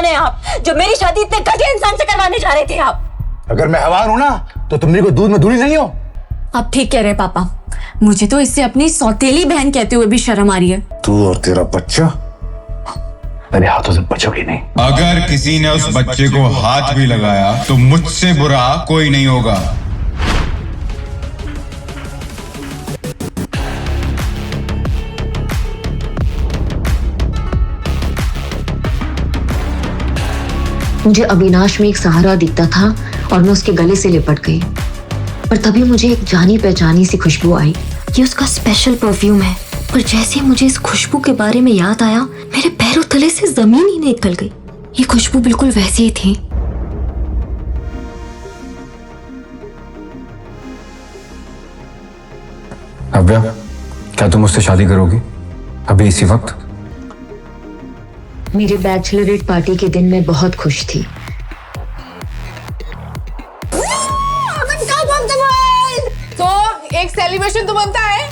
इंसान है आप, जो मेरी शादी इतने घटिया इंसान से करवाने जा रहे थे आप। अगर मैं हैवान हूं ना तो तुम मेरे को दूध में धूली नहीं हो। आप ठीक कह रहे पापा, मुझे तो इससे अपनी सौतेली बहन कहते हुए भी शर्म आ रही है। तू और तेरा बच्चा मेरे हाथों से बचोगे नहीं। अगर किसी ने उस बच्चे को हाथ भी लगाया तो मुझसे बुरा कोई नहीं होगा। मुझे अविनाश में एक सहारा दिखता था और मैं उसके गले से लिपट गई। पर तभी मुझे एक जानी पहचानी सी खुशबू आई। ये उसका स्पेशल परफ्यूम है। पर जैसे मुझे इस खुशबू के बारे में याद आया, मेरे पैरों तले से जमीन ही निकल गई। ये खुशबू बिल्कुल वैसी ही थी। अव्या, क्या तुम मुझसे शादी करोगी अभी इसी वक्त? मेरे बैचलरेट पार्टी के दिन मैं बहुत खुश थी। तो एक सेलिब्रेशन तो बनता है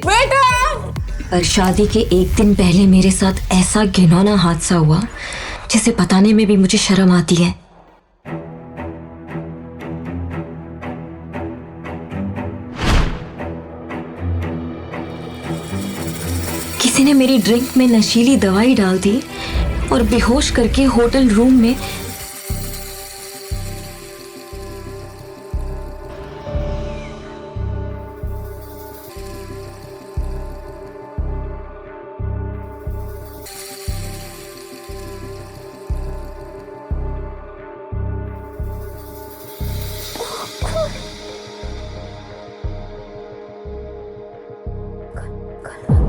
बेटा। पर शादी के एक दिन पहले मेरे साथ ऐसा घिनौना हादसा हुआ जिसे बताने में भी मुझे शर्म आती है। किसी ने मेरी ड्रिंक में नशीली दवाई डाल दी और बेहोश करके होटल रूम में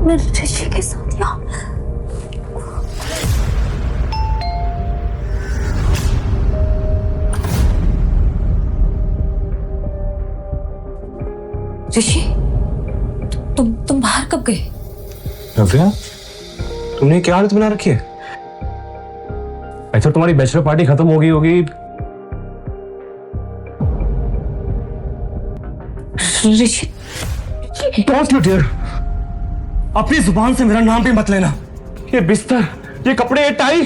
मैं ऋषि के साथ यहाँ। ऋषि, तुम बाहर कब गए? नव्या, तुमने क्या हालत बना रखी है? अच्छा, तुम्हारी बैचलर पार्टी खत्म हो गई होगी। ऋषि, डोंट यू डेयर, अपनी जुबान से मेरा नाम भी मत लेना। ये बिस्तर, ये कपड़े, ये टाई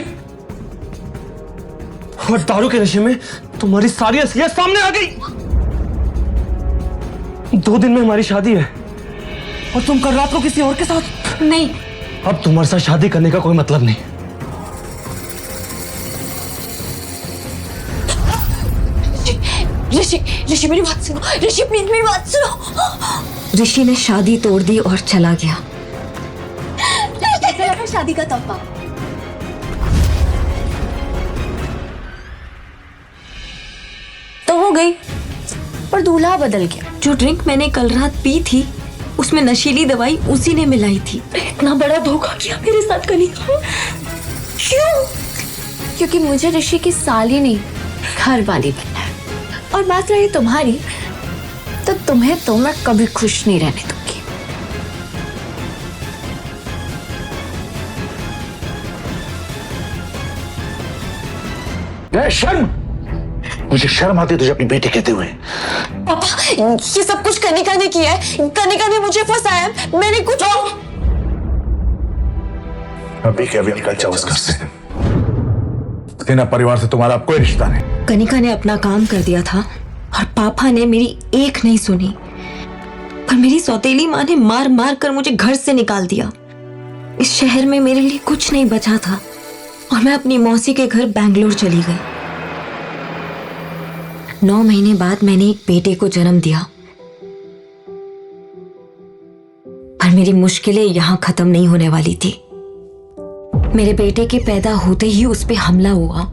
और दारू के नशे में तुम्हारी सारी असलियत सामने आ गई। 2 दिन में हमारी शादी है और तुम कल रात को किसी और के साथ। नहीं, अब तुम्हारे साथ शादी करने का कोई मतलब नहीं। ऋषि, ऋषि मेरी बात सुनो। ऋषि प्लीज मेरी बात सुनो। ऋषि ने शादी तोड़ दी और चला गया। कैसा लगा शादी का तोहफा? तो हो गई, पर दूल्हा बदल गया। जो ड्रिंक मैंने कल रात पी थी उसमें नशीली दवाई उसी ने मिलाई थी। इतना बड़ा धोखा किया मेरे साथ कनिका। क्यों? क्योंकि मुझे ऋषि की साली नहीं, घर वाली बनना है। और बात रही तुम्हारी, तो तुम्हें तो मैं कभी खुश नहीं रहने दूंगी। शर्म, मुझे शर्म आती है तुझे अपनी बेटी कहते हुए। पापा, ये सब कुछ कनिका ने किया है। कनिका ने मुझे फंसाया है। मैंने कुछ अभी के अभी निकल जाओ इस घर से। सेना परिवार से तुम्हारा अब कोई रिश्ता नहीं। कनिका ने अपना काम कर दिया था और पापा ने मेरी एक नहीं सुनी। पर मेरी सौतेली माँ ने मार मार कर मुझे घर से निकाल दिया। इस शहर में मेरे लिए कुछ नहीं बचा था और मैं अपनी मौसी के घर बैंगलोर चली गई। 9 महीने बाद मैंने एक बेटे को जन्म दिया। पर मेरी मुश्किलें यहां खत्म नहीं होने वाली थी। मेरे बेटे के पैदा होते ही उस पे हमला हुआ।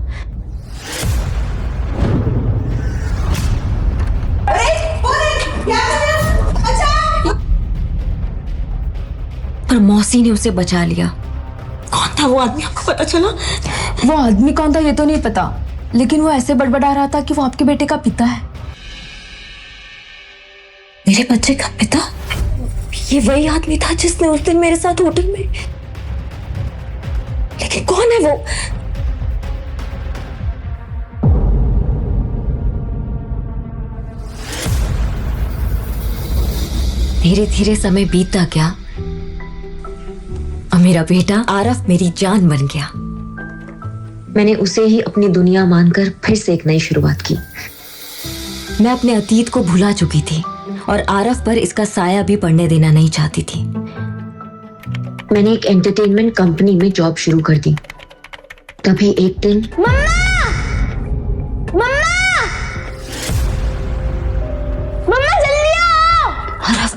पर मौसी ने उसे बचा लिया। कौन था वो आदमी, आपको पता चला? वो आदमी कौन था ये तो नहीं पता, लेकिन वो ऐसे बड़बड़ा रहा था कि वो आपके बेटे का पिता है। मेरे बच्चे का पिता? ये वही आदमी था जिसने उस दिन मेरे साथ होटल में। लेकिन कौन है वो? धीरे धीरे समय बीतता गया और मेरा बेटा आरफ मेरी जान बन गया। मैंने उसे ही अपनी दुनिया मानकर फिर से एक नई शुरुआत की। मैं अपने अतीत को भुला चुकी थी और आरफ पर इसका साया भी पड़ने देना नहीं चाहती थी। मैंने एक एंटरटेनमेंट कंपनी में जॉब शुरू कर दी। तभी एक दिन मम्मा जल्दी आओ। आरफ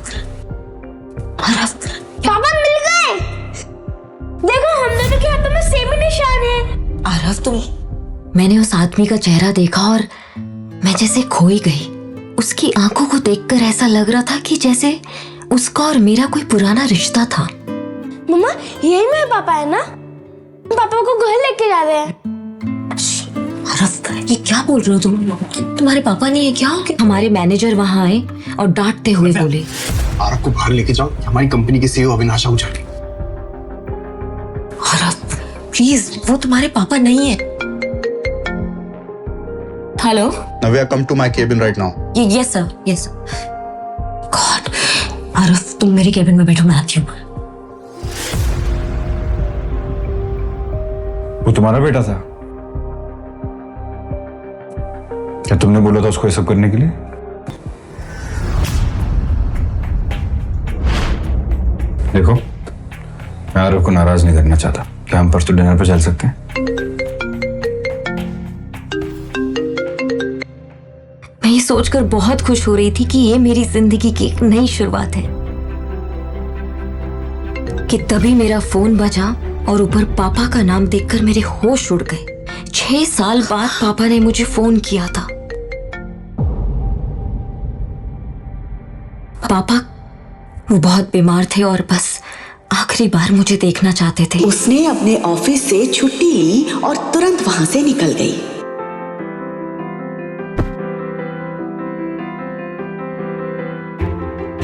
पापा मिल गए। देखो हम दोनों के हाथों में सेम ही निशान है। आरफ तुम। मैंने उस आदमी का चेहरा देखा और मैं जैसे खोई गई। उसकी आंखों को देखकर ऐसा लग रहा था कि जैसे उसका और मेरा कोई पुराना रिश्ता था। मम्मा यही मेरे पापा है ना? पापा को घर लेके जा रहे हैं। आरफ ये क्या बोल रहे हो तुम? तुम्हारे पापा नहीं है क्या? हमारे मैनेजर वहां आए और डांटते हुए बोले, आरफ को बाहर लेके जाओ, हमारी कंपनी के सीईओ अविनाश आहूजा के। आरफ प्लीज, वो तुम्हारे पापा नहीं है। Hello Navya, come to my cabin right now. Yes sir, yes sir. God, Aarav तुम मेरे केबिन में बैठो, मैं आती हूँ। वो तुम्हारा बेटा था? क्या तुमने बोला था उसको ये सब करने के लिए? देखो, मैं आरव को नाराज नहीं करना चाहता। क्या हम परसों डिनर पर चल सकते हैं? मैं ये सोचकर बहुत खुश हो रही थी कि ये मेरी जिंदगी की एक नई शुरुआत है कि तभी मेरा फोन बजा और ऊपर पापा का नाम देखकर मेरे होश उड़ गए। 6 साल बाद पापा ने मुझे फोन किया था। पापा वो बहुत बीमार थे और बस आखिरी बार मुझे देखना चाहते थे। उसने अपने ऑफिस से छुट्टी ली और तुरंत वहां से निकल गई।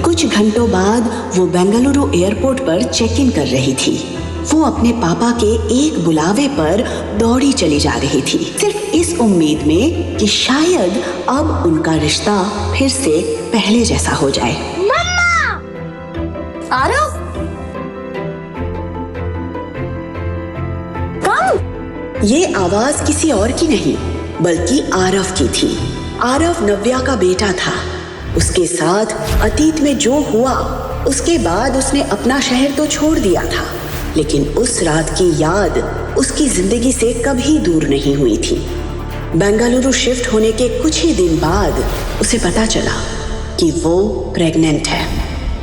कुछ घंटों बाद वो बेंगलुरु एयरपोर्ट पर चेक इन कर रही थी। वो अपने पापा के एक बुलावे पर दौड़ी चली जा रही थी, सिर्फ इस उम्मीद में कि शायद अब उनका रिश्ता फिर से पहले जैसा हो जाए। आरव, ये आवाज किसी और की नहीं बल्कि आरव की थी। आरव नव्या का बेटा था। उसके साथ अतीत में जो हुआ उसके बाद उसने अपना शहर तो छोड़ दिया था, लेकिन उस रात की याद उसकी जिंदगी से कभी दूर नहीं हुई थी। बेंगलुरु शिफ्ट होने के कुछ ही दिन बाद उसे पता चला कि वो प्रेग्नेंट है।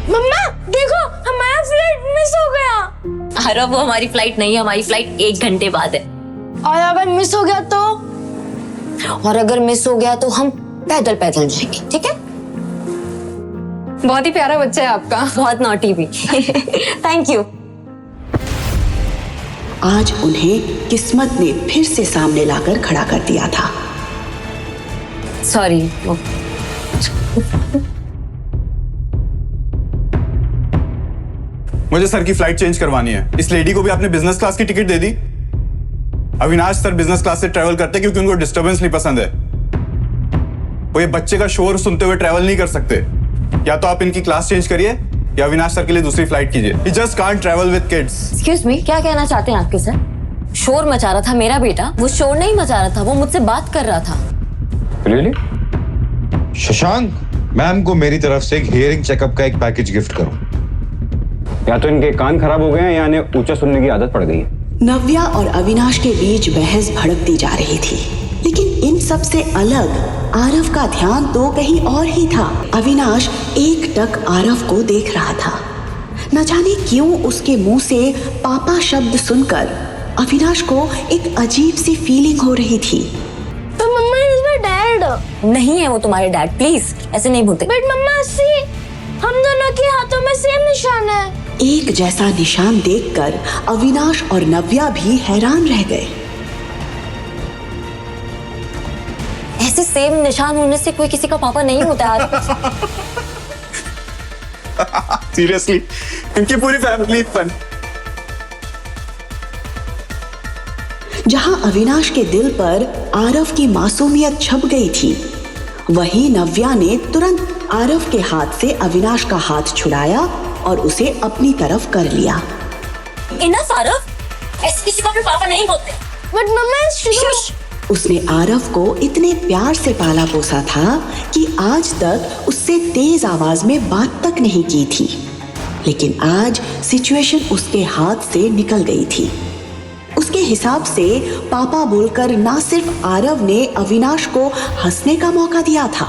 मम्मा देखो हमारा फ्लाइट मिस हो गया। आरव वो हमारी फ्लाइट नहीं है, हमारी फ्लाइट 1 घंटे बाद है। और अगर मिस हो गया तो? और अगर मिस हो गया तो हम पैदल पैदल जाएंगे, ठीक है? बहुत ही प्यारा बच्चा है आपका। बहुत नॉटी भी। Thank you. आज उन्हें किस्मत ने फिर से सामने लाकर खड़ा कर दिया था। सॉरी। मुझे सर की फ्लाइट चेंज करवानी है। इस लेडी को भी आपने बिजनेस क्लास की टिकट दे दी। अविनाश सर बिजनेस क्लास से ट्रैवल करते हैं क्योंकि उनको डिस्टर्बेंस नहीं पसंद है। वो ये बच्चे का शोर सुनते हुए ट्रैवल नहीं कर सकते। या तो आप इनकी क्लास चेंज करिए या अविनाश सर के लिए दूसरी फ्लाइट कीजिए। He just can't travel with kids. Excuse me, क्या कहना चाहते हैं आपके सर? शोर मचा रहा था मेरा बेटा। वो शोर नहीं मचा रहा था, वो मुझसे बात कर रहा था। रियली? शशांक, मैम को मेरी तरफ से एक हियरिंग चेकअप का एक पैकेज गिफ्ट करो। या तो इनके कान खराब हो गए हैं या इन्हें ऊंचा सुनने की आदत पड़ गई है। नव्या और अविनाश के बीच बहस भड़कती जा रही थी, लेकिन इन सब से अलग आरव का ध्यान तो कहीं और ही था। अविनाश एकटक आरव को देख रहा था। न जाने क्यों उसके मुंह से पापा शब्द सुनकर अविनाश को एक अजीब सी फीलिंग हो रही थी। तो मम्मा इज माय डैड। नहीं है वो तुम्हारे डैड, प्लीज ऐसे नहीं बोलते। बट मम्मा सी हम दोनों के हाथों में सेम निशान है। एक जैसा निशान देखकर अविनाश और नव्या भी हैरान रह गए। ऐसे सेम निशान होने से कोई किसी का पापा नहीं होता यार। सीरियसली, इनकी पूरी फैमिली फन। जहां अविनाश के दिल पर आरव की मासूमियत छप गई थी, वहीं नव्या ने तुरंत आरव के हाथ से अविनाश का हाथ छुड़ाया और उसे अपनी तरफ कर लिया। इनफ आरव, ऐसे किसी का भी पापा नहीं होते। बट मम्मा उसने आरव को इतने प्यार से पाला पोसा था कि आज तक उससे तेज आवाज में बात तक नहीं की थी, लेकिन आज सिचुएशन उसके हाथ से निकल गई थी। उसके हिसाब से पापा बोलकर ना सिर्फ आरव ने अविनाश को हंसने का मौका दिया था,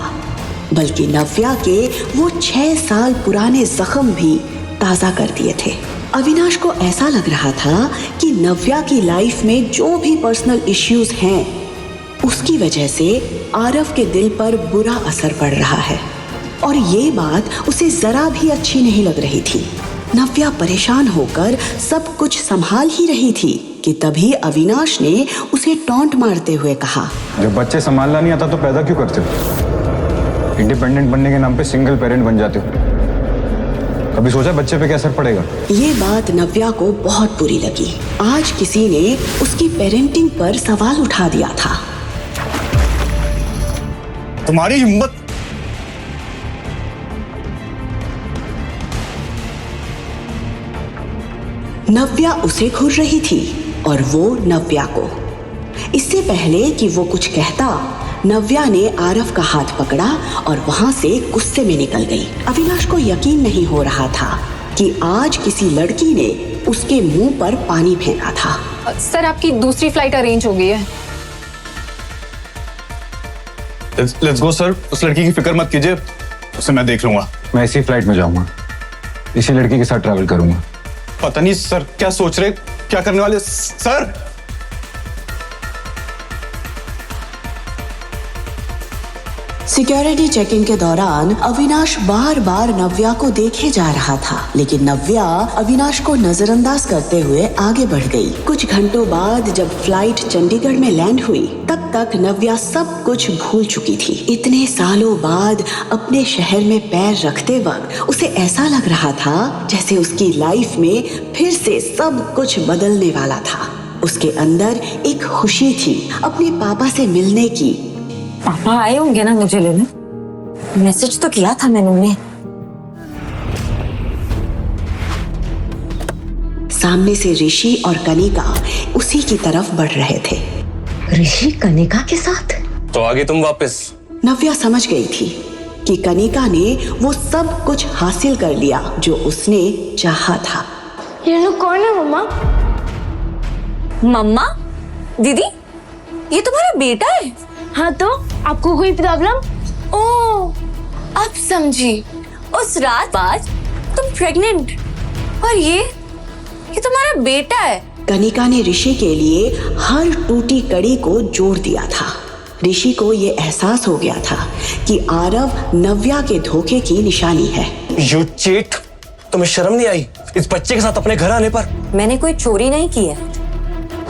बल्कि नव्या के वो 6 साल पुराने जख्म भी ताजा कर दिए थे। अविनाश को ऐसा लग रहा था कि नव्या की लाइफ में जो भी पर्सनल इश्यूज हैं, उसकी वजह से आरव के दिल पर बुरा असर पड़ रहा है, और ये बात उसे जरा भी अच्छी नहीं लग रही थी। नव्या परेशान होकर सब कुछ संभाल ही रही थी कि तभी अविनाश ने उसे टॉन्ट मारते हुए कहा, जब बच्चे संभालना नहीं आता तो पैदा क्यों करते हो? इंडिपेंडेंट बनने के नाम पे सिंगल पेरेंट बन जाते हो। कभी सोचा बच्चे पे क्या असर पड़ेगा? ये बात नव्या को बहुत बुरी लगी। आज किसी ने उसकी पेरेंटिंग पर सवाल उठा दिया था। तुम्हारी हिम्मत! नव्या उसे घूर रही थी और वो नव्या को। इससे पहले कि वो कुछ कहता, नव्या ने आरव का हाथ पकड़ा और वहां से गुस्से में निकल गई। अविनाश को यकीन नहीं हो रहा था कि आज किसी लड़की ने उसके मुंह पर पानी फेंका था। सर आपकी दूसरी फ्लाइट अरेंज हो गई है। Let's go sir. उस लड़की की फिक्र मत कीजिए, उसे मैं देख लूंगा। मैं इसी फ्लाइट में जाऊंगा, इसी लड़की के साथ ट्रैवल करूंगा। पता नहीं सर क्या सोच रहे, क्या करने वाले सर। सिक्योरिटी चेकिंग के दौरान अविनाश बार बार नव्या को देखे जा रहा था, लेकिन नव्या अविनाश को नजरअंदाज करते हुए आगे बढ़ गई। कुछ घंटों बाद जब फ्लाइट चंडीगढ़ में लैंड हुई, तब तक नव्या सब कुछ भूल चुकी थी। इतने सालों बाद अपने शहर में पैर रखते वक्त उसे ऐसा लग रहा था जैसे उसकी लाइफ में फिर से सब कुछ बदलने वाला था। उसके अंदर एक खुशी थी अपने पापा से मिलने की। पापा आए होंगे ना मुझे लेने? मैसेज तो किया था मैंने उन्हें। सामने से ऋषि और कनिका उसी की तरफ बढ़ रहे थे। ऋषि कनिका के साथ? तो आगे तुम वापस? नव्या समझ गई थी कि कनिका ने वो सब कुछ हासिल कर लिया जो उसने चाहा था। ये लोग कौन है मम्मा? मम्मा? दीदी, ये तुम्हारा बेटा है? हाँ तो आपको कोई प्रॉब्लम? ओह, अब समझी। उस रात बाद तुम प्रेग्नेंट, और ये तुम्हारा बेटा है। कनिका ने ऋषि के लिए हर टूटी कड़ी को जोड़ दिया था। ऋषि को ये एहसास हो गया था कि आरव नव्या के धोखे की निशानी है। You cheat! तुम्हें शर्म नहीं आई इस बच्चे के साथ अपने घर आने पर? मैंने कोई चोरी नहीं की है।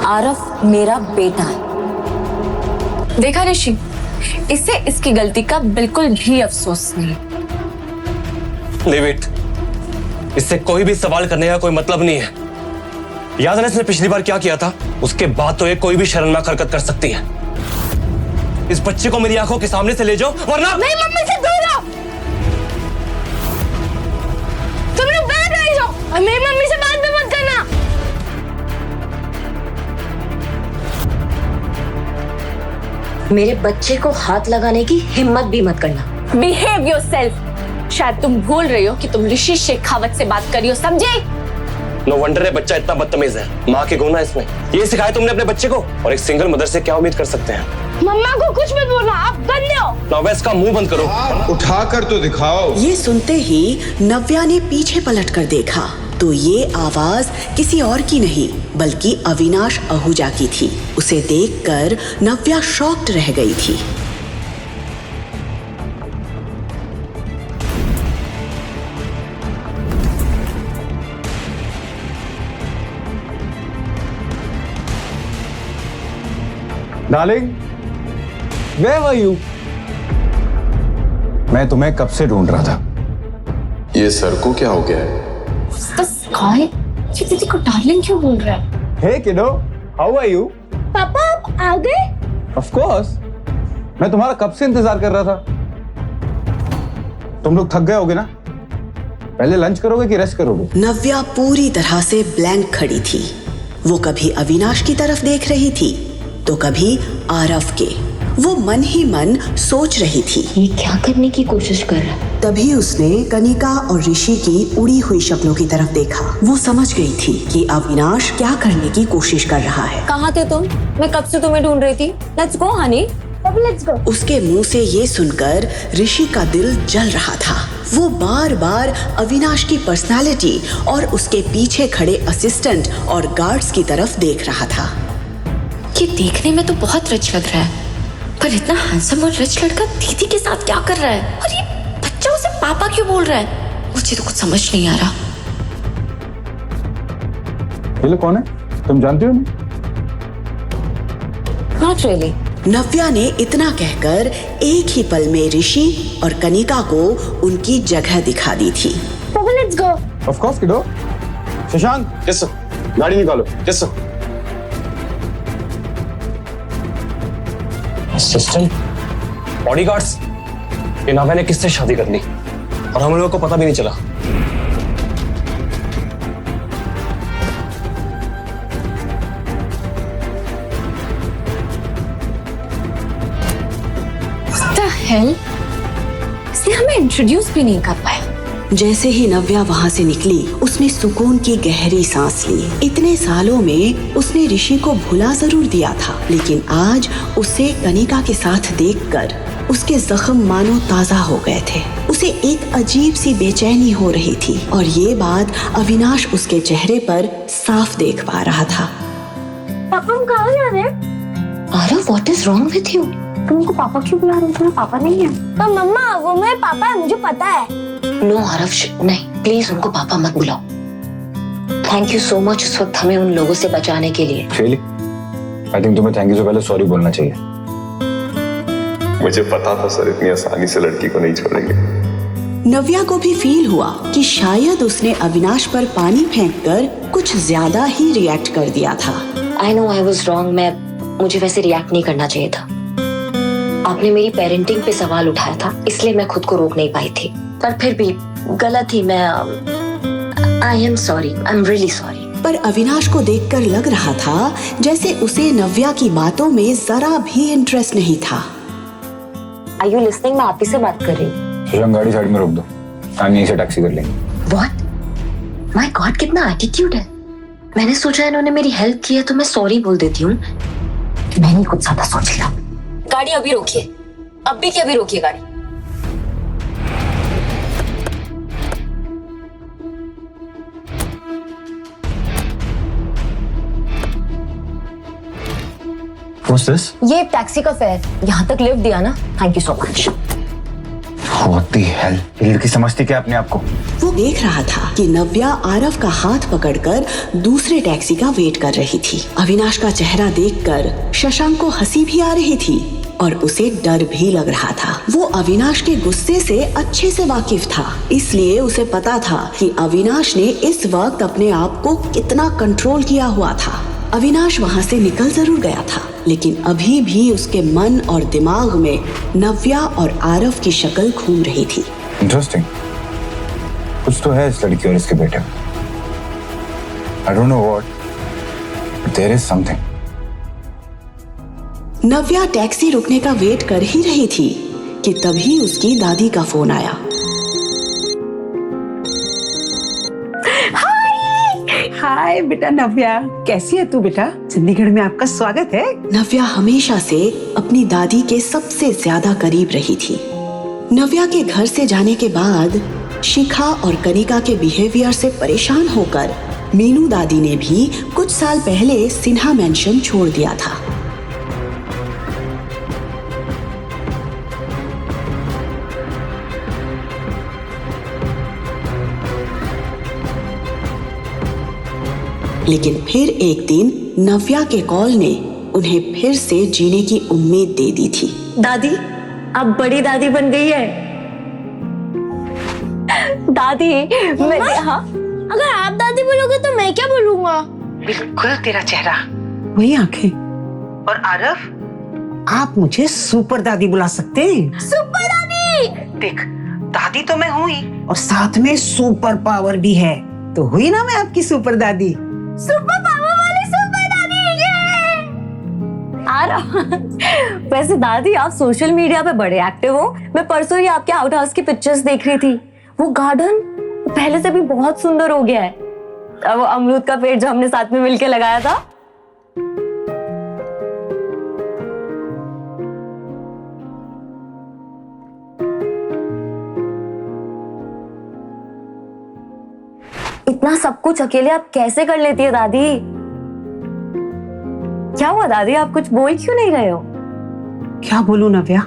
आरव मेरा बेटा है। देखा ऋषि, इसे इसकी गलती का बिल्कुल भी अफसोस नहीं। Leave it. इससे कोई भी सवाल करने का कोई मतलब नहीं है। याद है ना इसने पिछली बार क्या किया था? उसके बाद तो ये कोई भी शर्मनाक हरकत कर सकती है। इस बच्चे को मेरी आंखों के सामने से ले जाओ, वरना नहीं, मम्मी से दूर रहो। तुम लोग बैठ रह जाओ और मेरी मम्मी से बात भी मत करना। मेरे बच्चे को हाथ लगाने की हिम्मत भी मत करना। Behave yourself. शायद तुम भूल रही हो कि तुम ऋषि शेखावत से बात कर रही हो, समझे? नो वंडर है बच्चा इतना बदतमीज है। माँ के गुण है इसमें। ये सिखाया तुमने अपने बच्चे को? और एक सिंगल मदर से क्या उम्मीद कर सकते हैं? मम्मा को कुछ मत बोलना, आप गंदे हो। नव्या इसका मुंह बंद करो। उठा कर तो दिखाओ। ये सुनते ही नव्या ने पीछे पलट कर देखा तो ये आवाज किसी और की नहीं बल्कि अविनाश आहूजा की थी। उसे देखकर नव्या शॉक्ड रह गई थी। Darling, where were you? मैं तुम्हें कब से ढूंढ रहा था। ये सर को क्या हो गया है? ये दीदी को डार्लिंग क्यों बोल रहा है? Hey kiddo, how are you? पापा आप आ गए? Of course. मैं तुम्हारा कब से इंतजार कर रहा था। तुम लोग थक गए होगे ना? पहले लंच करोगे कि रेस्ट करोगे? नव्या पूरी तरह से ब्लैंक खड़ी थी। वो कभी अविनाश की तरफ देख रही थी तो कभी आरव के। वो मन ही मन सोच रही थी। ये क्या करने की कोशिश कर रहा है? तभी उसने कनिका और ऋषि की उड़ी हुई शक्लों की तरफ देखा। वो समझ गई थी कि अविनाश क्या करने की कोशिश कर रहा है। कहाँ थे तुम? मैं कब से तुम्हें ढूंढ रही थी। लेट्स गो हनी, अब लेट्स गो। उसके मुंह से ये सुनकर ऋषि का दिल जल रहा था। वो बार बार अविनाश की पर्सनालिटी और उसके पीछे खड़े असिस्टेंट और गार्ड्स की तरफ देख रहा था। ये देखने में तो बहुत रिच लग रहा है, पर इतना हैंडसम और रिच लड़का दीदी के साथ क्या कर रहा है? और ये बच्चा उसे पापा क्यों बोल रहा है? मुझे तो कुछ समझ नहीं आ रहा। ये लोग कौन है? तुम जानती हो? Not really. नव्या ने इतना कहकर एक ही पल में ऋषि और कनिका को उनकी जगह दिखा दी थी। पापा लेट्स गो। ऑफ कोर्स किडो। शशांक, यस सर, गाड़ी निकालो। Yes sir. असिस्टेंट, बॉडीगार्ड्स, ये नाव्या ने किससे शादी कर ली और हम लोगों को पता भी नहीं चला। हेल, इसने हमें इंट्रोड्यूस भी नहीं कर पाया। जैसे ही नव्या वहाँ से निकली, उसने सुकून की गहरी सांस ली। इतने सालों में उसने ऋषि को भुला जरूर दिया था, लेकिन आज उसे कनिका के साथ देखकर उसके जख्म मानो ताजा हो गए थे। उसे एक अजीब सी बेचैनी हो रही थी और ये बात अविनाश उसके चेहरे पर साफ देख पा रहा था। पापा हम कहाँ जा रहे हैं? Aarav, what is wrong with you? तुमको पापा क्यों बुला रहे हो? तुम्हारा पापा नहीं है। पर मम्मा वो मेरे पापा है, मुझे पता है। नो आरव, नहीं, प्लीज उनको पापा मत बुलाओ। थैंक यू सो मच उस वक्त हमें उन लोगों से बचाने के लिए। शेली, आई थिंक तुम्हें थैंक यू से पहले सॉरी बोलना चाहिए। मुझे पता था सर, इतनी आसानी से लड़की को नहीं छोड़ेंगे। नव्या को भी फील हुआ कि शायद उसने अविनाश पर पानी फेंककर कुछ ज्यादा ही रिएक्ट कर दिया था। I know I was wrong. मुझे वैसे रिएक्ट नहीं करना चाहिए था। आपने मेरी पेरेंटिंग पे सवाल उठाया था, इसलिए मैं खुद को रोक नहीं पाई थी। पर फिर भी गलत थी मैं। आई am sorry, I am really sorry. पर अविनाश को देखकर लग रहा था जैसे उसे नव्या की बातों में जरा भी इंटरेस्ट नहीं था। Are you listening? मैं आप ही से बात कर रही हूँ। शशांक, गाड़ी साइड में रोक दो, हम यहीं से टैक्सी कर लेंगे। व्हाट? माय गॉड, कितना एटीट्यूड है। मैंने सोचा इन्होंने मेरी हेल्प की है तो मैं सॉरी बोल देती हूँ। मैंने कुछ ज्यादा सोच लिया। गाड़ी अभी रोकिए, अभी की अभी रोकिए गाड़ी। What's this? ये टैक्सी का फेयर, यहाँ तक लिफ्ट दिया ना, thank you so much. What the hell? ये लड़की समझती क्या अपने आप को? वो देख रहा था कि नव्या आरव का हाथ पकड़कर दूसरे टैक्सी का वेट कर रही थी। अविनाश का चेहरा देखकर शशांक को हंसी भी आ रही थी और उसे डर भी लग रहा था। वो अविनाश के गुस्से से अच्छे से वाकिफ था, इसलिए उसे पता था कि अविनाश ने इस वक्त अपने आप को कितना कंट्रोल किया हुआ था। अविनाश वहाँ से निकल जरूर गया था, लेकिन अभी भी उसके मन और दिमाग में नव्या और आरव की शक्ल घूम रही थी। इंटरेस्टिंग, कुछ तो है इस लड़की और इसके बेटे में। I don't know what, but there is something. Navya taxi रुकने का वेट कर ही रही थी कि तभी उसकी दादी का फोन आया। हाय बेटा नव्या, कैसी है तू बेटा? चंडीगढ़ में आपका स्वागत है। नव्या हमेशा से अपनी दादी के सबसे ज्यादा करीब रही थी। नव्या के घर से जाने के बाद शिखा और कनिका के बिहेवियर से परेशान होकर मीनू दादी ने भी कुछ साल पहले सिन्हा मैंशन छोड़ दिया था। लेकिन फिर एक दिन नव्या के कॉल ने उन्हें फिर से जीने की उम्मीद दे दी थी। दादी, अब बड़ी दादी बन गई है। दादी, हाँ? अगर आप दादी बोलोगे तो मैं क्या बोलूंगा? बिल्कुल तेरा चेहरा, वही आंखें। और आरव, आप मुझे सुपर दादी बुला सकते हैं। सुपर दादी! देख, दादी तो मैं हुई और साथ में सुपर पावर भी है, तो हुई ना मैं आपकी सुपर दादी। सुपर पावर वाली वैसे दादी आप सोशल मीडिया पे बड़े एक्टिव हो। मैं परसों ही आपके आउट हाउस की पिक्चर्स देख रही थी। वो गार्डन पहले से भी बहुत सुंदर हो गया है। अब वो अमरूद का पेड़ जो हमने साथ में मिलके लगाया था। इतना सब कुछ अकेले आप कैसे कर लेती है दादी? क्या हुआ दादी, आप कुछ बोल क्यों नहीं रहे हो? क्या बोलूं नव्या,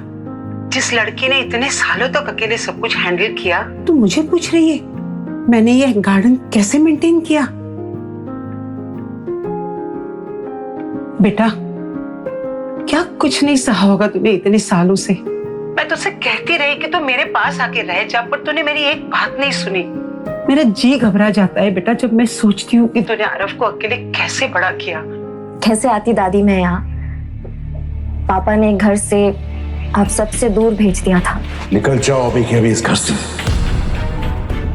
जिस लड़की ने इतने सालों तक अकेले सब कुछ हैंडल किया, तू मुझे पूछ रही है मैंने ये गार्डन कैसे मेंटेन किया? बेटा, क्या कुछ नहीं सहा होगा तूने इतने सालों से। मैं तुझसे कहती रही कि तू मेरे पास आके रह जा, पर तूने मेरी एक बात नहीं सुनी। मेरा जी घबरा जाता है बेटा जब मैं सोचती हूँ कि तूने आरव को अकेले कैसे बड़ा किया। कैसे आती दादी मैं यहाँ? पापा ने घर से आप सबसे दूर भेज दिया था। निकल जाओ अभी के अभी इस घर से।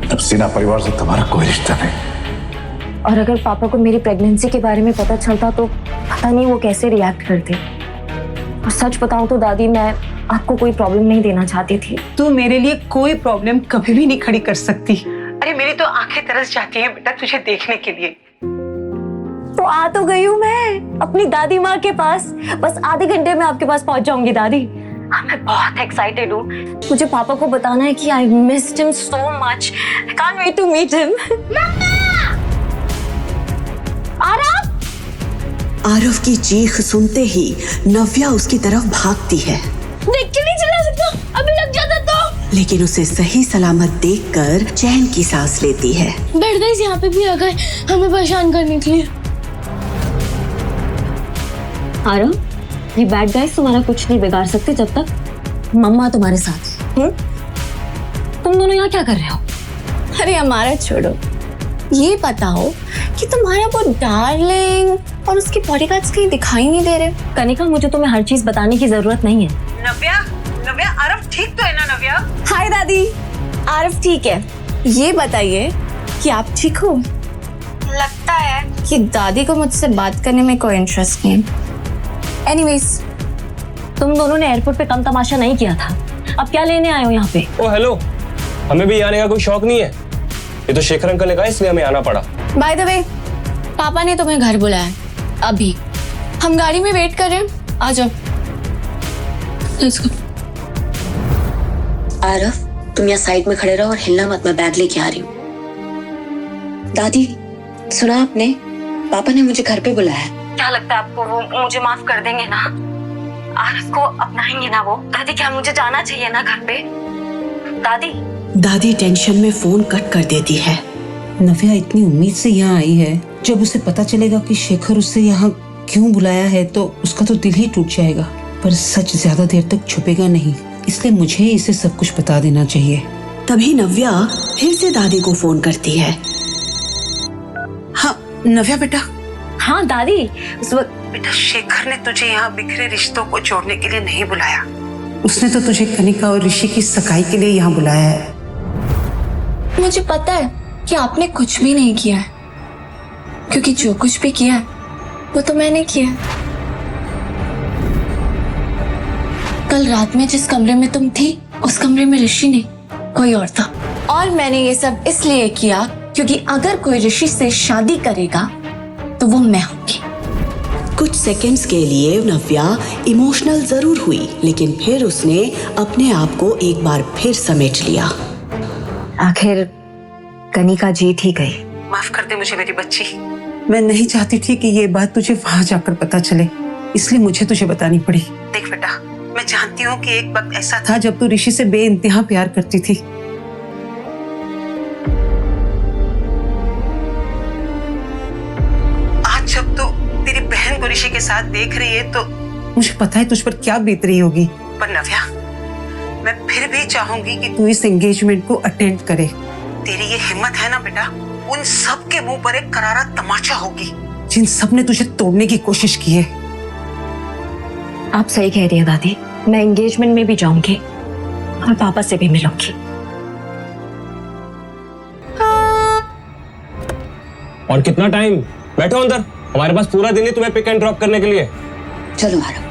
अब सिन्हा परिवार से तुम्हारा कोई रिश्ता नहीं। और अगर पापा को मेरी प्रेगनेंसी के बारे में पता चलता तो पता नहीं वो कैसे रिएक्ट करते। और सच बताऊं तो दादी मैं आपको कोई प्रॉब्लम नहीं देना चाहती थी। तू मेरे लिए कोई प्रॉब्लम कभी भी नहीं खड़ी कर सकती। अरे मेरी तो आंखें तरस जाती हैं बेटा तुझे देखने के लिए। तो आ तो गई हूँ मैं अपनी दादी माँ के पास। बस आधे घंटे में आपके पास पहुंच जाऊंगी दादी। मैं बहुत एक्साइटेड हूँ। मुझे पापा को बताना है कि I missed him so much. I can't wait to meet him. Aarav की चीख सुनते ही नव्या उसकी तरफ भागती है। देख के नहीं चला सकता, अभी लग जाता तो। लेकिन उसे सही सलामत देखकर चैन की सांस लेती है। बैठ गई यहाँ पे भी आ गए हमें परेशान करने के लिए। आरव, ये बैड गाइस तुम्हारा कुछ नहीं बिगाड़ सकते जब तक मम्मा तुम्हारे साथ। तुम दोनों यहाँ क्या कर रहे हो? अरे हमारा छोड़ो, ये बताओ कि तुम्हारा वो डार्लिंग और उसके बॉडीगार्ड्स कहीं दिखाई नहीं दे रहे। कनिका, मुझे तुम्हें हर चीज बताने की जरूरत नहीं है। नव्या, नव्या, आरव ठीक तो है ना नव्या? हाय दादी, आरव ठीक है। ये बताइए कि आप ठीक हो? लगता है कि दादी को मुझसे बात करने में कोई इंटरेस्ट नहीं। एनीवेज, तुम दोनों ने एयरपोर्ट पे कम तमाशा नहीं किया था। अब क्या लेने आए हो यहाँ पे? ओ हेलो, हमें भी आने का कोई शौक नहीं है। ये तो शेखर अंकल ने कहा इसलिए हमें आना पड़ा। बाय द वे, पापा ने तुम्हें घर बुलाया अभी। हम गाड़ी में वेट कर रहे हैं, आ जाओ। Let's go. आरव, तुम यहाँ साइड में खड़े रहो और हिलना मत, मैं बैग लेके आ रही हूँ। दादी, सुना आपने? पापा ने मुझे घर पे बुलाया। क्या लगता है आपको वो मुझे माफ कर देंगे ना? आरव को अपनाएंगे ना वो? दादी, क्या मुझे जाना चाहिए ना घर पे? दादी। दादी टेंशन में फोन कट कर देती है। नव्या इतनी उम्मीद से यहाँ आई है, जब उसे पता चलेगा कि शेखर उसे यहाँ क्यों बुलाया है तो उसका तो दिल ही टूट जाएगा। पर सच ज्यादा देर तक छुपेगा नहीं, इसलिए मुझे इसे सब कुछ बता देना चाहिए। तभी नव्या फिर से दादी को फोन करती है। हाँ नव्या बेटा। हाँ दादी, उस वक्त बेटा शेखर ने तुझे यहाँ बिखरे रिश्तों को जोड़ने के लिए नहीं बुलाया। उसने तो तुझे कनिका और ऋषि की सगाई के लिए यहाँ बुलाया है। मुझे पता है कि आपने कुछ भी नहीं किया है, क्योंकि जो कुछ भी किया है वो तो मैंने किया है। कल रात में जिस कमरे में तुम थी, उस कमरे में ऋषि नहीं, कोई और था। और मैंने ये सब इसलिए किया क्योंकि अगर कोई ऋषि से शादी करेगा तो वो मैं होंगी। कुछ सेकंड्स के लिए नव्या इमोशनल जरूर हुई, लेकिन फिर उसने अपने आप को एक बार फिर समेट लिया। आखिर कनिका जीत ही गई। माफ कर दे मुझे मेरी बच्ची। मैं नहीं चाहती थी कि ये बात तुझे वहां जाकर पता चले, इसलिए मुझे तुझे बतानी पड़ी। देख बेटा, मैं जानती हूँ कि एक वक्त ऐसा था जब तू ऋषि से बेइंतहा प्यार करती थी। आज जब तू तेरी बहन को ऋषि के साथ देख रही है तो मुझे पता है तुझ पर क्या बीत रही होगी। पर नव्या, मैं फिर भी चाहूंगी कि तू इस एंगेजमेंट को अटेंड करे। तेरी ये हिम्मत है ना बेटा, उन सब के मुंह पर एक करारा तमाचा होगी जिन सब ने तुझे तोड़ने की कोशिश की है। आप सही कह रही हैं दादी, मैं एंगेजमेंट में भी जाऊंगी और पापा से भी मिलूंगी। और कितना टाइम? बैठो अंदर, हमारे पास पूरा दिन है तुम्हें पिक एंड ड्रॉप करने के लिए। चलो आरव।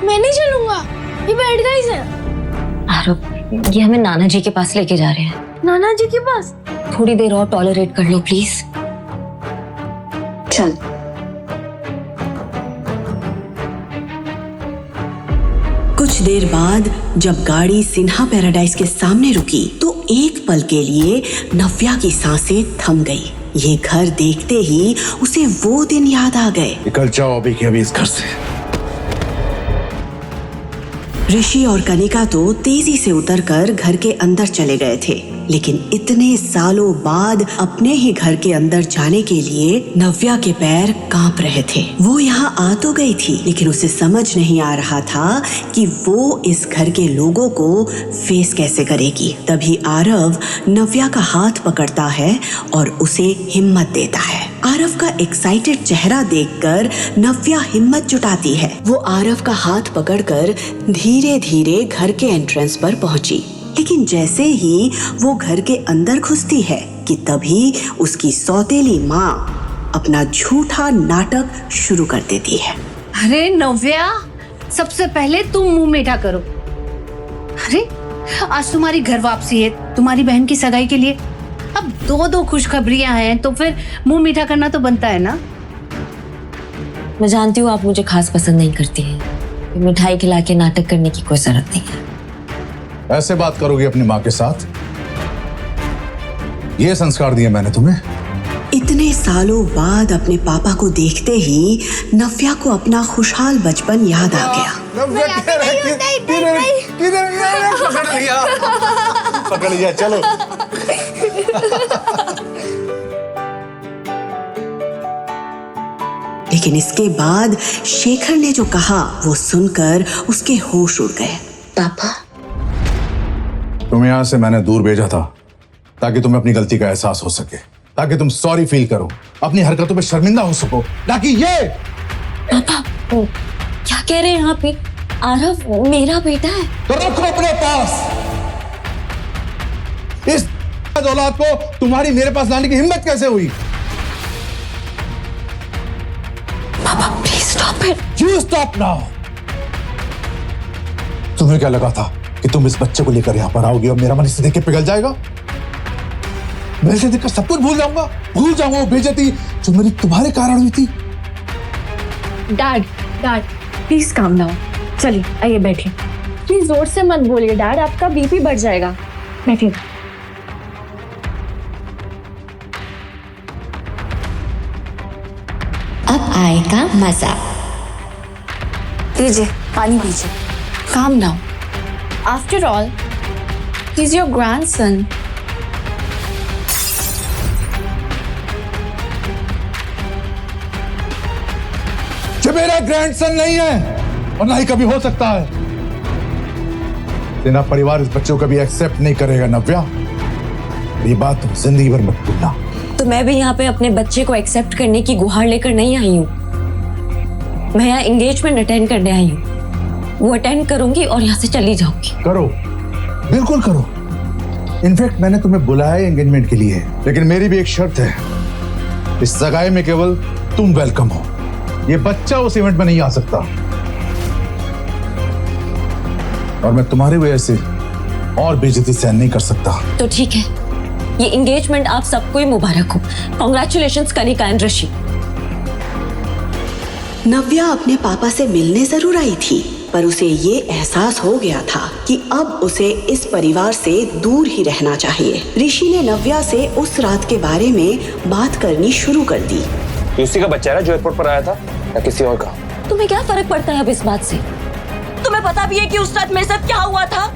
मैं नहीं चलूंगा, ये बैड गाइस है। आरव, ये हमें नाना जी के पास लेके जा रहे हैं। नाना जी के पास? थोड़ी देर और टॉलरेट कर लो प्लीज। चल। कुछ देर बाद जब गाड़ी सिन्हा पैराडाइज के सामने रुकी तो एक पल के लिए नव्या की सांसें थम गई। ये घर देखते ही उसे वो दिन याद आ गए। निकल जाओ अभी के अभी इस घर से। ऋषि और कनिका तो तेजी से उतरकर घर के अंदर चले गए थे, लेकिन इतने सालों बाद अपने ही घर के अंदर जाने के लिए नव्या के पैर कांप रहे थे। वो यहाँ आ तो गई थी, लेकिन उसे समझ नहीं आ रहा था कि वो इस घर के लोगों को फेस कैसे करेगी। तभी आरव नव्या का हाथ पकड़ता है और उसे हिम्मत देता है। आरव का एक्साइटेड चेहरा देखकर नव्या हिम्मत जुटाती है। वो आरव का हाथ पकड़कर धीरे धीरे घर के एंट्रेंस पर पहुंची, लेकिन जैसे ही वो घर के अंदर घुसती है कि तभी उसकी सौतेली माँ अपना झूठा नाटक शुरू कर देती है। अरे नव्या, सबसे पहले तुम मुंह मीठा करो। अरे आज तुम्हारी घर वापसी है, तुम्हारी बहन की सगाई के लिए। अब दो खुशखबरियां हैं तो फिर मुंह मीठा करना तो बनता है ना। मैं जानती हूँ आप मुझे खास पसंद नहीं करती हैं। मिठाई खिला के नाटक करने की कोई जरूरत नहीं है। ऐसे बात करोगी अपनी माँ के साथ? ये संस्कार दिए मैंने तुम्हें। इतने सालों बाद अपने पापा को देखते ही नव्या को अपना खुशहाल बचपन याद आ गया। पकड़ लिया, चलो। लेकिन इसके बाद शेखर ने जो कहा वो सुनकर उसके होश उड़ गए। पापा, तुम्हें यहां से मैंने दूर भेजा था ताकि तुम्हें अपनी गलती का एहसास हो सके, ताकि तुम सॉरी फील करो, अपनी हरकतों पे शर्मिंदा हो सको, ताकि ये। पापा क्या कह रहे हैं यहाँ पे? आरव मेरा बेटा है। तो रखो अपने पास। इस औलाद को तुम्हारी मेरे पास लाने की हिम्मत कैसे हुई? पापा please stop it. You stop now. तुम्हें क्या लगा था कि तुम इस बच्चे को लेकर यहां पर आओगी और मेरा मन इसे देख के पिघल जाएगा? मैं इसे देखकर सब कुछ भूल जाऊंगा वो बेइज्जती जो मेरी तुम्हारे कारण हुई थी। Dad please calm down. चलिए आइए बैठिए। प्लीज जोर से मत बोलिए डैड, आपका बीपी बढ़ जाएगा। बैठिए। अब आएगा मजा। लीजिए पानी पीजिए। Calm down. After all he is your grandson. जो मेरा ग्रैंडसन नहीं है और ना ही कभी हो सकता है। तेरा परिवार इस बच्चे को कभी एक्सेप्ट नहीं करेगा नव्या। ये बात तुम जिंदगी भर मत भूलना। तो मैं भी यहाँ पे अपने बच्चे को एक्सेप्ट करने की गुहार लेकर नहीं आई हूँ। मैं यहाँ एंगेजमेंट अटेंड करने आई हूँ। वो अटेंड करूंगी और यहाँ से चली जाऊंगी। करो, बिल्कुल करो। इनफैक्ट मैंने तुम्हें बुलाया है एंगेजमेंट के लिए, लेकिन मेरी भी एक शर्त है। इस सगाई में केवल तुम वेलकम हो। ये बच्चा उस इवेंट में नहीं आ सकता और मैं तुम्हारी वजह से और बेइज्जती सहन नहीं कर सकता। तो ठीक है, ये एंगेजमेंट आप सबको ही मुबारक हो। कांग्रेचुलेशंस कनिका एंड ऋषि। नव्या अपने पापा से मिलने जरूर आई थी, पर उसे ये एहसास हो गया था कि अब उसे इस परिवार से दूर ही रहना चाहिए। ऋषि ने नव्या से उस रात के बारे में बात करनी शुरू कर दी। उसी का बच्चा है ना जो एयरपोर्ट पर आया था, या किसी और का? तुम्हें क्या फर्क पड़ता है अब इस बात से? तुम्हें पता भी है कि उस रात मेरे साथ क्या हुआ था?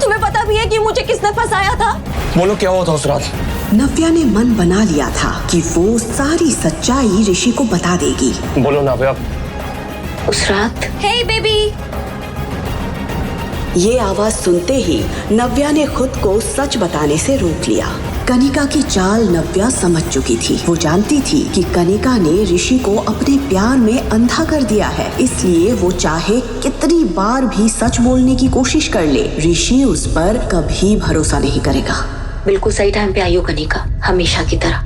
तुम्हें पता भी है कि मुझे किसने फंसाया था? बोलो क्या हुआ था उस रात? नव्या ने मन बना लिया था कि वो सारी सच्चाई ऋषि को बता देगी। बोलो नव्या। उस रात हे बेबी। ये आवाज सुनते ही नव्या ने खुद को सच बताने से रोक लिया। कनिका की चाल नव्या समझ चुकी थी। वो जानती थी कि कनिका ने ऋषि को अपने प्यार में अंधा कर दिया है, इसलिए वो चाहे कितनी बार भी सच बोलने की कोशिश कर ले, ऋषि उस पर कभी भरोसा नहीं करेगा। बिल्कुल सही टाइम पे आई हो कनिका, हमेशा की तरह।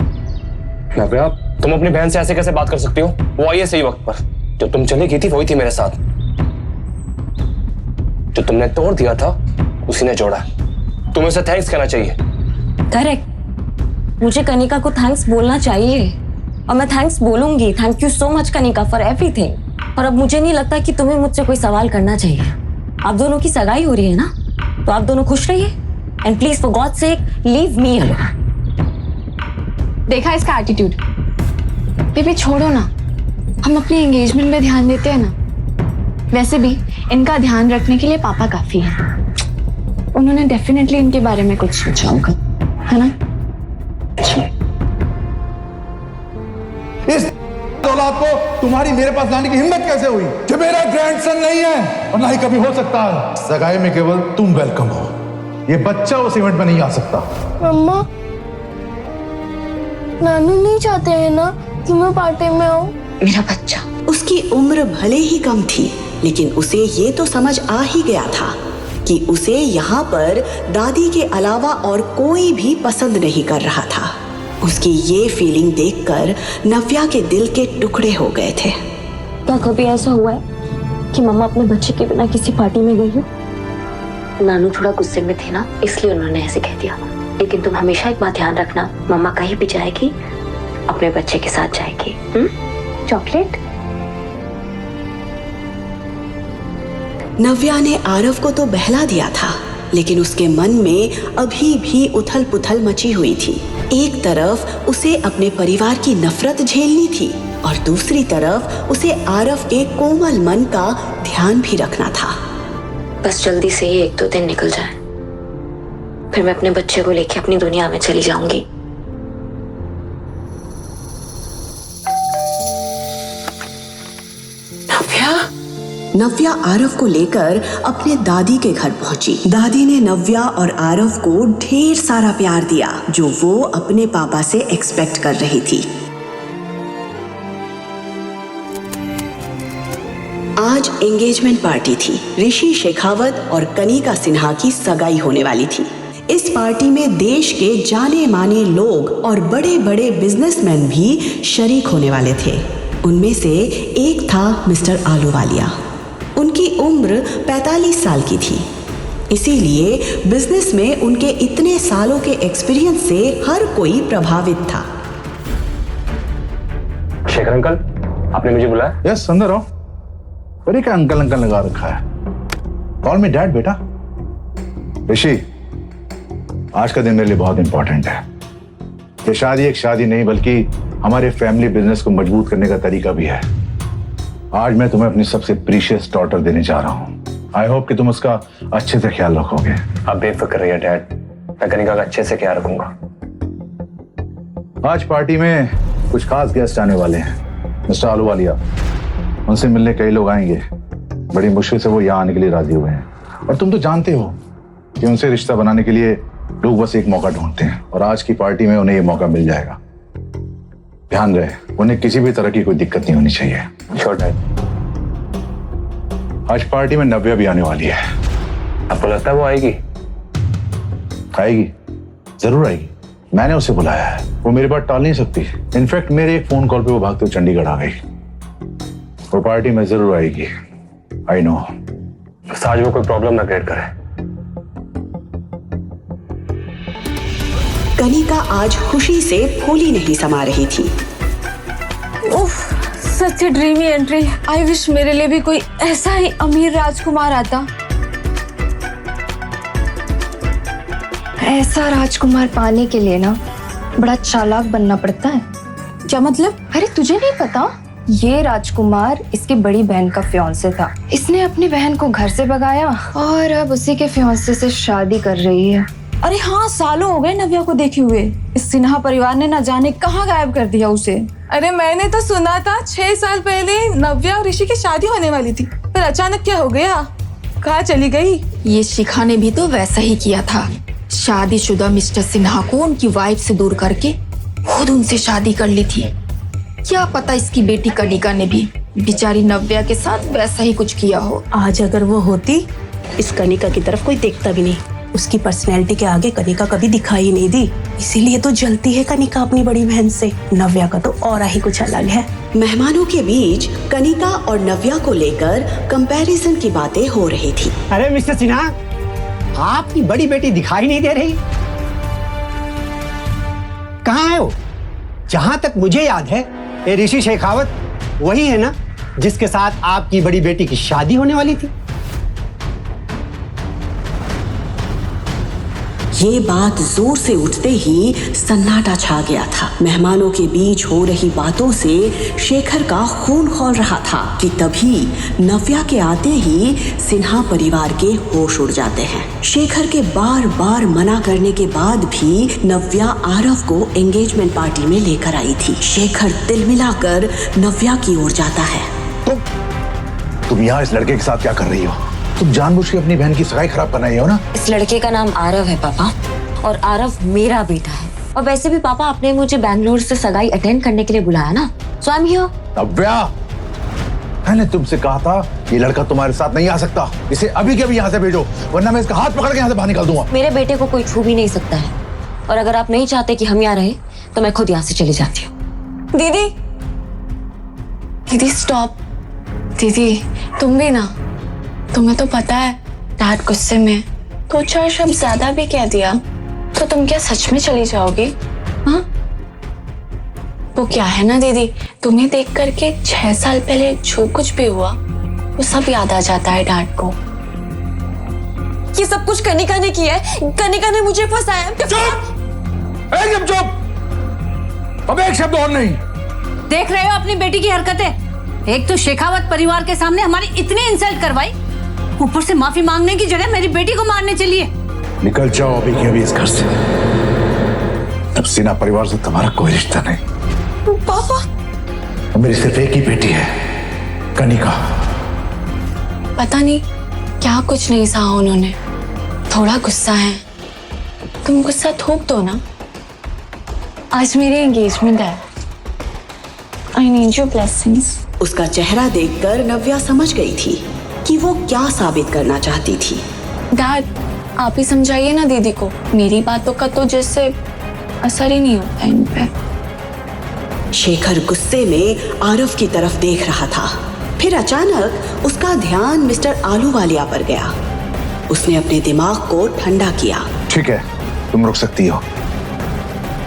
नव्या, तुम अपनी बहन से ऐसे कैसे बात कर सकती हो? वो आई है सही वक्त पर। जब तुम चली गई थी वही थी मेरे साथ। जो तुमने तोड़ दिया था उसी ने जोड़ा। तुम्हें उसे थैंक्स कहना चाहिए। करेक्ट, मुझे कनिका को थैंक्स बोलना चाहिए और मैं थैंक्स बोलूंगी। Thank you so much Kanika for everything. और अब मुझे नहीं लगता कि तुम्हें मुझसे कोई सवाल करना चाहिए। आप दोनों की सगाई हो रही है ना, तो आप दोनों खुश रहिए and please for God sake leave me alone. देखा इसका एटीट्यूड। बेबी छोड़ो ना, हम अपने एंगेजमेंट में ध्यान देते हैं ना। वैसे भी इनका ध्यान रखने के लिए पापा काफी है। उन्होंने डेफिनेटली इनके बारे में कुछ सोचा होगा, है ना? इस औलाद को तुम्हारी मेरे पास लाने की हिम्मत कैसे हुई? जो मेरा ग्रैंडसन नहीं है और ना ही कभी हो सकता है। सगाई में केवल तुम वेलकम हो, ये बच्चा उस इवेंट में नहीं आ सकता। मम्मा, नानू नहीं चाहते हैं ना कि मैं पार्टी में आऊं? मेरा बच्चा। उसकी उम्र भले ही कम थी, लेकिन उसे ये तो समझ आ ही गया था कि उसे यहाँ पर दादी के अलावा और कोई भी पसंद नहीं कर रहा था। उसकी ये फीलिंग देखकर नव्या के दिल के टुकड़े हो गए थे। क्या कभी ऐसा हुआ है कि मम्मा अपने बच्चे के बिना किसी पार्टी में गई हो? नानू थोड़ा गुस्से में थे ना, इसलिए उन्होंने ऐसे कह दिया। लेकिन तुम हमेशा एक बात ध्यान रखना, मम्मा कहीं भी जाएगी अपने बच्चे के साथ जाएगी। चॉकलेट? नव्या ने आरव को तो बहला दिया था, लेकिन उसके मन में अभी भी उथल पुथल मची हुई थी। एक तरफ उसे अपने परिवार की नफरत झेलनी थी और दूसरी तरफ उसे आरव के कोमल मन का ध्यान भी रखना था। बस जल्दी से ये 1-2 दिन निकल जाए, फिर मैं अपने बच्चे को लेके अपनी दुनिया में चली जाऊंगी। नव्या आरव को लेकर अपने दादी के घर पहुंची। दादी ने नव्या और आरव को ढेर सारा प्यार दिया, जो वो अपने पापा से एक्सपेक्ट कर रही थी। आज एंगेजमेंट पार्टी थी। ऋषि शेखावत और कनिका सिन्हा की सगाई होने वाली थी। इस पार्टी में देश के जाने माने लोग और बड़े बड़े बिजनेसमैन भी शरीक होने वाले थे। उनमें से एक था मिस्टर आलूवालिया। उनकी उम्र 45 साल की थी, इसीलिए बिजनेस में उनके इतने सालों के एक्सपीरियंस से हर कोई प्रभावित था। शेखर अंकल, आपने मुझे बुलाया? यस, अंदर आओ। अरे क्या अंकल अंकल लगा रखा है? कॉल मी डैड बेटा। ऋषि, आज का दिन मेरे लिए बहुत इंपॉर्टेंट है। ये शादी एक शादी नहीं, बल्कि हमारे फैमिली बिजनेस को मजबूत करने का तरीका भी है। आज मैं तुम्हें अपनी सबसे प्रीशियस डॉटर देने जा रहा हूँ। आई होप कि तुम उसका अच्छे से ख्याल रखोगे। आप बेफिक्र रहिए डैड, मैं कनिका का अच्छे से ख्याल रखूंगा। आज पार्टी में कुछ खास गेस्ट आने वाले हैं। मिस्टर आलूवालिया, उनसे मिलने कई लोग आएंगे। बड़ी मुश्किल से वो यहाँ आने के लिए राजी हुए हैं, और तुम तो जानते हो कि उनसे रिश्ता बनाने के लिए लोग बस एक मौका ढूंढते हैं, और आज की पार्टी में उन्हें ये मौका मिल जाएगा। ध्यान रहे, उन्हें किसी भी तरह की कोई दिक्कत नहीं होनी चाहिए। Sure dad. आज पार्टी में नव्या भी आने वाली है। आपको लगता है वो आएगी? आएगी, जरूर आएगी। मैंने उसे बुलाया है, वो मेरी बात टाल नहीं सकती। इनफैक्ट मेरे एक फोन कॉल पे वो भागते हुए चंडीगढ़ आ गई। वो पार्टी में जरूर आएगी, आई नो। आज वो कोई प्रॉब्लम ना क्रिएट करे। कनिका आज खुशी से फूली नहीं समा रही थी। उफ, सच ड्रीमी एंट्री। आई विश मेरे लिए भी कोई ऐसा ही अमीर राजकुमार आता। ऐसा राजकुमार पाने के लिए ना बड़ा चालाक बनना पड़ता है। क्या मतलब? अरे तुझे नहीं पता, ये राजकुमार इसकी बड़ी बहन का फियांसे था। इसने अपनी बहन को घर से भगाया और अब उसी के फियांसे से शादी कर रही है। अरे हाँ, सालों हो गए नव्या को देखे हुए। इस सिन्हा परिवार ने ना जाने कहाँ गायब कर दिया उसे। अरे मैंने तो सुना था 6 साल पहले नव्या और ऋषि की शादी होने वाली थी, फिर अचानक क्या हो गया? कहाँ चली गई? ये शिखा ने भी तो वैसा ही किया था। शादीशुदा मिस्टर सिन्हा को उनकी वाइफ से दूर करके खुद उनसे शादी कर ली थी। क्या पता इसकी बेटी कनिका ने भी बेचारी नव्या के साथ वैसा ही कुछ किया हो। आज अगर वो होती, इस कनिका की तरफ कोई देखता भी नहीं। उसकी पर्सनैलिटी के आगे कनिका कभी दिखाई नहीं दी, इसीलिए तो जलती है कनिका अपनी बड़ी बहन से। नव्या का तो और ही कुछ अलग है। मेहमानों के बीच कनिका और नव्या को लेकर कंपैरिजन की बातें हो रही थी। अरे मिस्टर सिन्हा, आपकी बड़ी बेटी दिखाई नहीं दे रही, कहाँ है वो? जहां तक मुझे याद है ये ऋषि शेखावत वही है ना जिसके साथ आपकी बड़ी बेटी की शादी होने वाली थी। ये बात जोर से उठते ही सन्नाटा छा गया था। मेहमानों के बीच हो रही बातों से शेखर का खून खौल रहा था कि तभी नव्या के आते ही सिन्हा परिवार के होश उड़ जाते हैं। शेखर के बार बार मना करने के बाद भी नव्या आरव को एंगेजमेंट पार्टी में लेकर आई थी। शेखर तिल मिलाकर नव्या की ओर जाता है। तुम यहाँ इस लड़के के साथ क्या कर रही हो? तुम जानबूझ के अपनी बहन की सगाई खराब करना हो ना? इस लड़के का नाम आरव है पापा, और आरव मेरा बेटा है। और वैसे भी पापा आपने मुझे बैंगलोर से सगाई अटेंड करने के लिए बुलाया ना, सो आई एम हियर। नव्या, मैंने तुमसे कहा था ये लड़का तुम्हारे साथ नहीं आ सकता। इसे अभी के अभी यहाँ से भेजो, वरना मैं इसका हाथ पकड़ के यहाँ से बाहर निकाल दूंगा। मेरे बेटे को कोई छू भी नहीं सकता है, और अगर आप नहीं चाहते कि हम यहाँ रहे तो मैं खुद यहाँ से चली जाती हूँ। दीदी, दीदी स्टॉप। दीदी तुम भी ना, तुम्हें तो पता है डैड गुस्से में 2-4 शब्द ज्यादा भी कह दिया तो तुम क्या सच में चली जाओगी? हाँ, वो क्या है ना दीदी, तुम्हें देख करके 6 साल पहले जो कुछ भी हुआ वो सब याद आ जाता है डैड को। ये सब कुछ कनिका ने किया है, कनिका ने मुझे फंसाया। चुप! एकदम चुप! अब एक शब्द और नहीं। देख रहे हो अपनी बेटी की हरकतें? एक तो शेखावत परिवार के सामने हमारी इतनी इंसल्ट करवाई, ऊपर से माफी मांगने की जगह मेरी बेटी को मारने चली है। निकल जाओ अभी के अभी इस घर से। अब सिन्हा परिवार से तुम्हारा कोई रिश्ता नहीं। पापा, मेरी सिर्फ एक ही बेटी है, कनिका। पता नहीं क्या कुछ नहीं सहा उन्होंने, थोड़ा गुस्सा है। तुम गुस्सा थोप दो ना। आज मेरी एंगेजमेंट है। I need your blessings. उसका चेहरा देखकर नव्या समझ गई थी कि वो क्या साबित करना चाहती थी। डैड, आप ही समझाइए ना दीदी को। मेरी बातों का तो जैसे असर ही नहीं होता इन पे। शेखर गुस्से में आरव की तरफ देख रहा था। फिर अचानक उसका ध्यान मिस्टर आलूवालिया पर गया। उसने अपने दिमाग को ठंडा किया। ठीक है, तुम रुक सकती हो,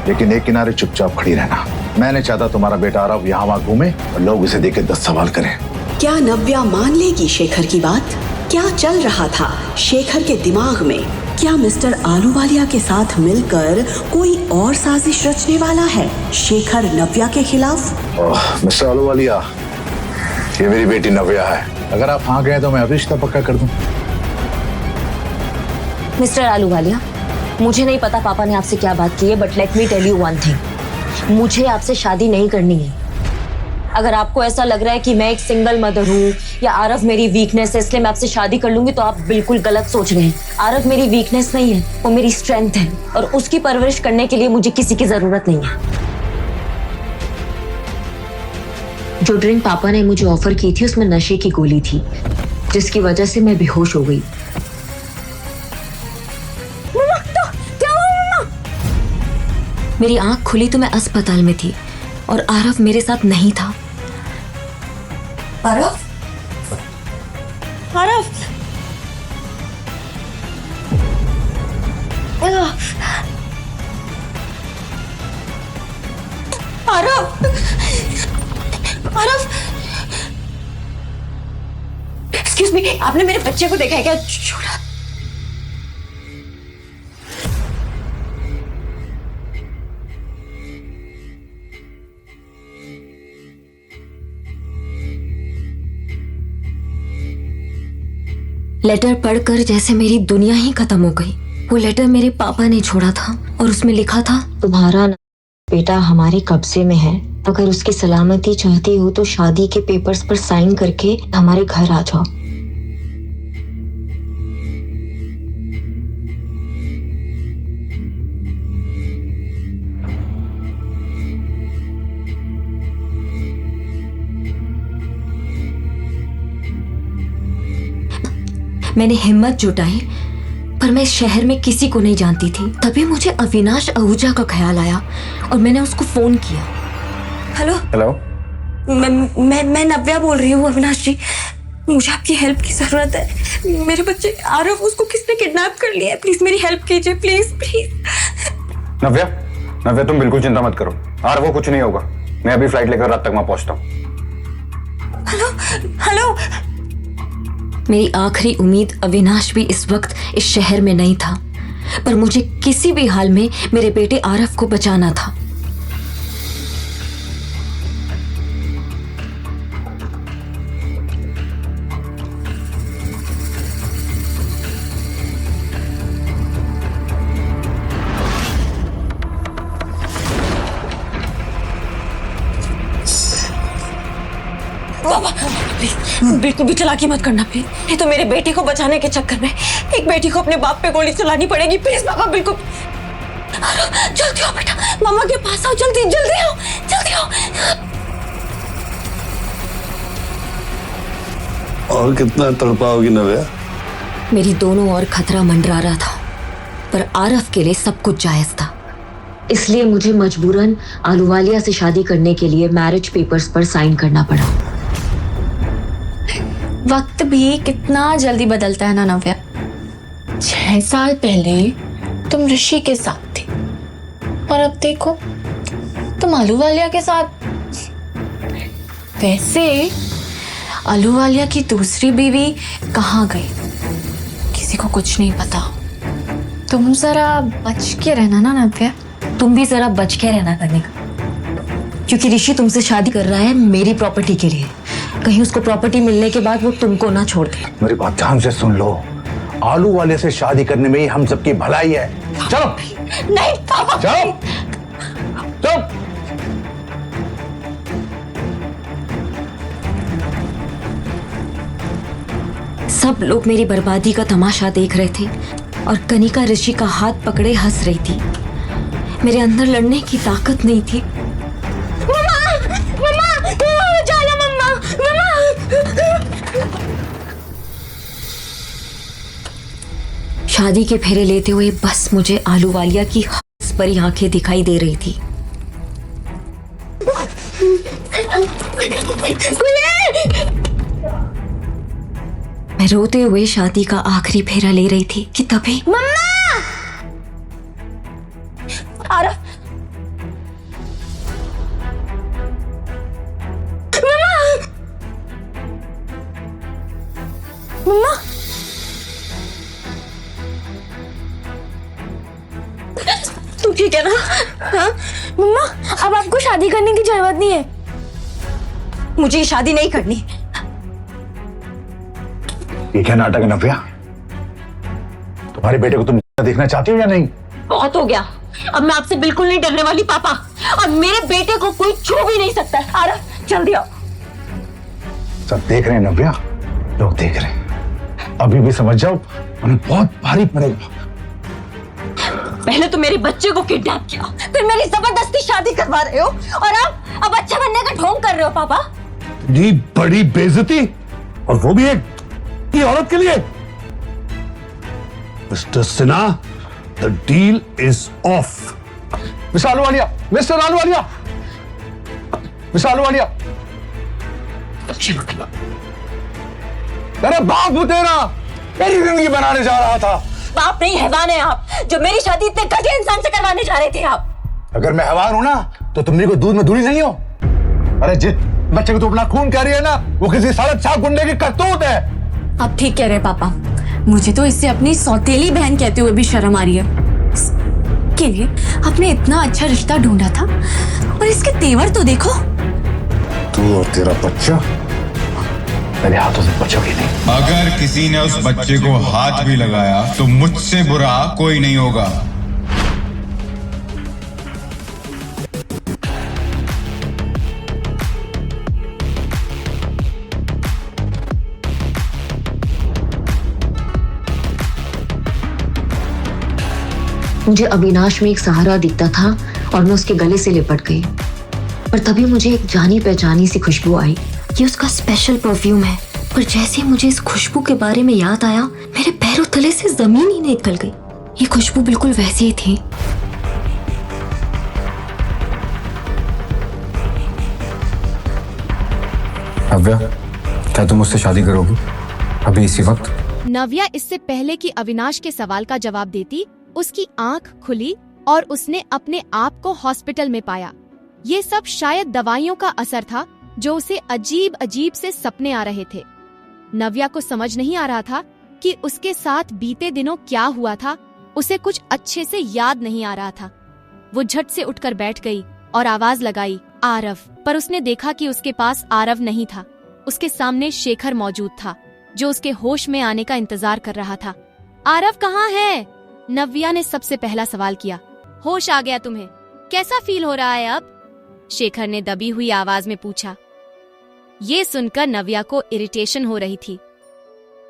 लेकिन एक किनारे चुपचाप खड़ी रहना। मैं नहीं चाहता तुम्हारा बेटा आरव यहाँ वहाँ घूमे और लोग उसे देख के 10 सवाल करें। क्या नव्या मान लेगी शेखर की बात? क्या चल रहा था शेखर के दिमाग में? क्या मिस्टर आलूवालिया के साथ मिलकर कोई और साजिश रचने वाला है शेखर नव्या के खिलाफ? मिस्टर आलूवालिया, ये मेरी बेटी नव्या है। अगर आप हाँ गए तो मैं अभी रिश्ता पक्का कर दूं। मिस्टर आलूवालिया, मुझे नहीं पता पापा ने आपसे क्या बात की है, but let me tell you one thing, मुझे आपसे शादी नहीं करनी है। अगर आपको ऐसा लग रहा है कि मैं एक सिंगल मदर हूँ या आरव मेरी वीकनेस है इसलिए मैं आपसे शादी कर लूंगी, तो आप बिल्कुल गलत सोच रहे हैं। आरव मेरी वीकनेस नहीं है, वो मेरी स्ट्रेंथ है, और उसकी परवरिश करने के लिए मुझे किसी की जरूरत नहीं है। जो ड्रिंक पापा ने मुझे ऑफर की थी उसमें नशे की गोली थी, जिसकी वजह से मैं बेहोश हो गई। मेरी आंख खुली तो मैं अस्पताल में थी और आरव मेरे साथ नहीं था। आरव? आरव? आरव? आरव? एक्सक्यूज मी, आपने मेरे बच्चे को देखा है क्या? छोड़ा। लेटर पढ़कर जैसे मेरी दुनिया ही खत्म हो गई। वो लेटर मेरे पापा ने छोड़ा था और उसमें लिखा था, तुम्हारा बेटा हमारे कब्जे में है, अगर उसकी सलामती चाहती हो तो शादी के पेपर्स पर साइन करके हमारे घर आ जाओ। मैंने हिम्मत जुटाई पर मैं इस शहर में किसी को नहीं जानती थी। तभी मुझे अविनाश आहूजा का ख्याल आया और मैंने उसको फोन किया। Hello hello. मैं नव्या बोल रही हूँ अविनाश जी, मुझे आपकी हेल्प की जरूरत है। मेरे बच्चे आरव, उसको किसने किडनैप कर लिया है, प्लीज मेरी हेल्प कीजिए, प्लीज प्लीज। नव्या, नव्या तुम बिल्कुल चिंता मत करो, और वो कुछ नहीं होगा। मैं अभी फ्लाइट लेकर रात तक वहां पहुंचता हूँ। Hello hello. मेरी आखिरी उम्मीद अविनाश भी इस वक्त इस शहर में नहीं था, पर मुझे किसी भी हाल में मेरे बेटे आरव को बचाना था। बिल्कुल भी चालाकी मत करना प्लीज। ये तो मेरे बेटे को बचाने के चक्कर में एक बेटी को अपने बाप पे गोली चलानी पड़ेगी। प्लीज पापा, बिल्कुल जल्दी आओ बेटा, मामा के पास आओ, जल्दी जल्दी आओ, जल्दी आओ। और कितना तड़पाओगी नव्या? मेरी दोनों ओर खतरा मंडरा रहा था, पर आरव के लिए सब कुछ जायज था। इसलिए मुझे मजबूरन आलूवालिया से शादी करने के लिए मैरिज पेपर्स पर साइन करना पड़ा। वक्त भी कितना जल्दी बदलता है ना नव्या। 6 साल पहले तुम ऋषि के साथ थे और अब देखो तुम आलूवालिया के साथ। वैसे आलूवालिया की दूसरी बीवी कहाँ गई, किसी को कुछ नहीं पता। तुम जरा बच के रहना ना नव्या। तुम भी जरा बच के रहना करने का, क्योंकि ऋषि तुमसे शादी कर रहा है मेरी प्रॉपर्टी के लिए। कहीं उसको प्रॉपर्टी मिलने के बाद वो तुमको ना छोड़ दे। मेरी बात ध्यान से सुन लो, आलू वाले से शादी करने में ही हम सबकी भलाई है। चलो। नहीं पापा, चलो चलो। सब लोग मेरी बर्बादी का तमाशा देख रहे थे और कनिका ऋषि का हाथ पकड़े हंस रही थी। मेरे अंदर लड़ने की ताकत नहीं थी। शादी के फेरे लेते हुए बस मुझे आलूवालिया की हंस भरी आंखें दिखाई दे रही थी। मैं रोते हुए शादी का आखिरी फेरा ले रही थी कि तभी मम्मा! आरव! मम्मा! तू ठीक है ना? हाँ? मम्मा, अब आपको शादी करने की जरूरत नहीं है। मुझे शादी नहीं करनी। ये क्या नाटक है नव्या? तुम्हारे बेटे को तुम देखना चाहती हो या नहीं? बहुत हो गया, अब मैं आपसे बिल्कुल नहीं डरने वाली पापा, और मेरे बेटे को कोई छू भी नहीं सकता है। आरव जल्दी आओ। सब देख रहे हैं नव्या, लोग देख रहे हैं। अभी भी समझ जाओ, हमें बहुत भारी पड़ेगा। पहले तो मेरे बच्चे को किडनैप किया, फिर मेरी जबरदस्ती शादी करवा रहे हो, और अब अच्छा बनने का ढोंग कर रहे हो पापा। इतनी बड़ी बेइज्जती, और वो भी एक की औरत के लिए। Mister Sinha, the deal is of. Mister Ahluwalia, mister Ahluwalia, mister Ahluwalia. मेरा बाप हूं तेरा, मेरी जिंदगी बनाने जा रहा था। बाप नहीं, हैवान है आप, जो मेरी शादी इतने घटिया इंसान से करवाने जा रहे थे आप। अगर मैं हैवान हूं ना, तो तुम मेरे को दूध में धुली नहीं हो। अरे जिस बच्चे को तू अपना खून कह रही है ना, वो किसी साले छाप गुंडे की करतूत है। आप ठीक कह रहे हैं पापा, मुझे तो इससे अपनी सौतेली बहन कहते हुए भी शर्म आ रही है। इसके लिए आपने इतना अच्छा रिश्ता ढूंढा था, और इसके तेवर तो देखो। तू और तेरा बच्चा मेरे हाथों से बचोगे नहीं। अगर किसी ने उस बच्चे को हाथ भी लगाया तो मुझसे बुरा कोई नहीं होगा। मुझे अविनाश में एक सहारा दिखता था और मैं उसके गले से लिपट गई, पर तभी मुझे एक जानी पहचानी सी खुशबू आई। ये उसका स्पेशल परफ्यूम है पर जैसे मुझे इस खुशबू के बारे में याद आया, मेरे पैरों तले से जमीन ही निकल गई। ये खुशबू बिल्कुल वैसी ही थी। नव्या, क्या तुम मुझसे शादी करोगी अभी इसी वक्त? नव्या इससे पहले कि अविनाश के सवाल का जवाब देती, उसकी आंख खुली और उसने अपने आप को हॉस्पिटल में पाया। ये सब शायद दवाइयों का असर था जो उसे अजीब अजीब से सपने आ रहे थे। नव्या को समझ नहीं आ रहा था कि उसके साथ बीते दिनों क्या हुआ था। उसे कुछ अच्छे से याद नहीं आ रहा था। वो झट से उठकर बैठ गई और आवाज लगाई, आरव। पर उसने देखा कि उसके पास आरव नहीं था। उसके सामने शेखर मौजूद था, जो उसके होश में आने का इंतजार कर रहा था। आरव कहाँ है? नव्या ने सबसे पहला सवाल किया। होश आ गया तुम्हें? कैसा फील हो रहा है अब? शेखर ने दबी हुई आवाज में पूछा। ये सुनकर नव्या को इरिटेशन हो रही थी।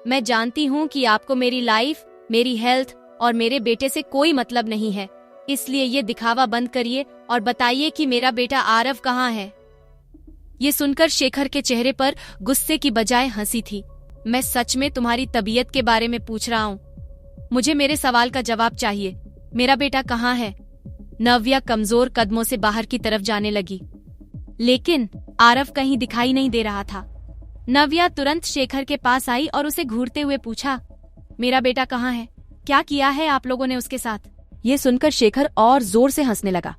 मैं जानती हूँ कि आपको मेरी लाइफ, मेरी हेल्थ और मेरे बेटे से कोई मतलब नहीं है, इसलिए ये दिखावा बंद करिए और बताइए कि मेरा बेटा आरव कहाँ है। ये सुनकर शेखर के चेहरे पर गुस्से की बजाय हंसी थी। मैं सच में तुम्हारी तबीयत के बारे में पूछ रहा हूँ। मुझे मेरे सवाल का जवाब चाहिए। मेरा बेटा कहाँ है? नव्या कमजोर कदमों से बाहर की तरफ जाने लगी, लेकिन आरव कहीं दिखाई नहीं दे रहा था। नव्या तुरंत शेखर के पास आई और उसे घूरते हुए पूछा, मेरा बेटा कहाँ है? क्या किया है आप लोगों ने उसके साथ? ये सुनकर शेखर और जोर से हंसने लगा।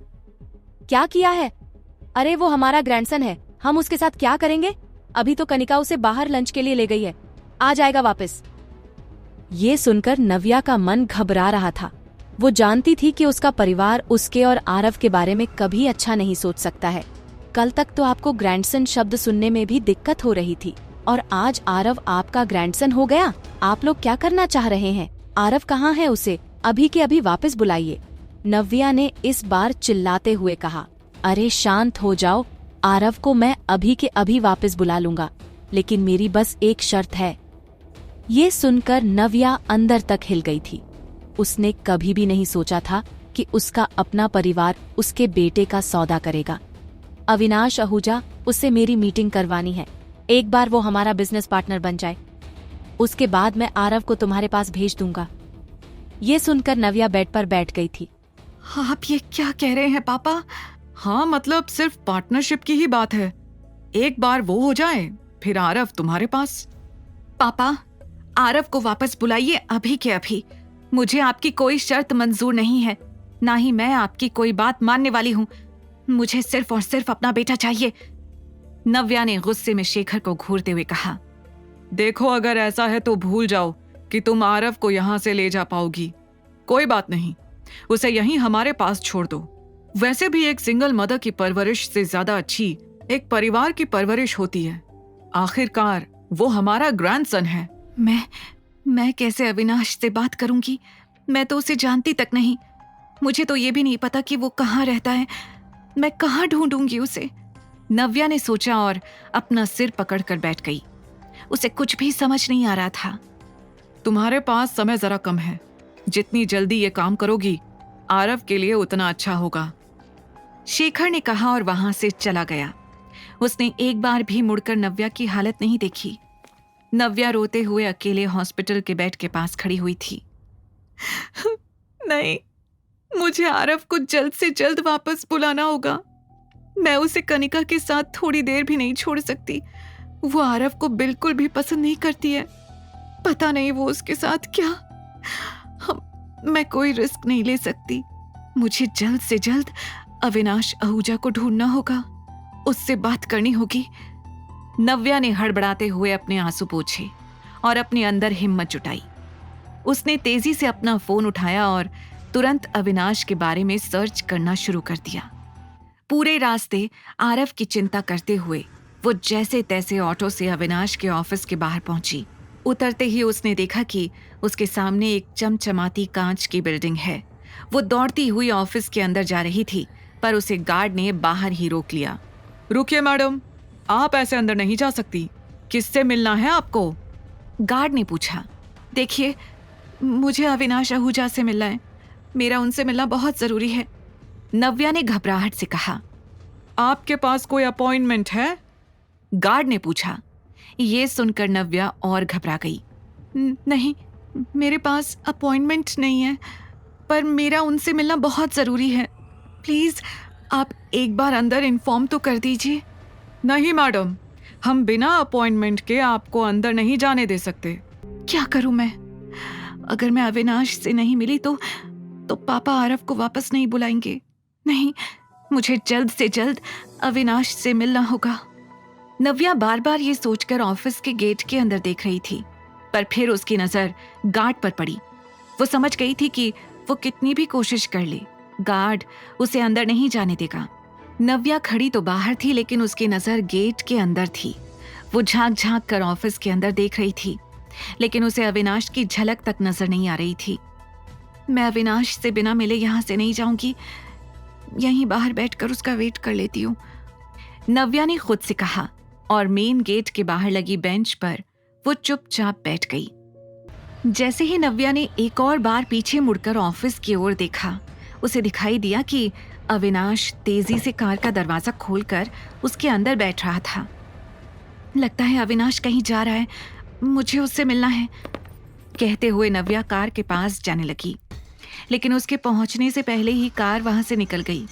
क्या किया है? अरे वो हमारा ग्रैंडसन है, हम उसके साथ क्या करेंगे? अभी तो कनिका उसे बाहर लंच के लिए ले गई है, आ जाएगा वापस। ये सुनकर नव्या का मन घबरा रहा था। वो जानती थी कि उसका परिवार उसके और आरव के बारे में कभी अच्छा नहीं सोच सकता है। कल तक तो आपको ग्रैंडसन शब्द सुनने में भी दिक्कत हो रही थी, और आज आरव आपका ग्रैंडसन हो गया। आप लोग क्या करना चाह रहे हैं? आरव कहाँ है? उसे अभी के अभी वापस बुलाइए। नव्या ने इस बार चिल्लाते हुए कहा। अरे शांत हो जाओ, आरव को मैं अभी के अभी वापस बुला लूंगा, लेकिन मेरी बस एक शर्त है। ये सुनकर नव्या अंदर तक हिल गई थी। उसने कभी भी नहीं सोचा था कि उसका अपना परिवार उसके बेटे का सौदा करेगा। अविनाश आहूजा, उससे मेरी मीटिंग करवानी है। एक बार वो हमारा बिजनेस पार्टनर बन जाए, उसके बाद मैं आरव को तुम्हारे पास भेज दूंगा। ये सुनकर नव्या बेड पर बैठ गई थी। आप ये क्या कह रहे हैं पापा? हाँ, मतलब सिर्फ पार्टनरशिप की ही बात है। एक बार वो हो जाए, फिर आरव तुम्हारे पास। पापा, आरव को वापस बुलाइए अभी के अभी। मुझे आपकी कोई शर्त मंजूर नहीं है, ना ही मैं आपकी कोई बात मानने वाली हूँ। मुझे सिर्फ और सिर्फ अपना बेटा चाहिए। नव्या ने गुस्से में शेखर को घूरते हुए कहा। देखो, अगर ऐसा है तो भूल जाओ कि तुम आरव को यहाँ से ले जा पाओगी। कोई बात नहीं, उसे यहीं हमारे पास छोड़ दो। वैसे भी एक सिंगल मदर की परवरिश से ज्यादा अच्छी एक परिवार की परवरिश होती है। आखिरकार वो हमारा ग्रैंडसन है। मैं कैसे अविनाश से बात करूंगी? मैं तो उसे जानती तक नहीं। मुझे तो ये भी नहीं पता कि वो कहाँ रहता है। मैं कहाँ ढूंढूंगी उसे? नव्या ने सोचा और अपना सिर पकड़कर बैठ गई। उसे कुछ भी समझ नहीं आ रहा था। तुम्हारे पास समय जरा कम है। जितनी जल्दी ये काम करोगी, आरव के लिए उतना अच्छा होगा, शेखर ने कहा और वहां से चला गया। उसने एक बार भी मुड़कर नव्या की हालत नहीं देखी। नव्या रोते हुए अकेले हॉस्पिटल के बेड के पास खड़ी हुई थी। नहीं, मुझे आरव को जल्द से जल्द वापस बुलाना होगा। मैं उसे कनिका के साथ थोड़ी देर भी नहीं छोड़ सकती। वो आरव को बिल्कुल भी पसंद नहीं करती है। पता नहीं वो उसके साथ क्या। मैं कोई रिस्क नहीं ले सकती। मुझे जल्द से जल्द अविनाश आहूजा को ढूंढना होगा, उससे बात करनी होगी। नव्या ने हड़बड़ाते हुए अपने आंसू पोंछे और अपने अंदर हिम्मत जुटाई। उसने तेजी से अपना फोन उठाया और तुरंत अविनाश के बारे में सर्च करना शुरू कर दिया। पूरे रास्ते आरव की चिंता करते हुए वो जैसे तैसे ऑटो से अविनाश के ऑफिस के बाहर पहुंची। उतरते ही उसने देखा कि उसके सामने एक चमचमाती कांच की बिल्डिंग है। वो दौड़ती हुई ऑफिस के अंदर जा रही थी, पर उसे गार्ड ने बाहर ही रोक लिया। रुकिए मैडम, आप ऐसे अंदर नहीं जा सकती। किससे मिलना है आपको? गार्ड ने पूछा। देखिए, मुझे अविनाश आहूजा से मिलना है। मेरा उनसे मिलना बहुत जरूरी है, नव्या ने घबराहट से कहा। आपके पास कोई अपॉइंटमेंट है? गार्ड ने पूछा। ये सुनकर नव्या और घबरा गई। नहीं, मेरे पास अपॉइंटमेंट नहीं है, पर मेरा उनसे मिलना बहुत ज़रूरी है। प्लीज़ आप एक बार अंदर इन्फॉर्म तो कर दीजिए। नहीं मैडम, हम बिना अपॉइंटमेंट के आपको अंदर नहीं जाने दे सकते। क्या करूं मैं? अगर मैं अविनाश से नहीं मिली तो पापा आरव को वापस नहीं बुलाएंगे। नहीं, मुझे जल्द से जल्द अविनाश से मिलना होगा। नव्या बार बार ये सोचकर ऑफिस के गेट के अंदर देख रही थी, पर फिर उसकी नजर गार्ड पर पड़ी। वो समझ गई थी कि वो कितनी भी कोशिश कर ले, गार्ड उसे अंदर नहीं जाने देगा। नव्या खड़ी तो बाहर थी, लेकिन उसकी नजर गेट के अंदर थी। वो झांक झांक कर ऑफिस के अंदर देख रही थी, लेकिन उसे अविनाश की झलक तक नजर नहीं आ रही थी। मैं अविनाश से बिना मिले यहां से नहीं जाऊंगी, यहीं बाहर बैठकर उसका वेट कर लेती हूँ, नव्या ने खुद से कहा, और मेन गेट के बाहर लगी बेंच पर वो चुपचाप बैठ गई। जैसे ही नव्या ने एक और बार पीछे मुड़कर ऑफिस की ओर देखा, उसे दिखाई दिया कि अविनाश तेजी से कार का दरवाजा खोलकर उसके अंदर बैठ रहा था। लगता है अविनाश कहीं जा रहा है, मुझे उससे मिलना है, कहते हुए नव्या कार के पास जाने लगी। लेकिन उसके पहुंचने से पहले ही कार वहां से निकल गई।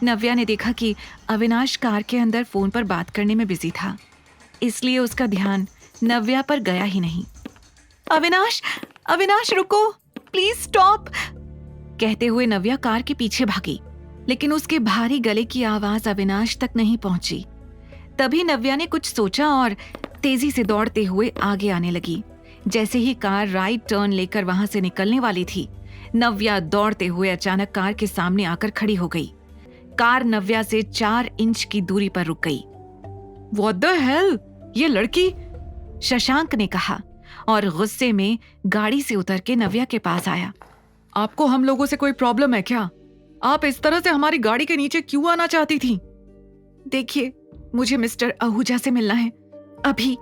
नव्या ने देखा कि अविनाश कार के अंदर फोन पर बात करने में बिजी था, इसलिए उसका ध्यान नव्या पर गया ही नहीं। अविनाश, अविनाश रुको, प्लीज स्टॉप, कहते हुए नव्या कार के पीछे भागी, लेकिन उसके भारी गले की आवाज अविनाश तक नहीं पहुंची। तभी नव्या ने कुछ सोचा और तेजी से दौड़ते हुए आगे आने लगी। जैसे ही कार राइट टर्न लेकर वहां से निकलने वाली थी, नव्या दौड़ते हुए अचानक कार के सामने आकर खड़ी हो गई। कार नव्या से 4 इंच की दूरी पर रुक गई। What the hell? ये लड़की? शशांक ने कहा और गुस्से में गाड़ी से उतर के नव्या के पास आया। आपको हम लोगों से कोई प्रॉब्लम है क्या? आप इस तरह से हमारी गाड़ी के नीचे क्यों आना चाहती थी? देखिए, मुझे मिस्टर आहूजा से मिलना है अभी।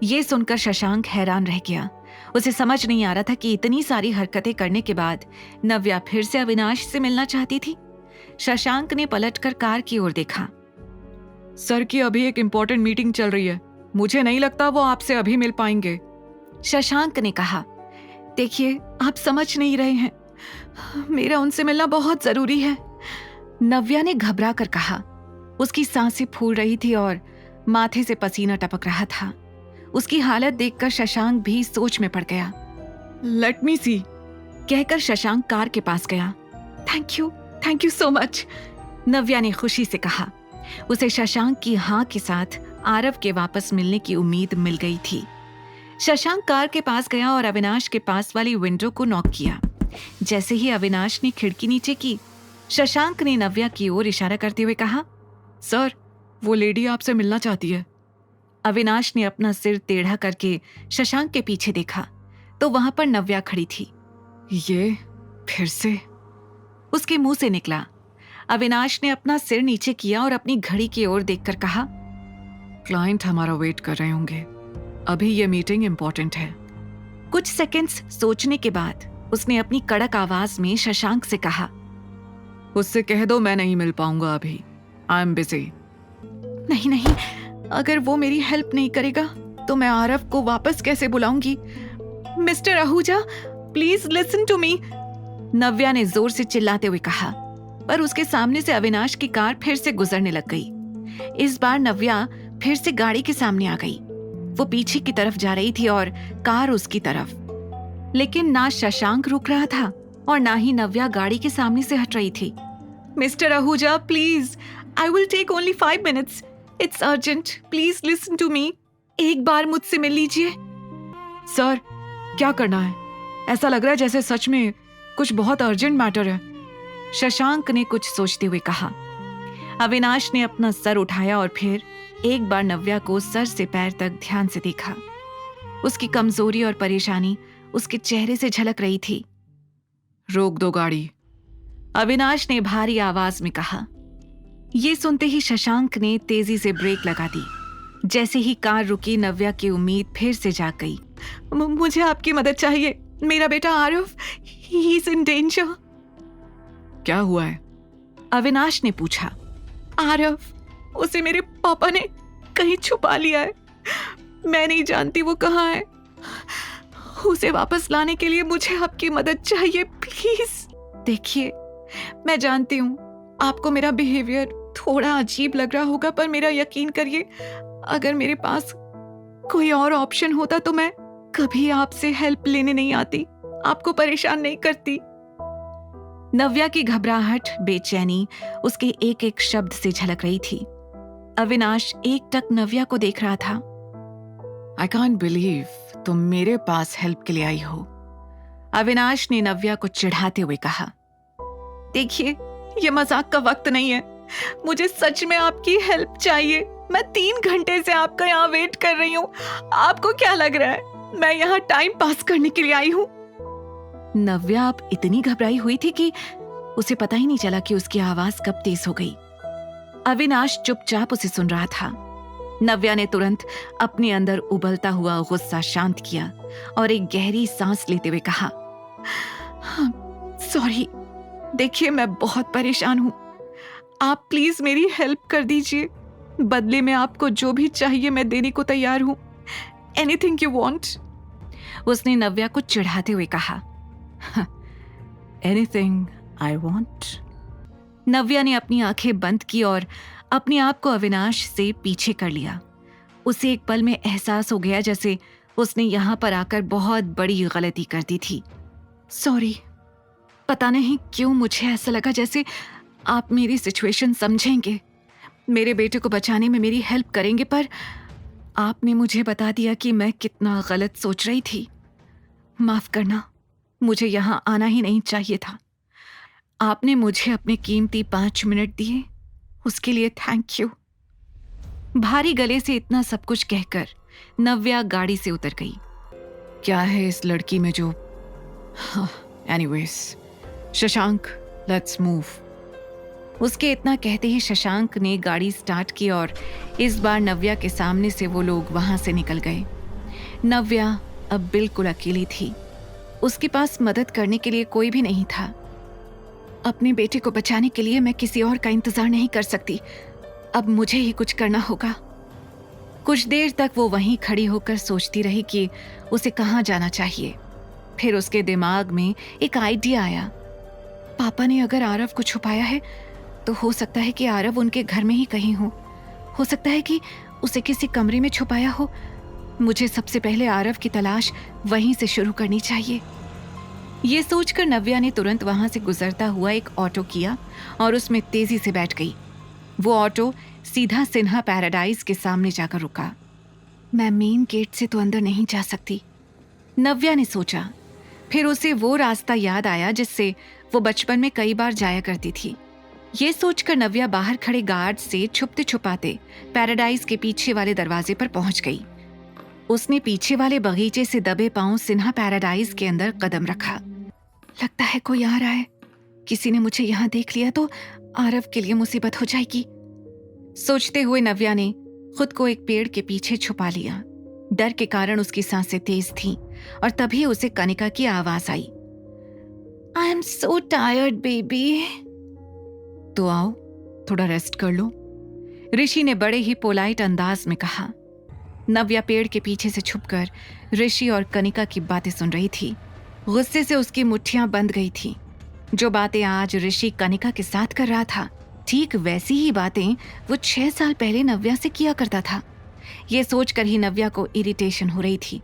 ये सुनकर शशांक हैरान रह गया। उसे समझ नहीं आ रहा था कि इतनी सारी हरकतें करने के बाद नव्या फिर से अविनाश से मिलना चाहती थी। शशांक ने पलटकर कार की ओर देखा। सर की अभी एक इम्पोर्टेंट मीटिंग चल रही है, मुझे नहीं लगता वो आपसे अभी मिल पाएंगे। शशांक ने कहा, देखिए आप समझ नहीं रहे हैं, मेरा उनसे मिलना बहुत जरूरी है। नव्या ने घबरा कर कहा। उसकी सांसें फूल रही थी और माथे से पसीना टपक रहा था। उसकी हालत देखकर शशांक भी सोच में पड़ गया। लेट मी सी, कहकर शशांक कार के पास गया। थैंक यू सो मच, नव्या ने खुशी से कहा। उसे शशांक की हाँ के साथ आरव के वापस मिलने की उम्मीद मिल गई थी। शशांक कार के पास गया और अविनाश के पास वाली विंडो को नॉक किया। जैसे ही अविनाश ने खिड़की नीचे की, शशांक ने नव्या की ओर इशारा करते हुए कहा, सर वो लेडी आपसे मिलना चाहती है। अविनाश ने अपना सिर टेढ़ा करके शशांक के पीछे देखा तो वहां पर नव्या खड़ी थी। ये फिर से? उसके मुंह से निकला। अविनाश ने अपना सिर नीचे किया और अपनी घड़ी की ओर देखकर कहा, क्लाइंट हमारा वेट कर रहे होंगे, अभी ये मीटिंग इंपॉर्टेंट है। कुछ सेकंड्स सोचने के बाद उसने अपनी कड़क आवाज में शशांक से कहा, उससे कह दो मैं नहीं मिल पाऊंगा अभी, आई एम बिजी। नहीं, अगर वो मेरी हेल्प नहीं करेगा तो मैं आरव को वापस कैसे बुलाऊंगी? Mister Ahuja, please listen to me, Navya ने जोर से चिल्लाते हुए कहा। पर उसके सामने से अविनाश की कार फिर से गुजरने लग गई। इस बार नव्या फिर से गाड़ी के सामने आ गई। वो पीछे की तरफ जा रही थी और कार उसकी तरफ। लेकिन ना शशांक रुक रहा था और ना ही नव्या गाड़ी के सामने से हट रही थी। Mister Ahuja, please, I will take only 5 minutes. It's urgent, please listen to me, एक बार मुझसे मिल लीजिए। सर क्या करना है? ऐसा लग रहा है जैसे सच में कुछ बहुत अर्जेंट मैटर है, शशांक ने कुछ सोचते हुए कहा। अविनाश ने अपना सर उठाया और फिर एक बार नव्या को सर से पैर तक ध्यान से देखा। उसकी कमजोरी और परेशानी उसके चेहरे से झलक रही थी। रोक दो गाड़ी, अविनाश ने भारी आवाज में कहा। ये सुनते ही शशांक ने तेजी से ब्रेक लगा दी। जैसे ही कार रुकी, नव्या की उम्मीद फिर से जाग गई। मुझे आपकी मदद चाहिए, मेरा बेटा Aarav, he is in danger. क्या हुआ है? अविनाश ने पूछा। आरव, उसे मेरे पापा ने कहीं छुपा लिया है, मैं नहीं जानती वो कहाँ है। उसे वापस लाने के लिए मुझे आपकी मदद चाहिए, प्लीज। देखिए, मैं जानती हूँ आपको मेरा बिहेवियर थोड़ा अजीब लग रहा होगा, पर मेरा यकीन करिए, अगर मेरे पास कोई और ऑप्शन होता तो मैं कभी आपसे हेल्प लेने नहीं आती, आपको परेशान नहीं करती। नव्या की घबराहट, बेचैनी उसके एक एक शब्द से झलक रही थी। अविनाश एकटक नव्या को देख रहा था। आई कांट बिलीव तुम मेरे पास हेल्प के लिए आई हो। अविनाश ने नव्या को चिढ़ाते हुए कहा, देखिए, ये मजाक का वक्त नहीं है, मुझे सच में आपकी हेल्प चाहिए। मैं 3 घंटे से आपका यहाँ वेट कर रही हूँ। आपको क्या लग रहा है मैं यहाँ टाइम पास करने के लिए आई हूँ? नव्या अब इतनी घबराई हुई थी कि उसे पता ही नहीं चला कि उसकी आवाज कब तेज हो गई। अविनाश चुपचाप उसे सुन रहा था। नव्या ने तुरंत अपने अंदर उबलता हुआ गुस्सा शांत किया और एक गहरी सांस लेते हुए कहा, सॉरी, देखिए मैं बहुत परेशान हूं, आप प्लीज मेरी हेल्प कर दीजिए। बदले में आपको जो भी चाहिए मैं देने को तैयार हूं। Anything you want. उसने नव्या को चिढ़ाते हुए कहा। Anything I want. नव्या ने अपनी आंखें बंद की और अपने आप को अविनाश से पीछे कर लिया। उसे एक पल में एहसास हो गया जैसे उसने यहां पर आकर बहुत बड़ी गलती कर दी थी। सॉरी, पता नहीं क्यों मुझे ऐसा लगा जैसे आप मेरी सिचुएशन समझेंगे, मेरे बेटे को बचाने में मेरी हेल्प करेंगे, पर आपने मुझे बता दिया कि मैं कितना गलत सोच रही थी। माफ करना, मुझे यहां आना ही नहीं चाहिए था। आपने मुझे अपने कीमती 5 मिनट दिए, उसके लिए थैंक यू। भारी गले से इतना सब कुछ कहकर नव्या गाड़ी से उतर गई। क्या है इस लड़की में जो... एनीवेज, शशांक, लेट्स मूव। उसके इतना कहते ही शशांक ने गाड़ी स्टार्ट की और इस बार नव्या के सामने से वो लोग वहां से निकल गए। नव्या अब बिल्कुल अकेली थी। उसके पास मदद करने के लिए कोई भी नहीं था। अपने बेटे को बचाने के लिए मैं किसी और का इंतजार नहीं कर सकती, अब मुझे ही कुछ करना होगा। कुछ देर तक वो वहीं खड़ी होकर सोचती रही कि उसे कहाँ जाना चाहिए। फिर उसके दिमाग में एक आइडिया आया। पापा ने अगर आरव को छुपाया है तो हो सकता है कि आरव उनके घर में ही कहीं हो सकता है कि उसे किसी कमरे में छुपाया हो। मुझे सबसे पहले आरव की तलाश वहीं से शुरू करनी चाहिए। ये सोचकर नव्या ने तुरंत वहां से गुजरता हुआ एक ऑटो किया और उसमें तेजी से बैठ गई। वो ऑटो सीधा सिन्हा पैराडाइज के सामने जाकर रुका। मैं मेन गेट से तो अंदर नहीं जा सकती, नव्या ने सोचा। फिर उसे वो रास्ता याद आया जिससे वो बचपन में कई बार जाया करती थी। ये सोचकर नव्या बाहर खड़े गार्ड से छुपते छुपाते पैराडाइज के पीछे वाले दरवाजे पर पहुंच गई। उसने पीछे वाले बगीचे से दबे पांव सिन्हा पैराडाइज के अंदर कदम रखा। लगता है कोई आ रहा है, किसी ने मुझे यहाँ देख लिया तो आरव के लिए मुसीबत हो जाएगी। सोचते हुए नव्या ने खुद को एक पेड़ के पीछे छुपा लिया। डर के कारण उसकी सांसें तेज थीं और तभी उसे कनिका की आवाज आई। I am so tired baby. तो आओ, थोड़ा रेस्ट कर लो, ऋषि ने बड़े ही पोलाइट अंदाज में कहा। नव्या पेड़ के पीछे से छुपकर ऋषि और कनिका की बातें सुन रही थी। गुस्से से उसकी मुट्ठियां बंद गई थी। जो बातें आज ऋषि कनिका के साथ कर रहा था, ठीक वैसी ही बातें वो 6 साल पहले नव्या से किया करता था। ये सोचकर ही नव्या को इरिटेशन हो रही थी।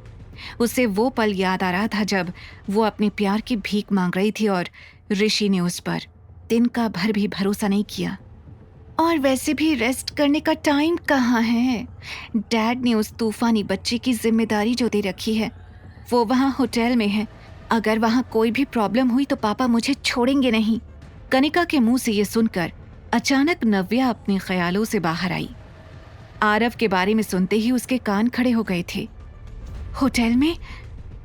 उसे वो पल याद आ रहा था जब वो अपने प्यार की भीख मांग रही थी और ऋषि ने उस पर दिन का भर भी भरोसा नहीं किया। और वैसे भी रेस्ट करने का टाइम कहाँ है? डैड ने उस तूफानी बच्चे की जिम्मेदारी जो दे रखी है, वो वहाँ होटल में है। अगर वहाँ कोई भी प्रॉब्लम हुई तो पापा मुझे छोड़ेंगे नहीं। कनिका के मुंह से ये सुनकर अचानक नव्या अपने ख्यालों से बाहर आई। आरव के बारे में सुनते ही उसके कान खड़े हो गए थे। होटल में?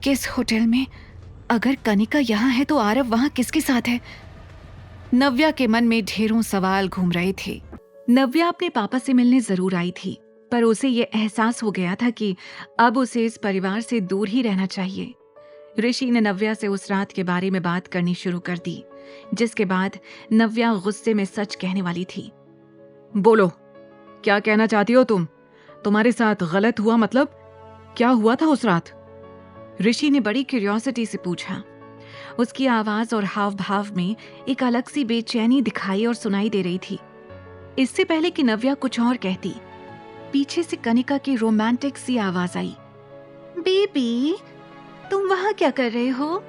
किस होटल में? अगर कनिका यहाँ है तो आरव वहाँ किसके साथ है? नव्या के मन में ढेरों सवाल घूम रहे थे। नव्या अपने पापा से मिलने जरूर आई थी, पर उसे ये एहसास हो गया था कि अब उसे इस परिवार से दूर ही रहना चाहिए। ऋषि ने नव्या से उस रात के बारे में बात करनी शुरू कर दी, जिसके बाद नव्या गुस्से में सच कहने वाली थी। बोलो, क्या कहना चाहती हो तुम? तुम्हारे साथ गलत हुआ मतलब? क्या हुआ था उस रात? ऋषि ने बड़ी क्यूरियोसिटी से पूछा। उसकी आवाज और हाव भाव में एक अलग सी बेचैनी दिखाई और सुनाई दे रही थी। इससे पहले कि नव्या कुछ और कहती, पीछे से कनिका की रोमांटिक सी आवाज आई, बेबी तुम वहां क्या कर रहे हो?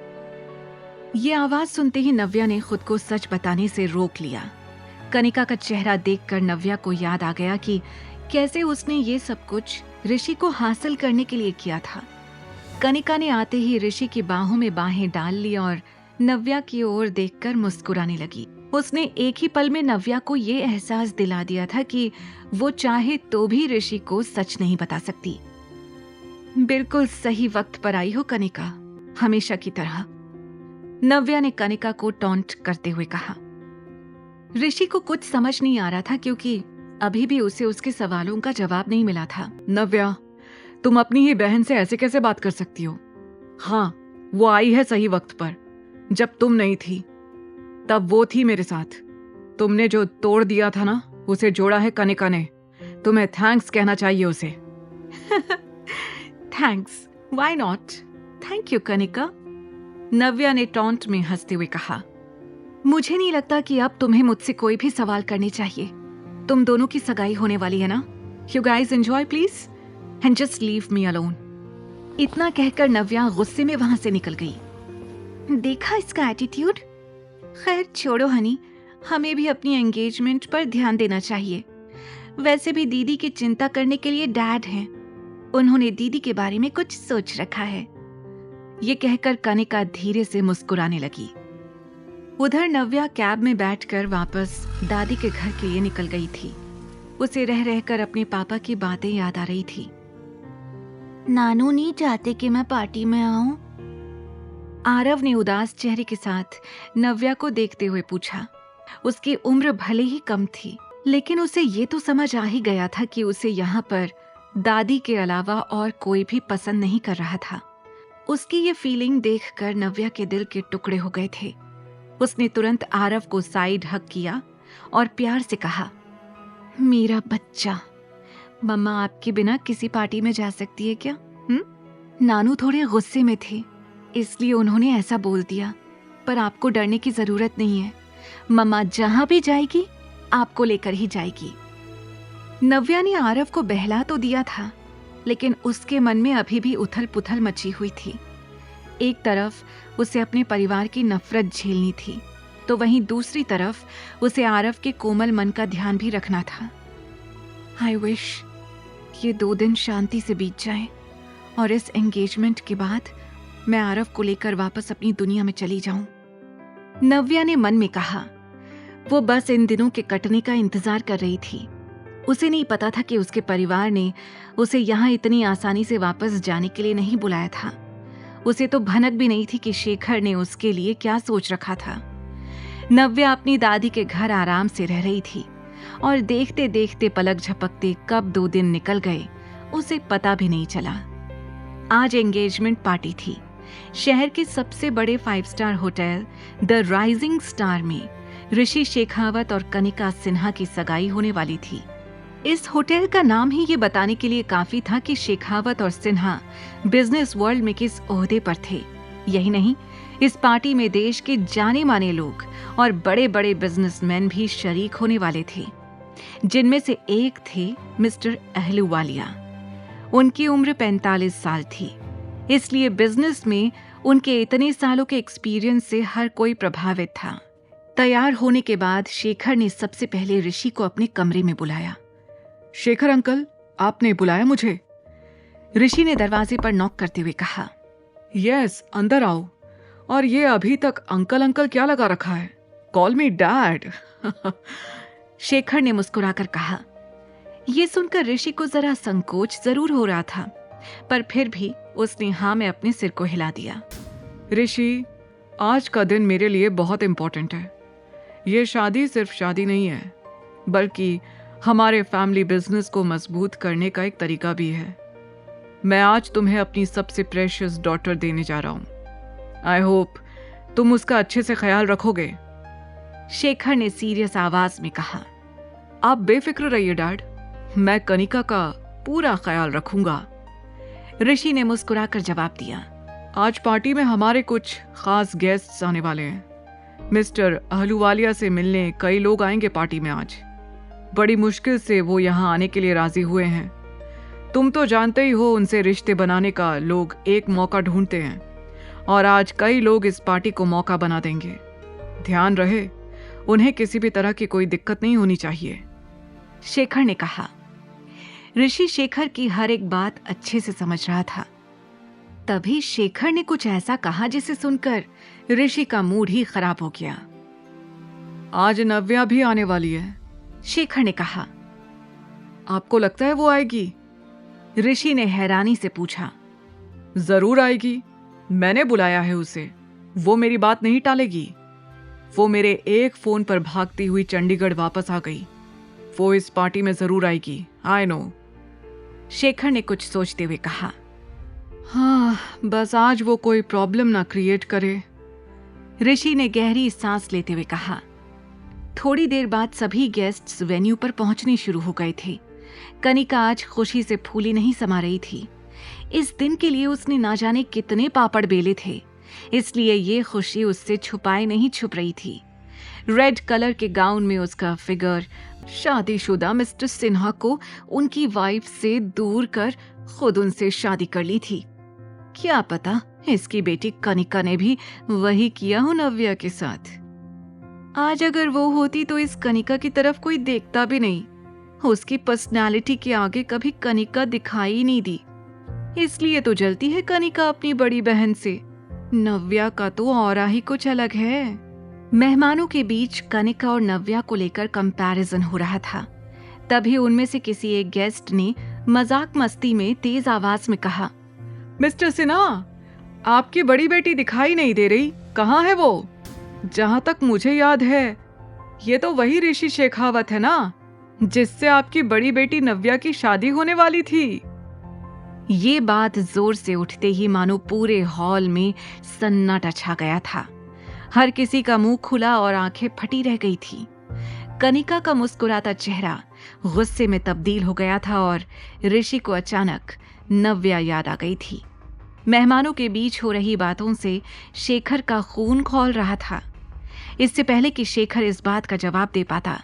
ये आवाज सुनते ही नव्या ने खुद को सच बताने से रोक लिया। कनिका का चेहरा देखकर नव्या को याद आ गया कि कैसे उसने ये सब कुछ ऋषि को हासिल करने के लिए किया था। कनिका ने आते ही ऋषि की बाहों में बाहें डाल ली और नव्या की ओर देखकर मुस्कुराने लगी। उसने एक ही पल में नव्या को ये एहसास दिला दिया था कि वो चाहे तो भी ऋषि को सच नहीं बता सकती। बिल्कुल सही वक्त पर आई हो कनिका, हमेशा की तरह, नव्या ने कनिका को टॉन्ट करते हुए कहा। ऋषि को कुछ समझ नहीं आ रहा था क्योंकि अभी भी उसे उसके सवालों का जवाब नहीं मिला था। नव्या, तुम अपनी ही बहन से ऐसे कैसे बात कर सकती हो? हाँ, वो आई है सही वक्त पर। जब तुम नहीं थी तब वो थी मेरे साथ। तुमने जो तोड़ दिया था ना, उसे जोड़ा है कनिका ने। तुम्हें थैंक्स कहना चाहिए उसे। Thanks, why not? Thank you Kanika, Navya ने टॉन्ट में हंसते हुए कहा। मुझे नहीं लगता कि अब तुम्हें मुझसे कोई भी सवाल करने चाहिए। तुम दोनों की सगाई होने वाली है ना? You guys enjoy please and just leave me alone. इतना कहकर नव्या गुस्से में वहां से निकल गई। देखा इसका एटीट्यूड? खैर छोड़ो हनी, हमें भी अपनी एंगेजमेंट पर ध्यान देना चाहिए। वैसे भी दीदी की चिंता करने के लिए डैड हैं। उन्होंने दीदी के बारे में कुछ सोच रखा है। ये कहकर कनिका धीरे से मुस्कुराने लगी। उधर नव्या कैब में बैठकर वापस दादी के घर के लिए निकल गई थी। उसे रह रहकर अपने पापा की बातें याद आ रही थी। नानू नहीं चाहते कि मैं पार्टी में आऊं? आरव ने उदास चेहरे के साथ नव्या को देखते हुए पूछा। उसकी उम्र भले ही कम थी, लेकिन उसे ये तो समझ आ ही गया था कि उसे यहाँ पर दादी के अलावा और कोई भी पसंद नहीं कर रहा था। उसकी ये फीलिंग देखकर नव्या के दिल के टुकड़े हो गए थे। उसने तुरंत आरव को साइड हक किया और प्यार से कहा, मेरा बच्चा, मम्मा आपके बिना किसी पार्टी में जा सकती है क्या? नानू थोड़े गुस्से में थे, इसलिए उन्होंने ऐसा बोल दिया, पर आपको डरने की जरूरत नहीं है। मम्मा जहां भी जाएगी आपको लेकर ही जाएगी। नव्या ने आरव को बहला तो दिया था, लेकिन उसके मन में अभी भी उथल पुथल मची हुई थी। एक तरफ उसे अपने परिवार की नफरत झेलनी थी, तो वहीं दूसरी तरफ उसे आरव के कोमल मन का ध्यान भी रखना था। आई विश ये 2 दिन शांति से बीत जाएं और इस एंगेजमेंट के बाद मैं आरव को लेकर वापस अपनी दुनिया में चली जाऊं, नव्या ने मन में कहा। वो बस इन दिनों के कटने का इंतजार कर रही थी। उसे नहीं पता था कि उसके परिवार ने उसे यहाँ इतनी आसानी से वापस जाने के लिए नहीं बुलाया था। उसे तो भनक भी नहीं थी कि शेखर ने उसके लिए क्या सोच रखा था। नव्या अपनी दादी के घर आराम से रह रही थी और देखते देखते पलक झपकते कब 2 दिन निकल गए उसे पता भी नहीं चला। आज एंगेजमेंट पार्टी थी। शहर के सबसे बड़े 5 star hotel the rising star में ऋषि शेखावत और कनिका सिन्हा की सगाई होने वाली थी। इस होटल का नाम ही ये बताने के लिए काफी था कि शेखावत और सिन्हा बिजनेस वर्ल्ड में किस ओहदे पर थे। यही नहीं, इस पार्टी में देश के जाने माने लोग और बड़े बड़े बिजनेसमैन भी शरीक होने वाले थे, जिनमें से एक थे मिस्टर अहलूवालिया। उनकी उम्र 45 साल थी, इसलिए बिजनेस में उनके इतने सालों के एक्सपीरियंस से हर कोई प्रभावित था। तैयार होने के बाद शेखर ने सबसे पहले ऋषि को अपने कमरे में बुलाया। शेखर अंकल, आपने बुलाया मुझे? ऋषि ने दरवाजे पर नॉक करते हुए कहा। यस, अंदर आओ। और ये अभी तक अंकल अंकल क्या लगा रखा है? Call me dad. शेखर ने मुस्कुराकर कहा। ये सुनकर ऋषि को जरा संकोच जरूर हो रहा था, पर फिर भी उसने हाँ में अपने सिर को हिला दिया। ऋषि, आज का दिन मेरे लिए बहुत इंपॉर्टेंट है। ये शादी सिर्फ शादी नहीं है, बल्कि हमारे फैमिली बिजनेस को मजबूत करने का एक तरीका भी है। मैं आज तुम्हें अपनी सबसे प्रेशियस डॉटर देने जा रहा हूं। आई होप तुम उसका अच्छे से ख्याल रखोगे। शेखर ने सीरियस आवाज में कहा। आप बेफिक्र रहिए डैड, मैं कनिका का पूरा ख्याल रखूंगा। ऋषि ने मुस्कुराकर जवाब दिया। आज पार्टी में हमारे कुछ खास गेस्ट्स आने वाले हैं। मिस्टर अहलूवालिया से मिलने कई लोग आएंगे पार्टी में आज। बड़ी मुश्किल से वो यहाँ आने के लिए राजी हुए हैं। तुम तो जानते ही हो, उनसे रिश्ते बनाने का लोग एक मौका ढूंढते हैं और आज कई लोग इस पार्टी को मौका बना देंगे। ध्यान रहे, उन्हें किसी भी तरह की कोई दिक्कत नहीं होनी चाहिए। शेखर ने कहा। ऋषि शेखर की हर एक बात अच्छे से समझ रहा था। तभी शेखर ने कुछ ऐसा कहा जिसे सुनकर ऋषि का मूड ही खराब हो गया। आज नव्या भी आने वाली है, शेखर ने कहा। आपको लगता है वो आएगी? ऋषि ने हैरानी से पूछा। जरूर आएगी, मैंने बुलाया है उसे। वो मेरी बात नहीं टालेगी। वो मेरे एक फोन पर भागती हुई चंडीगढ़ वापस आ गई। वो इस पार्टी में जरूर आएगी, आई नो। शेखर ने कुछ सोचते हुए कहा। हाँ, बस आज वो कोई प्रॉब्लम ना क्रिएट करे। ऋषि ने गहरी सांस लेते हुए कहा। थोड़ी देर बाद सभी गेस्ट्स वेन्यू पर पहुंचने शुरू हो गए थे। कनिका आज खुशी से फूली नहीं समा रही थी। इस दिन के लिए उसने ना जाने कितने पापड़ बेले थे, इसलिए ये खुशी उससे छुपाए नहीं छुप रही थी। रेड कलर के गाउन में उसका फिगर शादीशुदा मिस्टर सिन्हा को उनकी वाइफ से दूर कर खुद उनसे शादी कर ली थी। क्या पता इसकी बेटी कनिका ने भी वही किया हो नव्या के साथ। आज अगर वो होती तो इस कनिका की तरफ कोई देखता भी नहीं। उसकी पर्सनालिटी के आगे कभी कनिका दिखाई नहीं दी, इसलिए तो जलती है कनिका अपनी बड़ी बहन से। नव्या का तो औरा ही कुछ अलग है। मेहमानों के बीच कनिका और नव्या को लेकर कंपैरिजन हो रहा था। तभी उनमें से किसी एक गेस्ट ने मजाक मस्ती में तेज आवाज में कहा, मिस्टर सिन्हा, आपकी बड़ी बेटी दिखाई नहीं दे रही, कहाँ है वो? जहां तक मुझे याद है ये तो वही ऋषि शेखावत है ना, जिससे आपकी बड़ी बेटी नव्या की शादी होने वाली थी। ये बात जोर से उठते ही मानो पूरे हॉल में सन्नाटा छा गया था। हर किसी का मुंह खुला और आंखें फटी रह गई थी। कनिका का मुस्कुराता चेहरा गुस्से में तब्दील हो गया था और ऋषि को अचानक नव्या याद आ गई थी। मेहमानों के बीच हो रही बातों से शेखर का खून खौल रहा था। इससे पहले कि शेखर इस बात का जवाब दे पाता,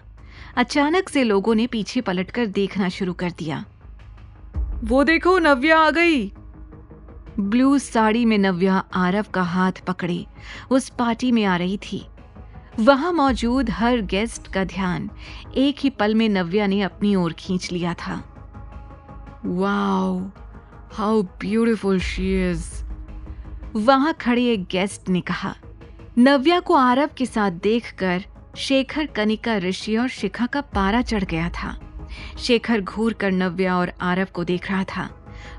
अचानक से लोगों ने पीछे पलटकर देखना शुरू कर दिया। वो देखो, नव्या आ गई। ब्लू साड़ी में नव्या आरव का हाथ पकड़े उस पार्टी में आ रही थी। वहां मौजूद हर गेस्ट का ध्यान एक ही पल में नव्या ने अपनी ओर खींच लिया था। Wow, how beautiful she is. वहां खड़े एक गेस्ट ने कहा। नव्या को आरव के साथ देखकर शेखर, कनिका, ऋषि और शिखा का पारा चढ़ गया था। शेखर घूर कर नव्या और आरव को देख रहा था।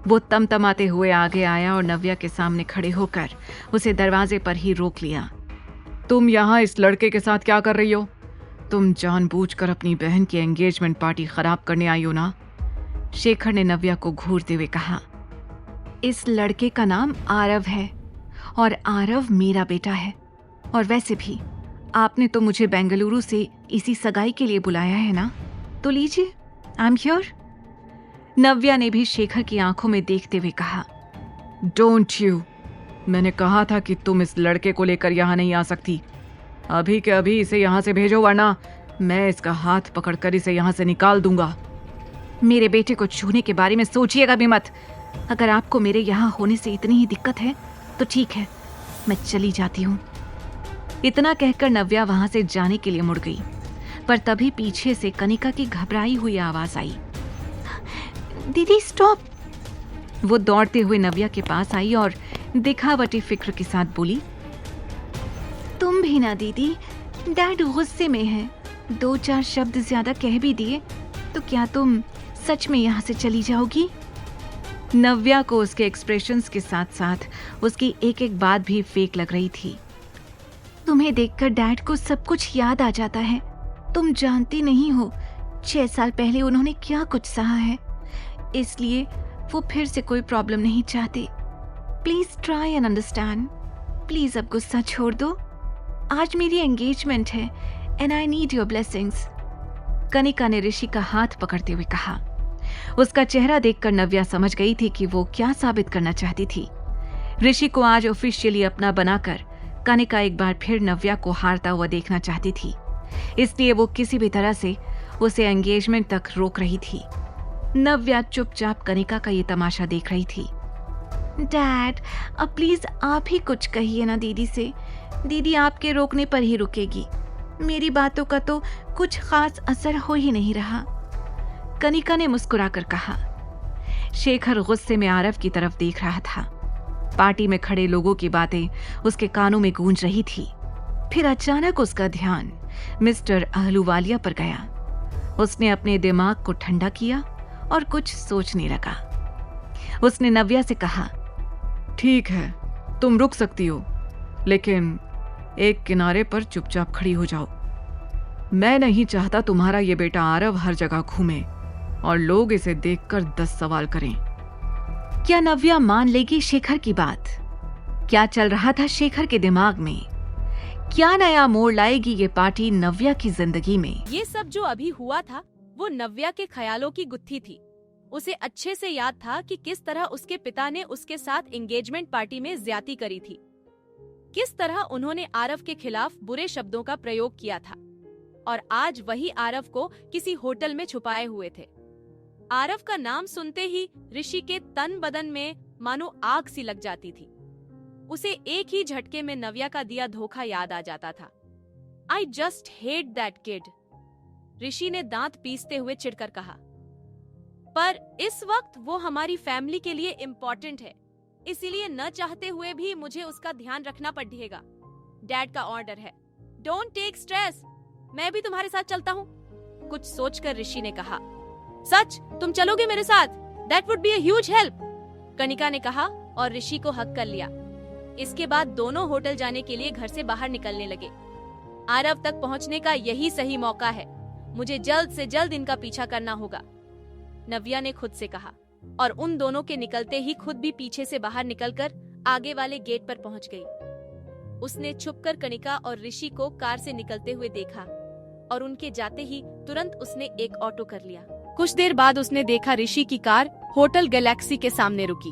वो तमतमाते हुए आगे आया और नव्या के सामने खड़े होकर उसे दरवाजे पर ही रोक लिया। तुम यहाँ इस लड़के के साथ क्या कर रही हो? तुम जानबूझकर अपनी बहन की एंगेजमेंट पार्टी खराब करने आई हो ना? शेखर ने नव्या को घूरते हुए कहा। इस लड़के का नाम आरव है और आरव मेरा बेटा है। और वैसे भी आपने तो मुझे बेंगलुरु से इसी सगाई के लिए बुलाया है ना, तो लीजिए, आई एम हियर। नव्या ने भी शेखर की आंखों में देखते हुए कहा। डोंट यू, मैंने कहा था कि तुम इस लड़के को लेकर यहाँ नहीं आ सकती। अभी के अभी इसे यहाँ से भेजो, वरना मैं इसका हाथ पकड़कर इसे यहाँ से निकाल दूंगा। मेरे बेटे को छूने के बारे में सोचिएगा भी मत। अगर आपको मेरे यहाँ होने से इतनी ही दिक्कत है तो ठीक है, मैं चली जाती हूँ। इतना कहकर नव्या वहां से जाने के लिए मुड़ गई, पर तभी पीछे से कनिका की घबराई हुई आवाज आई। दीदी स्टॉप। वो दौड़ते हुए नव्या के पास आई और दिखावटी फिक्र के साथ बोली, तुम भी ना दीदी, डैड गुस्से में है। 2-4 शब्द ज्यादा कह भी दिए तो क्या तुम सच में यहाँ से चली जाओगी? नव्या को उसके एक्सप्रेशंस के साथ साथ उसकी एक एक बात भी फेक लग रही थी। तुम्हें देखकर डैड को सब कुछ याद आ जाता है। तुम जानती नहीं हो 6 साल पहले उन्होंने क्या कुछ सहा है, इसलिए वो फिर से कोई प्रॉब्लम नहीं चाहते। Please try and understand. Please अब गुस्सा छोड़ दो। आज मेरी एंगेजमेंट है and I need your blessings. Kanika ने ऋषि का हाथ पकड़ते हुए कहा। उसका चेहरा देखकर नव्या समझ गई थी कि वो क्या साबित करना चाहती थी। ऋषि को आज ऑफिशियली अपना बनाकर कनिका एक बार फिर नव्या को हारता हुआ देखना चाहती थी, इसलिए वो किसी भी तरह से उसे एंगेजमेंट तक रोक रही थी। नव्या चुपचाप कनिका का ये तमाशा देख रही थी। डैड, अब प्लीज आप ही कुछ कहिए ना दीदी से। दीदी आपके रोकने पर ही रुकेगी। मेरी बातों का तो कुछ खास असर हो ही नहीं रहा, कनिका ने मुस्कुराकर कहा। शेखर गुस्से में आरव की तरफ देख रहा था। पार्टी में खड़े लोगों की बातें उसके कानों में गूंज रही थी। फिर अचानक उसका ध्यान मिस्टर अहलूवालिया पर गया। उसने अपने दिमाग को ठंडा किया और कुछ सोचने लगा। उसने नव्या से कहा, ठीक है, तुम रुक सकती हो, लेकिन एक किनारे पर चुपचाप खड़ी हो जाओ। मैं नहीं चाहता तुम्हारा ये बेटा आरव हर जगह घूमे और लोग इसे देखकर 10 सवाल करें। क्या नव्या मान लेगी शेखर की बात? क्या चल रहा था शेखर के दिमाग में? क्या नया मोड़ लाएगी ये पार्टी नव्या की जिंदगी में? ये सब जो अभी हुआ था वो नव्या के ख्यालों की गुत्थी थी। उसे अच्छे से याद था कि किस तरह उसके पिता ने उसके साथ एंगेजमेंट पार्टी में ज्यादती करी थी, किस तरह उन्होंने आरव के खिलाफ बुरे शब्दों का प्रयोग किया था, और आज वही आरव को किसी होटल में छुपाए हुए थे। आरव का नाम सुनते ही ऋषि के तन बदन में मानो आग सी लग जाती थी। उसे एक ही झटके में नव्या का दिया धोखा याद आ जाता था। I just hate that kid, Rishi ने दांत पीसते हुए चिढ़कर कहा। पर इस वक्त वो हमारी फैमिली के लिए इम्पोर्टेंट है, इसीलिए न चाहते हुए भी मुझे उसका ध्यान रखना पड़ेगा। डैड का ऑर्डर है। डोंट टेक स्ट्रेस, मैं भी तुम्हारे साथ चलता हूँ, कुछ सोचकर ऋषि ने कहा। सच, तुम चलोगे मेरे साथ? That would be a huge help, Kanika ने कहा और ऋषि को हक कर लिया। इसके बाद दोनों होटल जाने के लिए घर से बाहर निकलने लगे। आरव तक पहुंचने का यही सही मौका है, मुझे जल्द से जल्द इनका पीछा करना होगा, नव्या ने खुद से कहा, और उन दोनों के निकलते ही खुद भी पीछे से बाहर निकलकर आगे वाले गेट पर पहुंच गई। उसने छुपकर कनिका और ऋषि को कार से निकलते हुए देखा और उनके जाते ही तुरंत उसने एक ऑटो कर लिया। कुछ देर बाद उसने देखा ऋषि की कार होटल गैलेक्सी के सामने रुकी।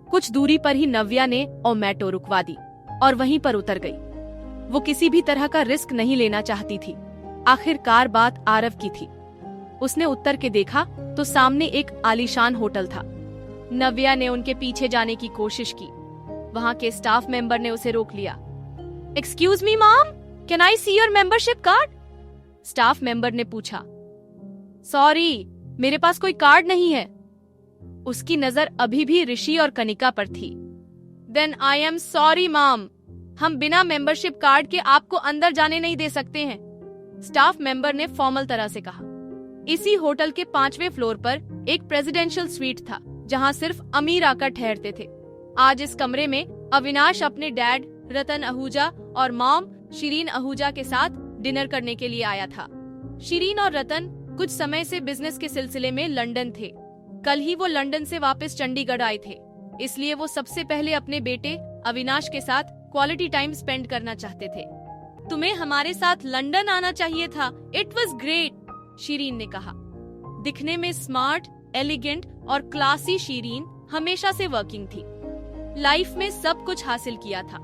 कुछ दूरी पर ही नव्या ने ओमेटो रुकवा दी और वहीं पर उतर गई। वो किसी भी तरह का रिस्क नहीं लेना चाहती थी। आखिरकार बात आरव की थी। उसने उतर के देखा तो सामने एक आलीशान होटल था। नव्या ने उनके पीछे जाने की कोशिश की। वहाँ के स्टाफ मेंबर ने उसे रोक लिया। Excuse me ma'am, can I see your membership card? Staff member ने पूछा। सॉरी, मेरे पास कोई कार्ड नहीं है। उसकी नजर अभी भी ऋषि और कनिका पर थी। Then I am sorry ma'am, हम बिना मेंबरशिप कार्ड के आपको अंदर जाने नहीं दे सकते हैं, स्टाफ मेंबर ने फॉर्मल तरह से कहा। इसी होटल के 5वें फ्लोर पर एक प्रेसिडेंशियल स्वीट था जहां सिर्फ अमीर आकर ठहरते थे। आज इस कमरे में अविनाश अपने डैड रतन आहूजा और मॉम शिरीन आहूजा के साथ डिनर करने के लिए आया था। शिरीन और रतन कुछ समय से बिजनेस के सिलसिले में लंदन थे। कल ही वो लंदन से वापस चंडीगढ़ आए थे, इसलिए वो सबसे पहले अपने बेटे अविनाश के साथ क्वालिटी टाइम स्पेंड करना चाहते थे। तुम्हें हमारे साथ लंदन आना चाहिए था, इट वॉज ग्रेट, शिरीन ने कहा। दिखने में स्मार्ट, एलिगेंट और क्लासी शिरीन हमेशा से वर्किंग थी। लाइफ में सब कुछ हासिल किया था,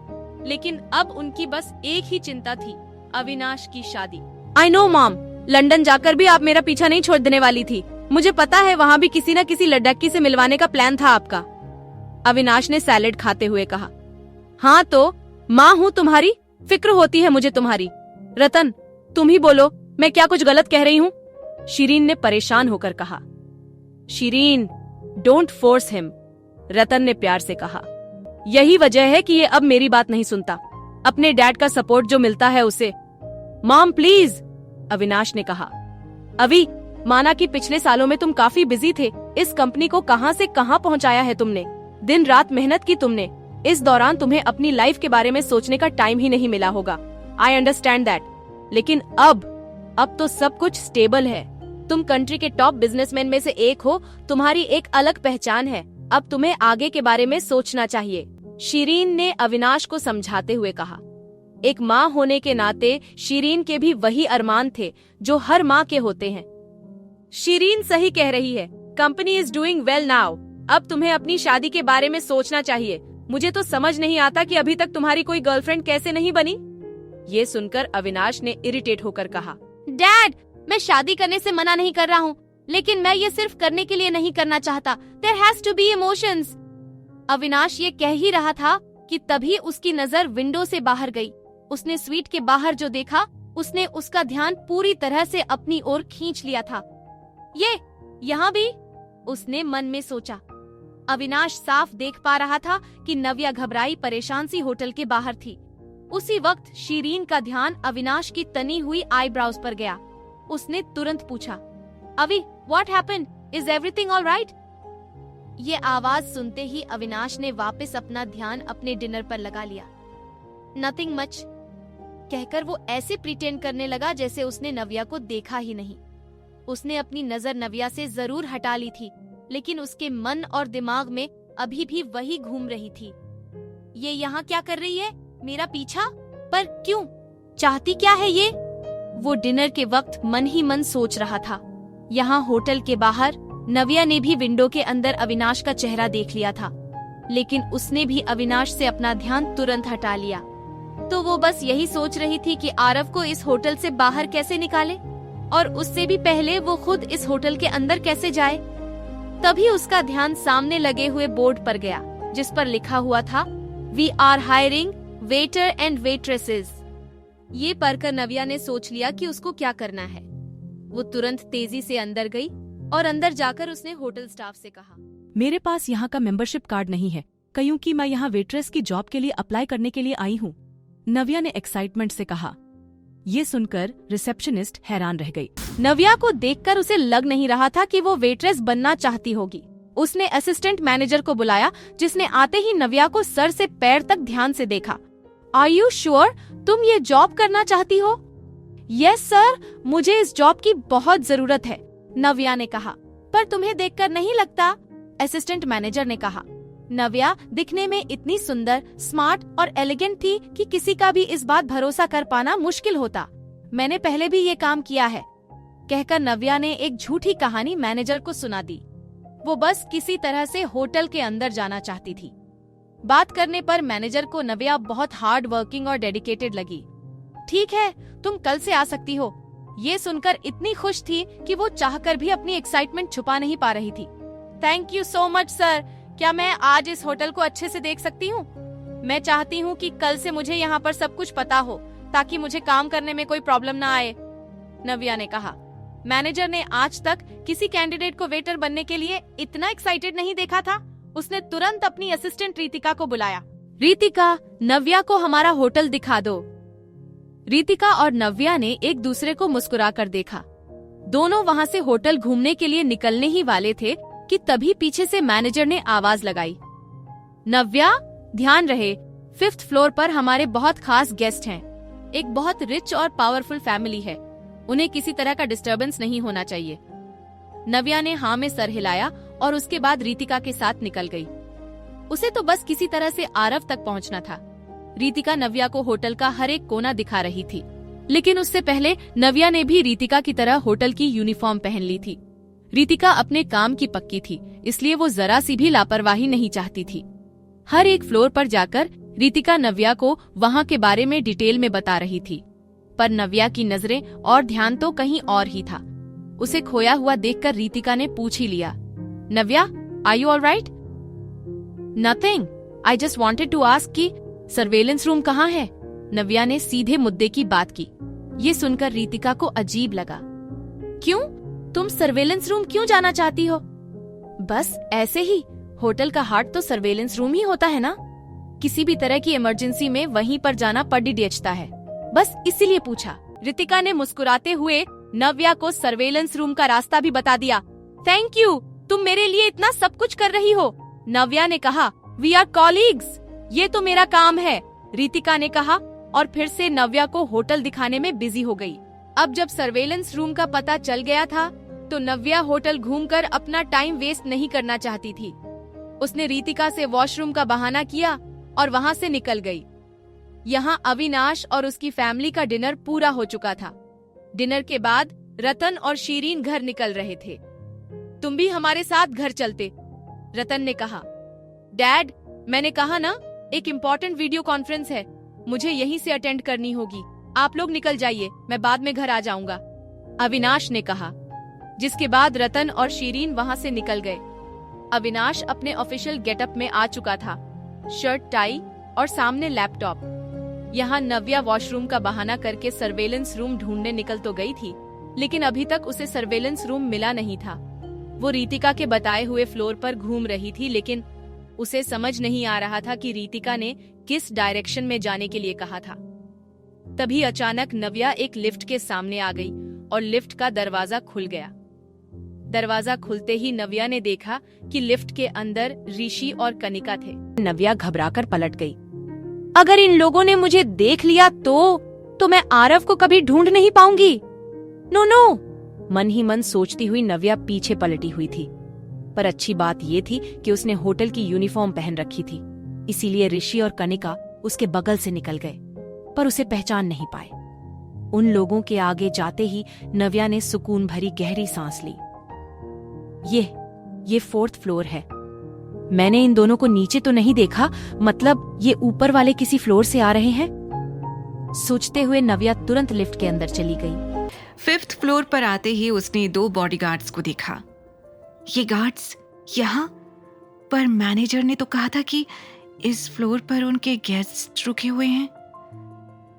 लेकिन अब उनकी बस एक ही चिंता थी, अविनाश की शादी। आई नो मॉम, लंदन जाकर भी आप मेरा पीछा नहीं छोड़ देने वाली थी। मुझे पता है वहाँ भी किसी न किसी लड़की से मिलवाने का प्लान था आपका, अविनाश ने सैलेड खाते हुए कहा। हाँ तो माँ हूँ तुम्हारी, फिक्र होती है मुझे तुम्हारी। रतन, तुम ही बोलो, मैं क्या कुछ गलत कह रही हूँ? शिरीन ने परेशान होकर कहा। शिरीन, डोंट फोर्स हिम, रतन ने प्यार से कहा। यही वजह है कि ये अब मेरी बात नहीं सुनता। अपने डैड का सपोर्ट जो मिलता है उसे। मॉम प्लीज, अविनाश ने कहा। अभी माना कि पिछले सालों में तुम काफी बिजी थे, इस कंपनी को कहां से कहां पहुंचाया है तुमने, दिन रात मेहनत की तुमने। इस दौरान तुम्हें अपनी लाइफ के बारे में सोचने का टाइम ही नहीं मिला होगा। आई अंडरस्टैंड दैट, लेकिन अब तो सब कुछ स्टेबल है। तुम कंट्री के टॉप बिजनेसमैन में से एक हो, तुम्हारी एक अलग पहचान है। अब तुम्हें आगे के बारे में सोचना चाहिए, शिरीन ने अविनाश को समझाते हुए कहा। एक माँ होने के नाते शिरीन के भी वही अरमान थे जो हर माँ के होते हैं। शिरीन सही कह रही है, company is doing well now. अब तुम्हें अपनी शादी के बारे में सोचना चाहिए। मुझे तो समझ नहीं आता कि अभी तक तुम्हारी कोई गर्लफ्रेंड कैसे नहीं बनी। ये सुनकर अविनाश ने इरिटेट होकर कहा, डैड, मैं शादी करने से मना नहीं कर रहा हूँ, लेकिन मैं ये सिर्फ करने के लिए नहीं करना चाहता। There has to be emotions। Avinash ये कह ही रहा था कि तभी उसकी नजर विंडो से बाहर गई। उसने स्वीट के बाहर जो देखा, उसने उसका ध्यान पूरी तरह से अपनी ओर खींच लिया था। ये यहाँ भी, उसने मन में सोचा। अविनाश साफ देख पा रहा था कि नव्या घबराई परेशान सी होटल के बाहर थी। उसी वक्त शीरीन का ध्यान अविनाश की तनी हुई आईब्राउज पर गया। उसने तुरंत पूछा, Avi, what happened? Is everything all right? ये आवाज सुनते ही अविनाश ने वापस अपना ध्यान अपने डिनर पर लगा लिया। नथिंग मच कहकर वो ऐसे प्रिटेंड करने लगा जैसे उसने नव्या को देखा ही नहीं। उसने अपनी नजर नव्या से जरूर हटा ली थी, लेकिन उसके मन और दिमाग में अभी भी वही घूम रही थी। ये यहाँ क्या कर रही है? मेरा पीछा? पर क्यों? चाहती क्या है ये? वो डिनर के वक्त मन ही मन सोच रहा था। यहाँ होटल के बाहर नव्या ने भी विंडो के अंदर अविनाश का चेहरा देख लिया था, लेकिन उसने भी अविनाश से अपना ध्यान तुरंत हटा लिया। तो वो बस यही सोच रही थी कि आरव को इस होटल से बाहर कैसे निकाले, और उससे भी पहले वो खुद इस होटल के अंदर कैसे जाए। तभी उसका ध्यान सामने लगे हुए बोर्ड पर गया, जिस पर लिखा हुआ था, we are hiring waiter and waitresses. ये पढ़कर नव्या ने सोच लिया कि उसको क्या करना है। वो तुरंत तेजी से अंदर गई और अंदर जाकर उसने होटल स्टाफ से कहा, मेरे पास यहाँ का मेंबरशिप कार्ड नहीं है, क्योंकि मैं यहाँ वेट्रेस की जॉब के लिए अप्लाई करने के लिए आई हूँ। नव्या ने एक्साइटमेंट से कहा। ये सुनकर रिसेप्शनिस्ट हैरान रह गई। नव्या को देखकर उसे लग नहीं रहा था कि वो वेट्रेस बनना चाहती होगी। उसने असिस्टेंट मैनेजर को बुलाया, जिसने आते ही नव्या को सर से पैर तक ध्यान से देखा। आर यू श्योर तुम ये जॉब करना चाहती हो? यस सर, मुझे इस जॉब की बहुत जरूरत है, नव्या ने कहा। पर तुम्हें देखकर नहीं लगता, असिस्टेंट मैनेजर ने कहा। नव्या दिखने में इतनी सुंदर, स्मार्ट और एलिगेंट थी कि किसी का भी इस बात भरोसा कर पाना मुश्किल होता। मैंने पहले भी ये काम किया है, कहकर नव्या ने एक झूठी कहानी मैनेजर को सुना दी। वो बस किसी तरह से होटल के अंदर जाना चाहती थी। बात करने पर मैनेजर को नव्या बहुत हार्ड वर्किंग और डेडिकेटेड लगी। ठीक है, तुम कल से आ सकती हो। ये सुनकर इतनी खुश थी कि वो चाहकर भी अपनी एक्साइटमेंट छुपा नहीं पा रही थी। Thank you so much sir. क्या मैं आज इस होटल को अच्छे से देख सकती हूँ? मैं चाहती हूँ कि कल से मुझे यहाँ पर सब कुछ पता हो, ताकि मुझे काम करने में कोई प्रॉब्लम ना आए, नव्या ने कहा। मैनेजर ने आज तक किसी कैंडिडेट को वेटर बनने के लिए इतना एक्साइटेड नहीं देखा था। उसने तुरंत अपनी असिस्टेंट रितिका को बुलाया। रितिका, नव्या को हमारा होटल दिखा दो। रितिका और नव्या ने एक दूसरे को मुस्कुराकर देखा। दोनों वहाँ से होटल घूमने के लिए निकलने ही वाले थे कि तभी पीछे से मैनेजर ने आवाज लगाई, नव्या, ध्यान रहे, 5th फ्लोर पर हमारे बहुत खास गेस्ट हैं। एक बहुत रिच और पावरफुल फैमिली है, उन्हें किसी तरह का डिस्टर्बेंस नहीं होना चाहिए। नव्या ने हाँ में सर हिलाया और उसके बाद रितिका के साथ निकल गई। उसे तो बस किसी तरह से आरव तक पहुंचना था। रितिका नव्या को होटल का हर एक कोना दिखा रही थी, लेकिन उससे पहले नव्या ने भी रितिका की तरह होटल की यूनिफॉर्म पहन ली थी। रितिका अपने काम की पक्की थी, इसलिए वो जरा सी भी लापरवाही नहीं चाहती थी। हर एक फ्लोर पर जाकर रितिका नव्या को वहाँ के बारे में डिटेल में बता रही थी, पर नव्या की नजरें और ध्यान तो कहीं और ही था। उसे खोया हुआ देखकर रितिका ने पूछ ही लिया, Navya, are you all right? Nothing, I just wanted to ask कि सर्वेलेंस रूम कहाँ है? नव्या ने सीधे मुद्दे की बात की। ये सुनकर रितिका को अजीब लगा। क्यों? तुम सर्वेलेंस रूम क्यों जाना चाहती हो? बस ऐसे ही, होटल का हार्ट तो सर्वेलेंस रूम ही होता है ना। किसी भी तरह की इमरजेंसी में वहीं पर जाना पड़ता है, बस इसीलिए पूछा। रितिका ने मुस्कुराते हुए नव्या को सर्वेलेंस रूम का रास्ता भी बता दिया। थैंक यू, तुम मेरे लिए इतना सब कुछ कर रही हो, नव्या ने कहा। वी आर कॉलीग्स, ये तो मेरा काम है, रितिका ने कहा और फिर से नव्या को होटल दिखाने में बिजी हो गई। अब जब सर्वेलेंस रूम का पता चल गया था, तो नव्या होटल घूमकर अपना टाइम वेस्ट नहीं करना चाहती थी। उसने रितिका से वॉशरूम का बहाना किया और वहाँ से निकल गई। यहाँ अविनाश और उसकी फैमिली का डिनर पूरा हो चुका था। डिनर के बाद रतन और शीरीन घर निकल रहे थे। तुम भी हमारे साथ घर चलते, रतन ने कहा। डैड, मैंने कहा ना, एक इम्पोर्टेंट वीडियो कॉन्फ्रेंस है, मुझे यहीं से अटेंड करनी होगी। आप लोग निकल जाइए, मैं बाद में घर आ जाऊंगा, अविनाश ने कहा। जिसके बाद रतन और शीरीन वहां से निकल गए। अविनाश अपने ऑफिशियल गेटअप में आ चुका था, शर्ट, टाई और सामने लैपटॉप। यहाँ नव्या वॉशरूम का बहाना करके सर्वेलेंस रूम ढूंढने निकल तो गई थी, लेकिन अभी तक उसे सर्वेलेंस रूम मिला नहीं था। वो रितिका के बताए हुए फ्लोर पर घूम रही थी, लेकिन उसे समझ नहीं आ रहा था कि रितिका ने किस डायरेक्शन में जाने के लिए कहा था। तभी अचानक नव्या एक लिफ्ट के सामने आ गई और लिफ्ट का दरवाजा खुल गया। दरवाजा खुलते ही नव्या ने देखा कि लिफ्ट के अंदर ऋषि और कनिका थे। नव्या घबराकर पलट गई। अगर इन लोगों ने मुझे देख लिया तो मैं आरव को कभी ढूंढ नहीं पाऊंगी। नो नो, मन ही मन सोचती हुई नव्या पीछे पलटी हुई थी। पर अच्छी बात ये थी कि उसने होटल की यूनिफॉर्म पहन रखी थी, इसीलिए ऋषि और कनिका उसके बगल से निकल गए, पर उसे पहचान नहीं पाए। उन लोगों के आगे जाते ही नव्या ने सुकून भरी गहरी सांस ली। ये 4th फ्लोर है। मैंने इन दोनों को नीचे तो नहीं देखा, मतलब ये ऊपर वाले किसी फ्लोर से आ रहे हैं। सोचते हुए नव्या तुरंत लिफ्ट के अंदर चली गई। 5th फ्लोर पर आते ही उसने 2 बॉडीगार्ड्स को देखा। ये गार्ड्स यहाँ पर? मैनेजर ने तो कहा था कि इस फ्लोर पर उनके गेस्ट्स रुके हुए हैं।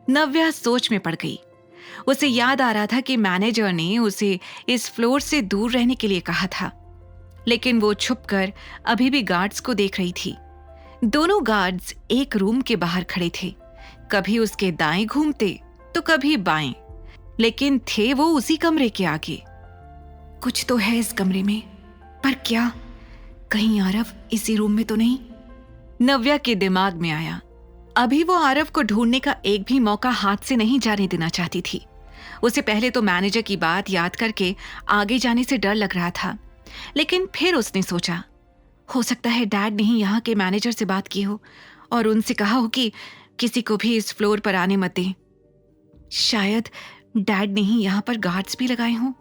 नव्या सोच में पड़ गई। उसे याद आ रहा था कि मैनेजर ने उसे इस फ्लोर से दूर रहने के लिए कहा था, लेकिन वो छुपकर अभी भी गार्ड्स को देख रही थी। दोनों गार्ड्स एक रूम के बाहर खड़े थे, कभी उसके दाएं घूमते तो कभी बाएं, लेकिन थे वो उसी कमरे के आगे। कुछ तो है इस कमरे में, पर क्या? कहीं आरव इसी रूम में तो नहीं? नव्या के दिमाग में आया। अभी वो आरव को ढूंढने का एक भी मौका हाथ से नहीं जाने देना चाहती थी। उसे पहले तो मैनेजर की बात याद करके आगे जाने से डर लग रहा था, लेकिन फिर उसने सोचा, हो सकता है डैड ने ही यहाँ के मैनेजर से बात की हो और उनसे कहा हो कि किसी को भी इस फ्लोर पर आने मत दें। शायद डैड ने ही यहाँ पर गार्ड्स भी लगाए हों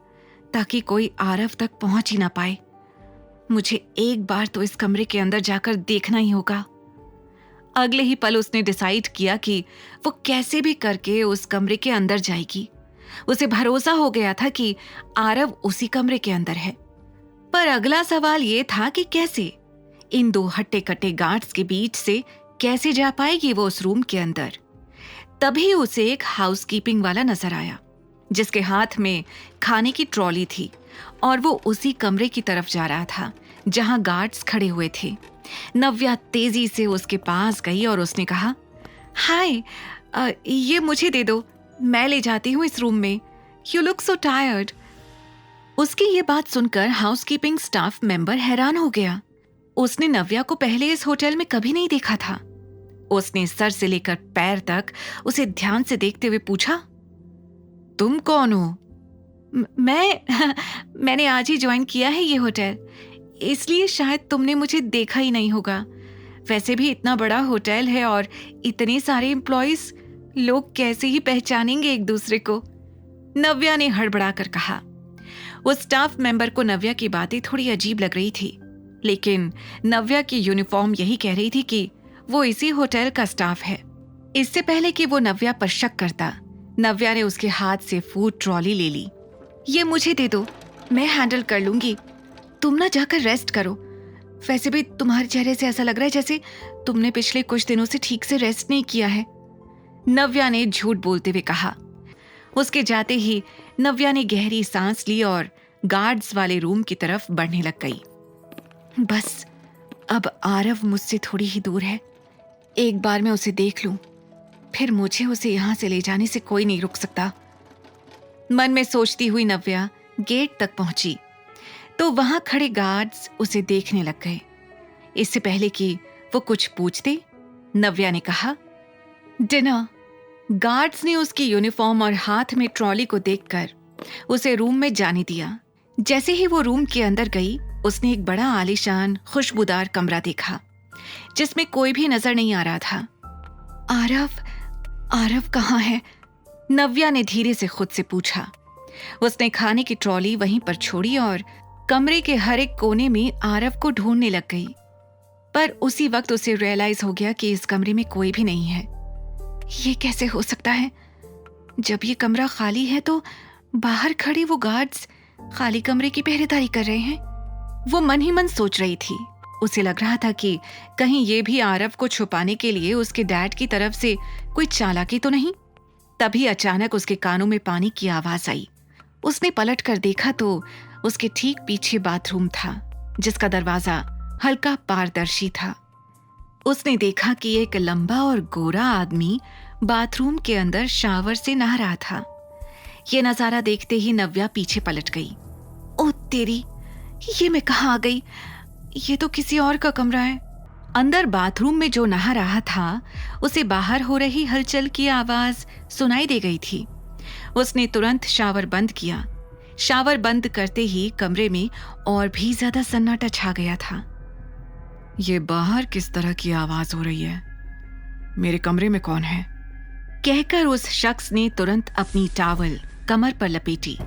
ताकि कोई आरव तक पहुंच ही ना पाए। मुझे एक बार तो इस कमरे के अंदर जाकर देखना ही होगा। अगले ही पल उसने डिसाइड किया कि वो कैसे भी करके उस कमरे के अंदर जाएगी। उसे भरोसा हो गया था कि आरव उसी कमरे के अंदर है, पर अगला सवाल ये था कि कैसे? इन 2 हट्टे कट्टे गार्ड्स के बीच से कैसे जा पाएगी वो उस रूम के अंदर? तभी उसे एक हाउसकीपिंग वाला नजर आया, जिसके हाथ में खाने की ट्रॉली थी और वो उसी कमरे की तरफ जा रहा था जहां गार्ड्स खड़े हुए थे। नव्या तेजी से उसके पास गई और उसने कहा, हाय, ये मुझे दे दो, मैं ले जाती हूँ इस रूम में। You look so tired. उसकी ये बात सुनकर हाउसकीपिंग स्टाफ मेंबर हैरान हो गया। उसने नव्या को पहले इस होटल में कभी नहीं देखा था। उसने सर से लेकर पैर तक उसे ध्यान से देखते हुए पूछा, तुम कौन हो? मैंने आज ही ज्वाइन किया है ये होटल, इसलिए शायद तुमने मुझे देखा ही नहीं होगा। वैसे भी इतना बड़ा होटल है और इतने सारे एम्प्लॉइज, लोग कैसे ही पहचानेंगे एक दूसरे को? नव्या ने हड़बड़ा कर कहा। उस स्टाफ मेंबर को नव्या की बातें थोड़ी अजीब लग रही थी, लेकिन नव्या की यूनिफॉर्म यही कह रही थी कि वो इसी होटल का स्टाफ है। इससे पहले कि वो नव्या पर शक करता, नव्या ने उसके हाथ से फूड ट्रॉली ले ली। ये मुझे दे दो, मैं हैंडल कर लूंगी, तुम ना जाकर रेस्ट करो। वैसे भी तुम्हारे चेहरे से ऐसा लग रहा है जैसे तुमने पिछले कुछ दिनों से ठीक से रेस्ट नहीं किया है, नव्या ने झूठ बोलते हुए कहा। उसके जाते ही नव्या ने गहरी सांस ली और गार्ड्स वाले रूम की तरफ बढ़ने लग गई। बस अब आरव मुझसे थोड़ी ही दूर है, एक बार मैं उसे देख लूं, फिर मुझे उसे यहां से ले जाने से कोई नहीं रुक सकता। मन में सोचती हुई नव्या गेट तक पहुंची तो वहां खड़े गार्ड्स उसे देखने लग गए। इससे पहले कि वो कुछ पूछते, नव्या ने कहा, डिनर। गार्ड्स ने उसकी यूनिफॉर्म और हाथ में ट्रॉली को देखकर उसे रूम में जाने दिया। जैसे ही वो रूम के अंदर गई, उसने एक बड़ा आलीशान खुशबूदार कमरा देखा जिसमें कोई भी नजर नहीं आ रहा था। आरव कहाँ है? नव्या ने धीरे से खुद से पूछा। उसने खाने की ट्रॉली वहीं पर छोड़ी और कमरे के हर एक कोने में आरव को ढूंढने लग गई। पर उसी वक्त उसे रियलाइज हो गया कि इस कमरे में कोई भी नहीं है। ये कैसे हो सकता है? जब ये कमरा खाली है तो बाहर खड़े वो गार्ड्स खाली कमरे की पहरेदारी कर रहे हैं। वो मन ही मन सोच रही थी। उसे लग रहा था कि कहीं ये भी आरव को छुपाने के लिए उसके डैड की तरफ से कोई चालाकी तो नहीं। तभी अचानक उसके कानों में पानी की आवाज आई। उसने पलट कर देखा तो उसके ठीक पीछे बाथरूम था, जिसका दरवाजा हल्का पारदर्शी था। उसने देखा कि एक लंबा और गोरा आदमी बाथरूम के अंदर शावर से नहा रहा था। ये नजारा देखते ही नव्या पीछे पलट गई। ओ तेरी, ये मैं कहाँ आ गई? ये तो किसी और का कमरा है। अंदर बाथरूम में जो नहा रहा था उसे बाहर हो रही हलचल की आवाज सुनाई दे गई थी। उसने तुरंत शावर बंद किया। शावर बंद करते ही कमरे में और भी ज्यादा सन्नाटा छा गया था। ये बाहर किस तरह की आवाज हो रही है? मेरे कमरे में कौन है? कहकर उस शख्स ने तुरंत अपनी टॉवल कमर पर लपेटी।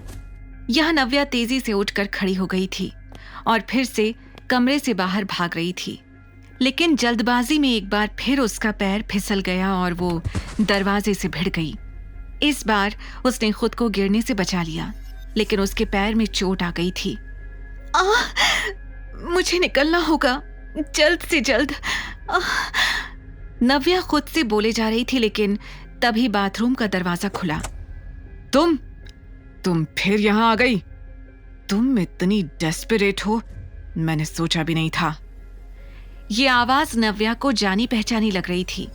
यह नव्या तेजी से उठकर खड़ी हो गई थी और फिर से कमरे से बाहर भाग रही थी। लेकिन जल्दबाजी में एक बार फिर उसका पैर फिसल गया और वो दरवाजे से भिड़ गई। इस बार उसने खुद को गिरने से बचा लिया, लेकिन उसके पैर में चोट आ गई थी। मुझे निकलना होगा जल्द से जल्द। नव्या खुद से बोले जा रही थी, लेकिन तभी बाथरूम का दरवाजा खुला। तुम फिर यहां आ गई? तुम इतनी डेस्परेट हो, मैंने सोचा भी नहीं था। ये आवाज नव्या को जानी पहचानी लग रही थी।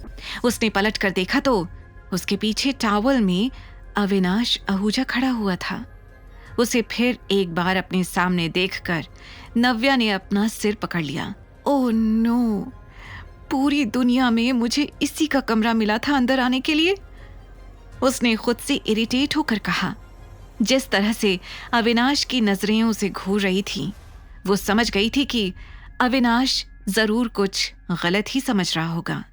उसने पलट कर देखा तो उसके पीछे टॉवल में अविनाश आहूजा खड़ा हुआ था। उसे फिर एक बार अपने सामने देखकर नव्या ने अपना सिर पकड़ लिया। ओह नो, पूरी दुनिया में मुझे इसी का कमरा मिला था अंदर आने के लिए। उसने खुद से इरिटेट होकर कहा। जिस तरह से अविनाश की नजरें उसे घूर रही थी, वो समझ गई थी कि अविनाश जरूर कुछ गलत ही समझ रहा होगा।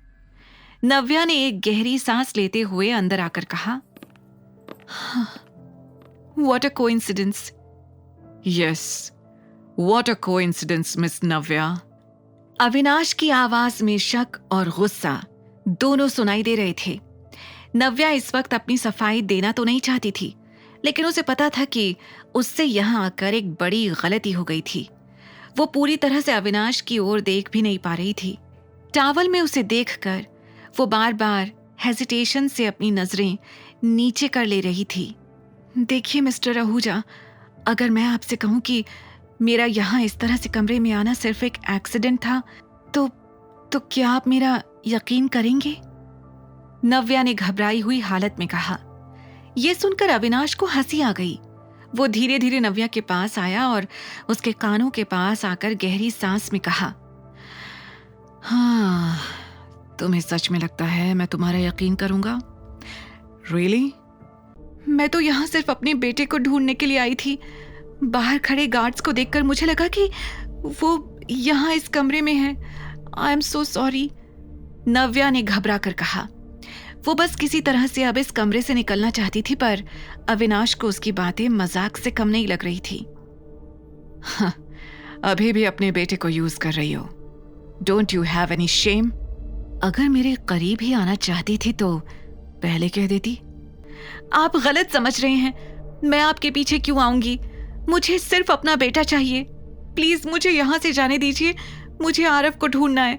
नव्या ने एक गहरी सांस लेते हुए अंदर आकर कहा, what a coincidence. Yes, what a coincidence miss Navya. Avinash की आवाज में शक और गुस्सा दोनों सुनाई दे रहे थे। नव्या इस वक्त अपनी सफाई देना तो नहीं चाहती थी, लेकिन उसे पता था कि उससे यहां आकर एक बड़ी गलती हो गई थी। वो पूरी तरह से अविनाश की ओर देख भी नहीं पा रही थी। टॉवल में उसे देखकर वो बार बार हेजिटेशन से अपनी नजरें नीचे कर ले रही थी। देखिए मिस्टर आहूजा, अगर मैं आपसे कहूं कि मेरा यहाँ इस तरह से कमरे में आना सिर्फ एक एक्सीडेंट था, तो क्या आप मेरा यकीन करेंगे? नव्या ने घबराई हुई हालत में कहा। यह सुनकर अविनाश को हंसी आ गई। वो धीरे धीरे नव्या के पास आया और उसके कानों के पास आकर गहरी सांस में कहा, हाँ, तुम्हें सच में लगता है मैं तुम्हारा यकीन करूंगा? रियली? मैं तो यहाँ सिर्फ अपने बेटे को ढूंढने के लिए आई थी। बाहर खड़े गार्ड्स को देखकर मुझे लगा कि वो यहाँ इस कमरे में है। आई एम सो सॉरी, नव्या ने घबरा कर कहा। वो बस किसी तरह से अब इस कमरे से निकलना चाहती थी, पर अविनाश को उसकी बातें मजाक से कम नहीं लग रही थी। हाँ, अभी भी अपने बेटे को यूज कर रही हो। Don't you have any shame? अगर मेरे करीब ही आना चाहती थी तो पहले कह देती। आप गलत समझ रहे हैं। मैं आपके पीछे क्यों आऊंगी? मुझे सिर्फ अपना बेटा चाहिए। प्लीज मुझे यहां से जाने दीजिए। मुझे आरव को ढूंढना है,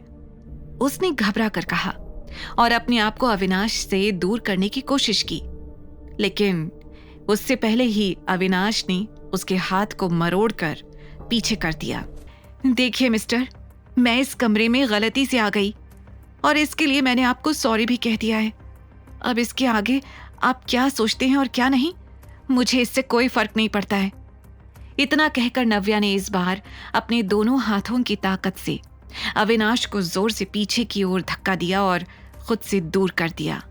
उसने घबरा कर कहा और अपने आप को अविनाश से दूर करने की कोशिश की। लेकिन उससे पहले ही अविनाश ने उसके हाथ को मरोड़कर पीछे कर दिया। देखिए मिस्टर, मैं इस कमरे में गलती से आ गई और इसके लिए मैंने आपको सॉरी भी कह दिया है। अब इसके आगे आप क्या सोचते हैं और क्या नहीं, मुझे इससे कोई फर्क नहीं पड़ता है। इतना कहकर नव्या ने इस बार अपने दोनों हाथों की ताकत से अविनाश को जोर से पीछे की ओर धक्का दिया और खुद से दूर कर दिया।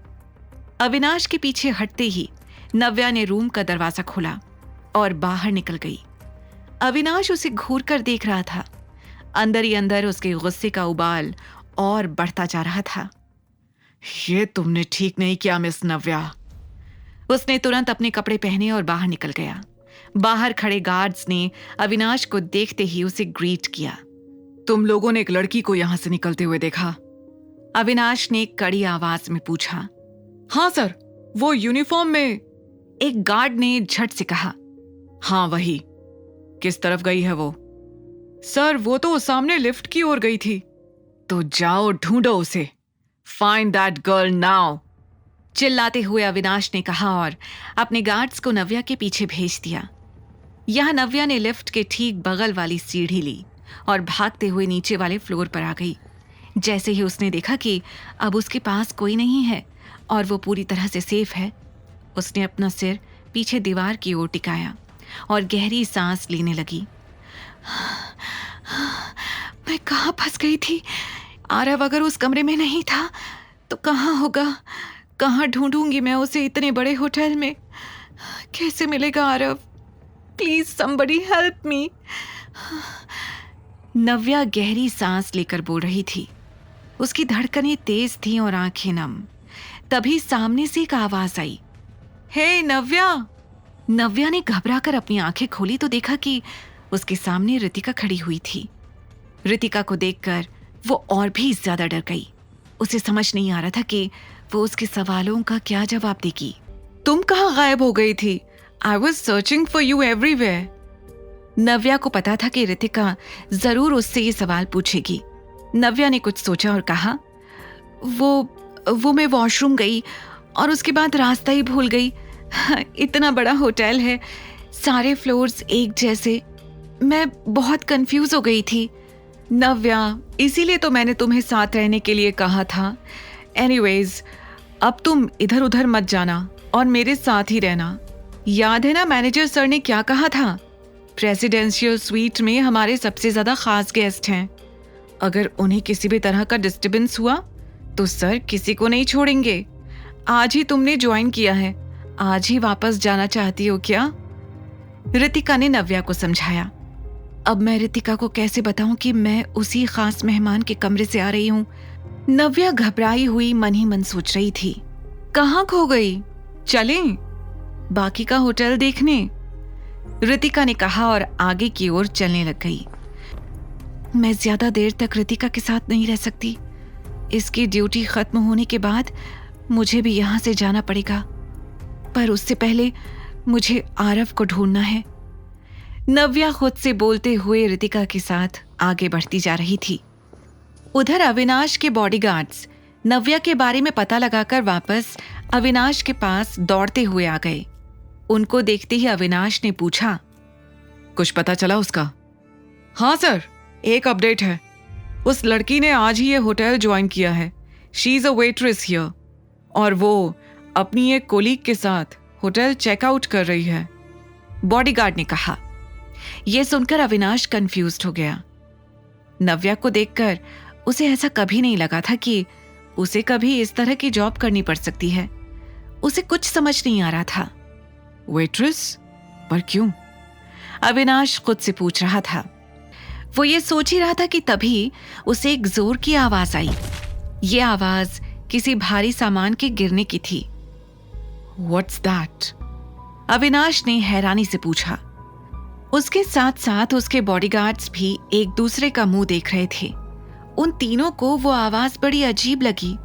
अविनाश के पीछे हटते ही नव्या ने रूम का दरवाजा खोला और बाहर निकल गई। अविनाश उसे घूर कर देख रहा था। अंदर ही अंदर उसके गुस्से का उबाल और बढ़ता जा रहा था। ये तुमने ठीक नहीं किया मिस नव्या। उसने तुरंत अपने कपड़े पहने और बाहर निकल गया। बाहर खड़े गार्ड्स ने अविनाश को देखते ही उसे ग्रीट किया। तुम लोगों ने एक लड़की को यहां से निकलते हुए देखा? अविनाश ने कड़ी आवाज में पूछा। हाँ सर, वो यूनिफॉर्म में। एक गार्ड ने झट से कहा। हाँ वही। किस तरफ गई है वो? सर वो तो सामने लिफ्ट की ओर गई थी। तो जाओ ढूंढो उसे। फाइंड दैट गर्ल नाउ, चिल्लाते हुए अविनाश ने कहा और अपने गार्ड्स को नव्या के पीछे भेज दिया। यहां नव्या ने लिफ्ट के ठीक बगल वाली सीढ़ी ली और भागते हुए नीचे वाले फ्लोर पर आ गई। जैसे ही उसने देखा कि अब उसके पास कोई नहीं है और वो पूरी तरह से सेफ है, उसने अपना सिर पीछे दीवार की ओर टिकाया और गहरी सांस लेने लगी। मैं कहाँ फंस गई थी? आरव अगर उस कमरे में नहीं था तो कहाँ होगा? कहाँ ढूंढूंगी मैं उसे इतने बड़े होटल में? कैसे मिलेगा Aarav? Please somebody help me. Navya गहरी सांस लेकर बोल रही थी। उसकी धड़कनें तेज थीं और आंखें नम। तभी सामने से एक आवाज आई, हे नव्या। नव्या ने घबराकर अपनी आंखें खोली तो देखा कि उसके सामने रितिका खड़ी हुई थी। रितिका को देखकर वो और भी ज्यादा डर गई। उसे समझ नहीं आ रहा था कि वो उसके सवालों का क्या जवाब देगी। तुम कहाँ गायब हो गई थी? I was searching for you everywhere. Navya को पता था कि रितिका जरूर उससे ये सवाल पूछेगी। नव्या ने कुछ सोचा और कहा, वो मैं वॉशरूम गई और उसके बाद रास्ता ही भूल गई। इतना बड़ा होटल है, सारे फ्लोर्स एक जैसे, मैं बहुत कंफ्यूज हो गई थी। नव्या, इसीलिए तो मैंने तुम्हें साथ रहने के लिए कहा था। एनीवेज, अब तुम इधर उधर मत जाना और मेरे साथ ही रहना। याद है ना मैनेजर सर ने क्या कहा था? प्रेसिडेंशियल स्वीट में हमारे सबसे ज्यादा खास गेस्ट हैं। अगर उन्हें किसी भी तरह का डिस्टर्बेंस हुआ तो सर किसी को नहीं छोड़ेंगे। आज ही तुमने ज्वाइन किया है, आज ही वापस जाना चाहती हो क्या? रितिका ने नव्या को समझाया। अब मैं रितिका को कैसे बताऊं कि मैं उसी खास मेहमान के कमरे से आ रही हूं? नव्या घबराई हुई मन ही मन सोच रही थी, कहाँ खो गई? चलें बाकी का होटल देखने, रितिका ने कहा और आगे की ओर चलने लग गई। मैं ज्यादा देर तक रितिका के साथ नहीं रह सकती। इसकी ड्यूटी खत्म होने के बाद मुझे भी यहां से जाना पड़ेगा, पर उससे पहले मुझे आरव को ढूंढना है। नव्या खुद से बोलते हुए रितिका के साथ आगे बढ़ती जा रही थी। उधर अविनाश के बॉडीगार्ड्स नव्या के बारे में पता लगाकर वापस अविनाश के पास दौड़ते हुए आ गए। उनको देखते ही अविनाश ने पूछा, कुछ पता चला उसका? हाँ सर, एक अपडेट है। उस लड़की ने आज ही ये होटल ज्वाइन किया है। She is a waitress here और वो अपनी एक कोलीग के साथ होटल चेकआउट कर रही है, बॉडीगार्ड ने कहा। यह सुनकर अविनाश कंफ्यूज्ड हो गया। नव्या को देखकर उसे ऐसा कभी नहीं लगा था कि उसे कभी इस तरह की जॉब करनी पड़ सकती है। उसे कुछ समझ नहीं आ रहा था। वेट्रेस? पर क्यों? अविनाश खुद से पूछ रहा था। वो ये सोच ही रहा था कि तभी उसे एक जोर की आवाज आई। ये आवाज किसी भारी सामान के गिरने की थी। What's that? अविनाश ने हैरानी से पूछा। उसके साथ साथ उसके बॉडीगार्ड्स भी एक दूसरे का मुंह देख रहे थे। उन तीनों को वो आवाज बड़ी अजीब लगी।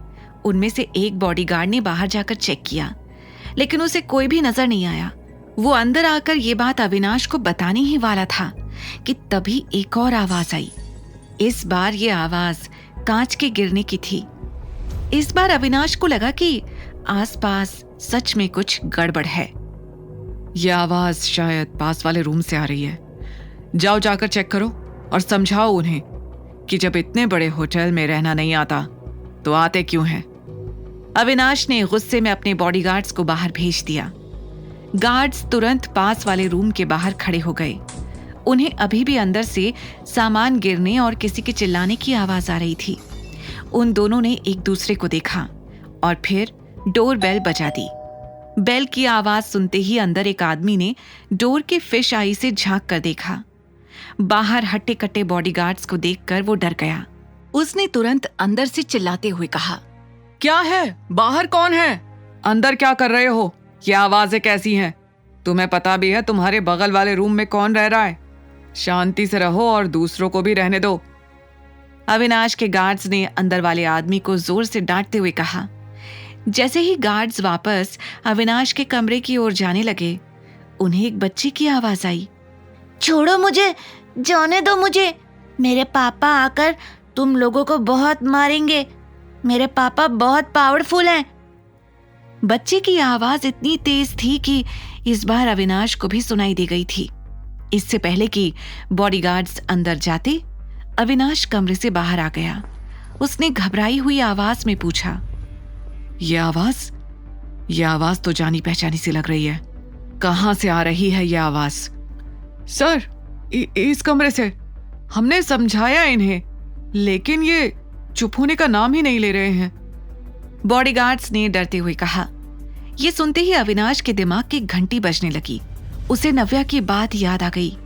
उनमें से एक बॉडीगार्ड ने बाहर जाकर चेक किया, लेकिन उसे कोई भी नजर नहीं आया। वो अंदर आकर ये बात अविनाश को बताने ही वाला था कि तभी एक और आवाज आई। इस बार ये आवाज कांच के गिरने की थी। इस बार अविनाश को लगा कि आसपास सच में कुछ गड़बड़ है। यह आवाज शायद पास वाले रूम से आ रही है। जाओ जाकर चेक करो और समझाओ उन्हें कि जब इतने बड़े होटल में रहना नहीं आता तो आते क्यों हैं। अविनाश ने गुस्से में अपने बॉडीगार्ड्स को बाहर भेज दिया। गार्ड्स तुरंत पास वाले रूम के बाहर खड़े हो गए। उन्हें अभी भी अंदर से सामान गिरने और किसी के चिल्लाने की आवाज आ रही थी। उन दोनों ने एक दूसरे को देखा और फिर डोर बेल बजा दी। बेल की आवाज सुनते ही अंदर एक आदमी ने डोर के फिश आई से झांक कर देखा। बाहर हट्टे कट्टे बॉडीगार्ड्स को देखकर वो डर गया। उसने तुरंत अंदर से चिल्लाते हुए कहा, क्या है? बाहर कौन है? अंदर क्या कर रहे हो? ये आवाजें कैसी हैं? तुम्हें पता भी है तुम्हारे बगल वाले रूम में कौन रह रहा है? शांति से रहो और दूसरों को भी रहने दो। अविनाश के गार्ड्स ने अंदर वाले आदमी को जोर से डांटते हुए कहा। जैसे ही गार्ड्स वापस अविनाश के कमरे की ओर जाने लगे, उन्हें एक बच्चे की आवाज आई। छोड़ो मुझे, जाने दो मुझे। मेरे पापा आकर तुम लोगों को बहुत मारेंगे। मेरे पापा बहुत पावरफुल हैं। बच्चे की आवाज इतनी तेज थी कि इस बार अविनाश को भी सुनाई दे गई थी। इससे पहले कि बॉडीगार्ड्स अंदर जाते, अविनाश कमरे से बाहर आ गया। उसने घबराई हुई आवाज में पूछा, ये आवाज तो जानी पहचानी सी लग रही है। कहां से आ रही है ये आवाज? सर, इस कमरे से। हमने समझाया इन्हें, लेकिन ये चुप होने का नाम ही नहीं ले रहे हैं। बॉडीगार्ड्स ने डरते हुए कहा। ये सुनते ही अविनाश के दिमाग की घंटी बजने लगी। उसे नव्या की बात याद आ गई,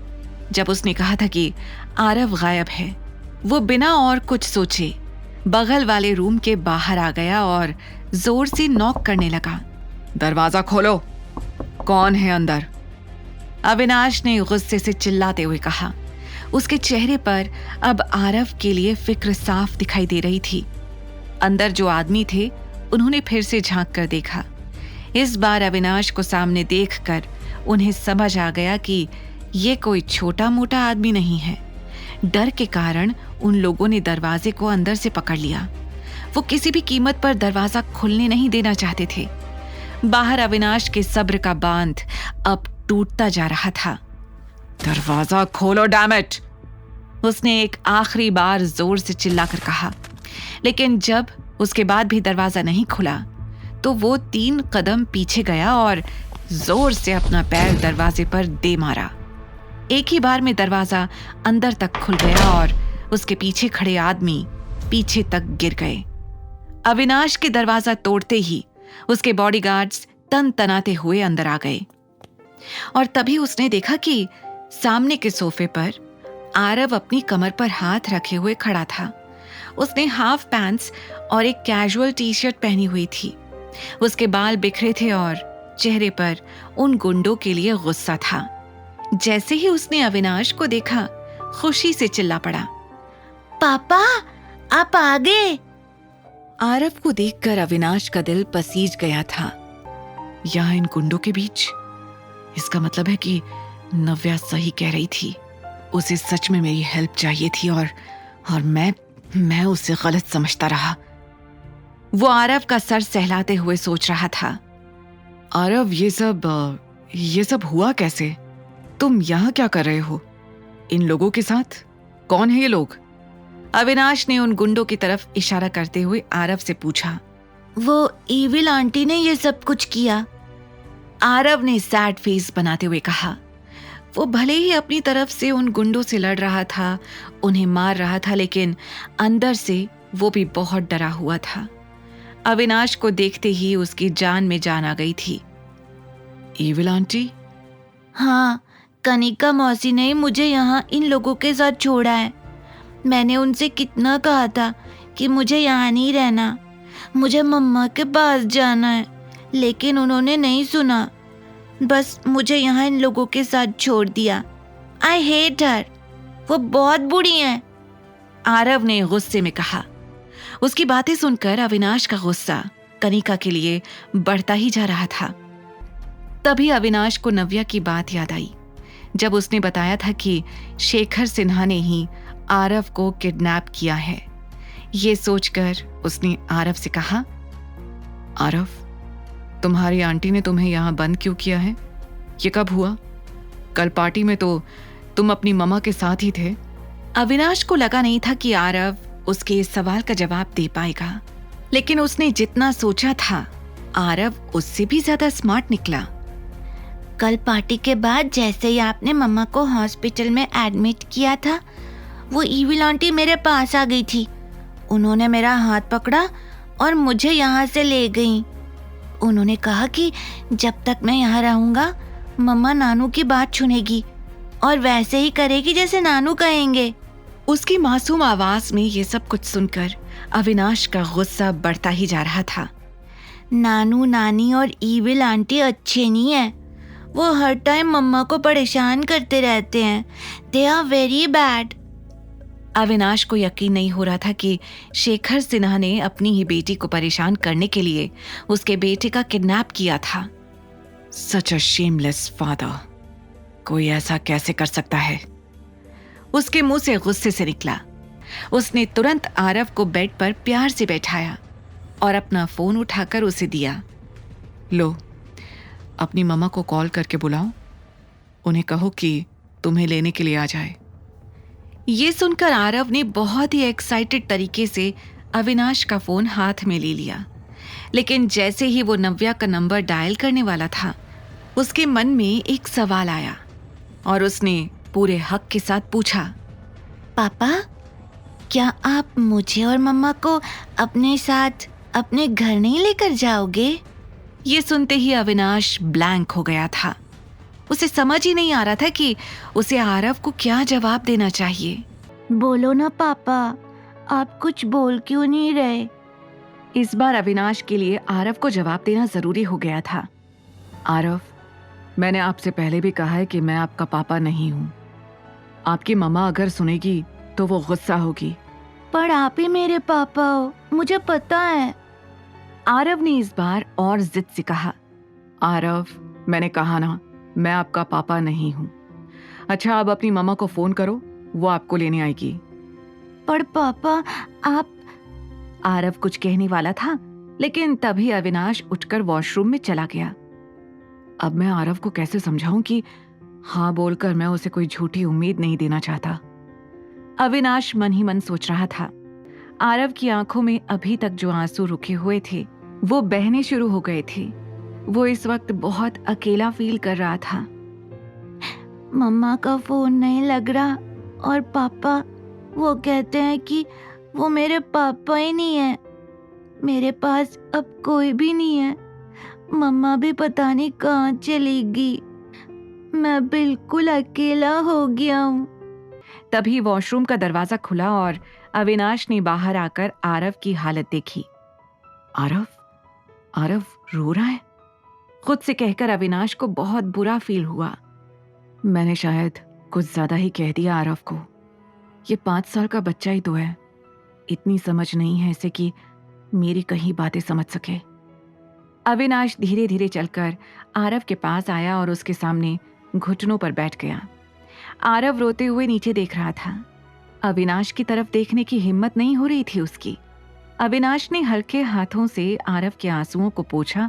जब उसने कहा था कि आरव गायब है। वो बिना और कुछ सोचे बगल वाले रूम के बाहर आ गया और जोर से नॉक करने लगा। दरवाजा खोलो, कौन है अंदर? अविनाश ने गुस्से से चिल्लाते हुए कहा। उसके चेहरे पर अब आरव के लिए फिक्र साफ दिखाई दे रही थी। अंदर जो आदमी थे, उन्होंने फिर से झांक कर देखा। इस बार अविनाश को सामने देखकर उन्हें समझ आ गया कि ये कोई छोटा मोटा आदमी नहीं है। डर के कारण उन लोगों ने दरवाजे को अंदर से पकड़ लिया। वो किसी भी कीमत पर दरवाजा खुलने नहीं देना चाहते थे। बाहर अविनाश के सब्र का बांध अब टूटता जा रहा था। दरवाजा खोलो, डैम इट! उसने एक आखिरी बार जोर से चिल्लाकर कहा। लेकिन जब उसके बाद भी दरवाजा नहीं खुला, तो वो 3 कदम पीछे गया और जोर से अपना पैर दरवाजे पर दे मारा। एक ही बार में दरवाजा अंदर तक खुल गया और उसके पीछे खड़े आदमी पीछे तक गिर गए। अविनाश के दरवाजा तोड़ते ही उसके बॉडीगार्ड्स तन तनाते हुए अंदर आ गए और तभी उसने देखा कि सामने के सोफे पर आरव अपनी कमर पर हाथ रखे हुए खड़ा था। उसने हाफ पैंट्स और एक कैजुअल टी शर्ट पहनी हुई थी। उसके बाल बिखरे थे और चेहरे पर उन गुंडों के लिए गुस्सा था। जैसे ही उसने अविनाश को देखा, खुशी से चिल्ला पड़ा, पापा आप आ गए। आरव को देखकर अविनाश का दिल पसीज गया था। यहाँ इन गुंडों के बीच, इसका मतलब है कि नव्या सही कह रही थी। उसे सच में मेरी हेल्प चाहिए थी और मैं उसे गलत समझता रहा। वो आरव का सर सहलाते हुए सोच रहा था। आरव, ये सब हुआ कैसे? तुम यहाँ क्या कर रहे हो? इन लोगों के साथ? कौन है ये लोग? अविनाश ने उन गुंडों की तरफ इशारा करते हुए आरव से पूछा। वो ईविल आंटी ने ये सब कुछ किया। आरव ने सैड फेस बनाते हुए कहा। वो भले ही अपनी तरफ से उन गुंडों से लड़ रहा था, उन्हें मार रहा था, लेकिन अंदर से वो भी बहुत डरा हुआ था। अविनाश को देखते ही उसकी जान में जान आ गई थी। Evil aunty? हाँ, कनिका मौसी ने मुझे यहाँ इन लोगों के साथ छोड़ा है। मैंने उनसे कितना कहा था कि मुझे यहाँ नहीं रहना, मुझे मम्मा के पास जाना है, लेकिन उन्होंने नहीं सुना। बस मुझे यहाँ इन लोगों के साथ छोड़ दिया। आई हेट हर, वो बहुत बुरी हैं। आरव ने गुस्से में कहा। उसकी बातें सुनकर अविनाश का गुस्सा कनिका के लिए बढ़ता ही जा रहा था। तभी अविनाश को नव्या की बात याद आई, जब उसने बताया था कि शेखर सिन्हा ने ही आरव को किडनैप किया है। ये सोचकर उसने आरव से कहा, आरव, तुम्हारी आंटी ने तुम्हें यहाँ बंद क्यों किया है? ये कब हुआ? कल पार्टी में तो तुम अपनी मम्मा के साथ ही थे। अविनाश को लगा नहीं था कि आरव उसके इस सवाल का जवाब दे पाएगा, लेकिन उसने जितना सोचा था, आरव उससे भी ज्यादा स्मार्ट निकला। कल पार्टी के बाद जैसे ही आपने मम्मा को हॉस्पिटल में एडमिट किया था, वो ईविल आंटी मेरे पास आ गई थी। उन्होंने मेरा हाथ पकड़ा और मुझे यहाँ से ले गई। उन्होंने कहा कि जब तक मैं यहाँ रहूँगा, मम्मा नानू की बात सुनेगी और वैसे ही करेगी जैसे नानू कहेंगे। उसकी मासूम आवाज में ये सब कुछ सुनकर अविनाश का गुस्सा बढ़ता ही जा रहा था। नानू, नानी और ईविल आंटी अच्छे नहीं है। वो हर टाइम मम्मा को परेशान करते रहते हैं। They are very bad. Avinash को यकीन नहीं हो रहा था कि शेखर सिन्हा ने अपनी ही बेटी को परेशान करने के लिए उसके बेटे का किडनैप किया था। सच अ शेमलेस फादर। कोई ऐसा कैसे कर सकता है? उसके मुंह से गुस्से से निकला। उसने तुरंत आरव को बेड पर प्यार से बैठाया और अपना फोन उठाकर उसे दिया। लो, अपनी मम्मा को कॉल करके बुलाओ, उन्हें कहो कि तुम्हें लेने के लिए आ जाए। ये सुनकर आरव ने बहुत ही एक्साइटेड तरीके से अविनाश का फोन हाथ में ले लिया, लेकिन जैसे ही वो नव्या का नंबर डायल करने वाला था, उसके मन में एक सवाल आया और उसने पूरे हक के साथ पूछा, पापा, क्या आप मुझे और मम्मा को अपने साथ अपने घर नहीं लेकर जाओगे? ये सुनते ही अविनाश ब्लैंक हो गया था। उसे समझ ही नहीं आ रहा था कि उसे आरव को क्या जवाब देना चाहिए। बोलो ना पापा, आप कुछ बोल क्यों नहीं रहे? इस बार अविनाश के लिए आरव को जवाब देना जरूरी हो गया था। आरव, मैंने आपसे पहले भी कहा है कि मैं आपका पापा नहीं हूँ। आपकी मम्मा अगर सुनेगी तो वो गुस्सा होगी। पर आप ही मेरे पापा हो, मुझे पता है। आरव ने इस बार और जिद से कहा, आरव, मैंने कहा ना, मैं आपका पापा नहीं हूँ। अच्छा, अब अपनी मम्मा को फोन करो, वो आपको लेने आएगी। पर पापा, आप... आरव कुछ कहने वाला था, लेकिन तभी अविनाश उठकर वॉशरूम में चला गया। अब मैं आरव को कैसे समझाऊं कि हाँ बोलकर मैं उसे कोई झूठी उम्मीद नहीं देना चाहता। अविनाश मन ही मन सोच रहा था। आरव की आंखों में अभी तक जो आंसू रुके हुए थे वो बहने शुरू हो गए थे। वो इस वक्त बहुत अकेला फील कर रहा था। मम्मा का फोन नहीं लग रहा और पापा वो कहते हैं कि वो मेरे पापा ही नहीं है। मेरे पास अब कोई भी नहीं है। मम्मा भी पता नहीं कहाँ चली गई। मैं बिल्कुल अकेला हो गया हूँ। तभी वॉशरूम का दरवाजा खुला और अविनाश ने बाहर आकर आरव की हालत देखी। आरव, आरव रो रहा है। खुद से कहकर अविनाश को बहुत बुरा फील हुआ। मैंने शायद कुछ ज्यादा ही कह दिया आरव को। ये 5 साल का बच्चा ही तो है, इतनी समझ नहीं है इसे कि मेरी कहीं बातें समझ सके। अविनाश धीरे धीरे चलकर आरव के पास आया और उसके सामने घुटनों पर बैठ गया। आरव रोते हुए नीचे देख रहा था। अविनाश की तरफ देखने की हिम्मत नहीं हो रही थी उसकी। अविनाश ने हल्के हाथों से आरव के आंसुओं को पोंछा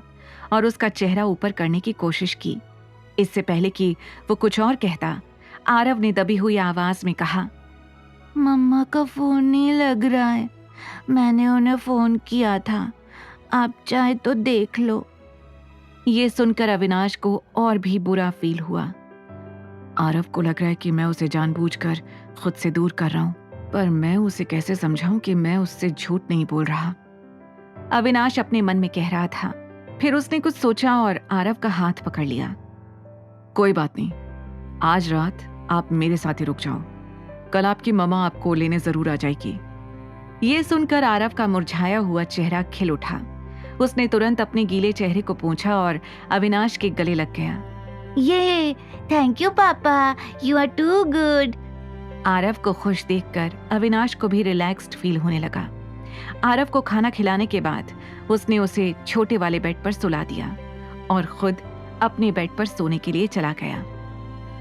और उसका चेहरा ऊपर करने की कोशिश की। इससे पहले कि वो कुछ और कहता, आरव ने दबी हुई आवाज में कहा, मम्मा का फोन नहीं लग रहा है। मैंने उन्हें फोन किया था, आप चाहे तो देख लो। ये सुनकर अविनाश को और भी बुरा फील हुआ। आरव को लग रहा है कि मैं उसे जानबूझकर खुद से दूर कर रहा हूं, पर मैं उसे कैसे समझाऊं कि मैं उससे झूठ नहीं बोल रहा। अविनाश अपने मन में कह रहा था। फिर उसने कुछ सोचा और आरव का हाथ पकड़ लिया। कोई बात नहीं, आज रात आप मेरे साथ ही रुक जाओ, कल आपकी मम्मा आपको लेने जरूर आ जाएगी। ये सुनकर आरव का मुरझाया हुआ चेहरा खिल उठा। उसने तुरंत अपने गीले चेहरे को पोंछा और अविनाश के गले लग गया। ये थैंक यू पापा, you are too good. Aarav को खुश देखकर अविनाश को भी रिलैक्स्ड फील होने लगा। आरव को खाना खिलाने के बाद उसने उसे छोटे वाले बेड पर सुला दिया और खुद अपने बेड पर सोने के लिए चला गया।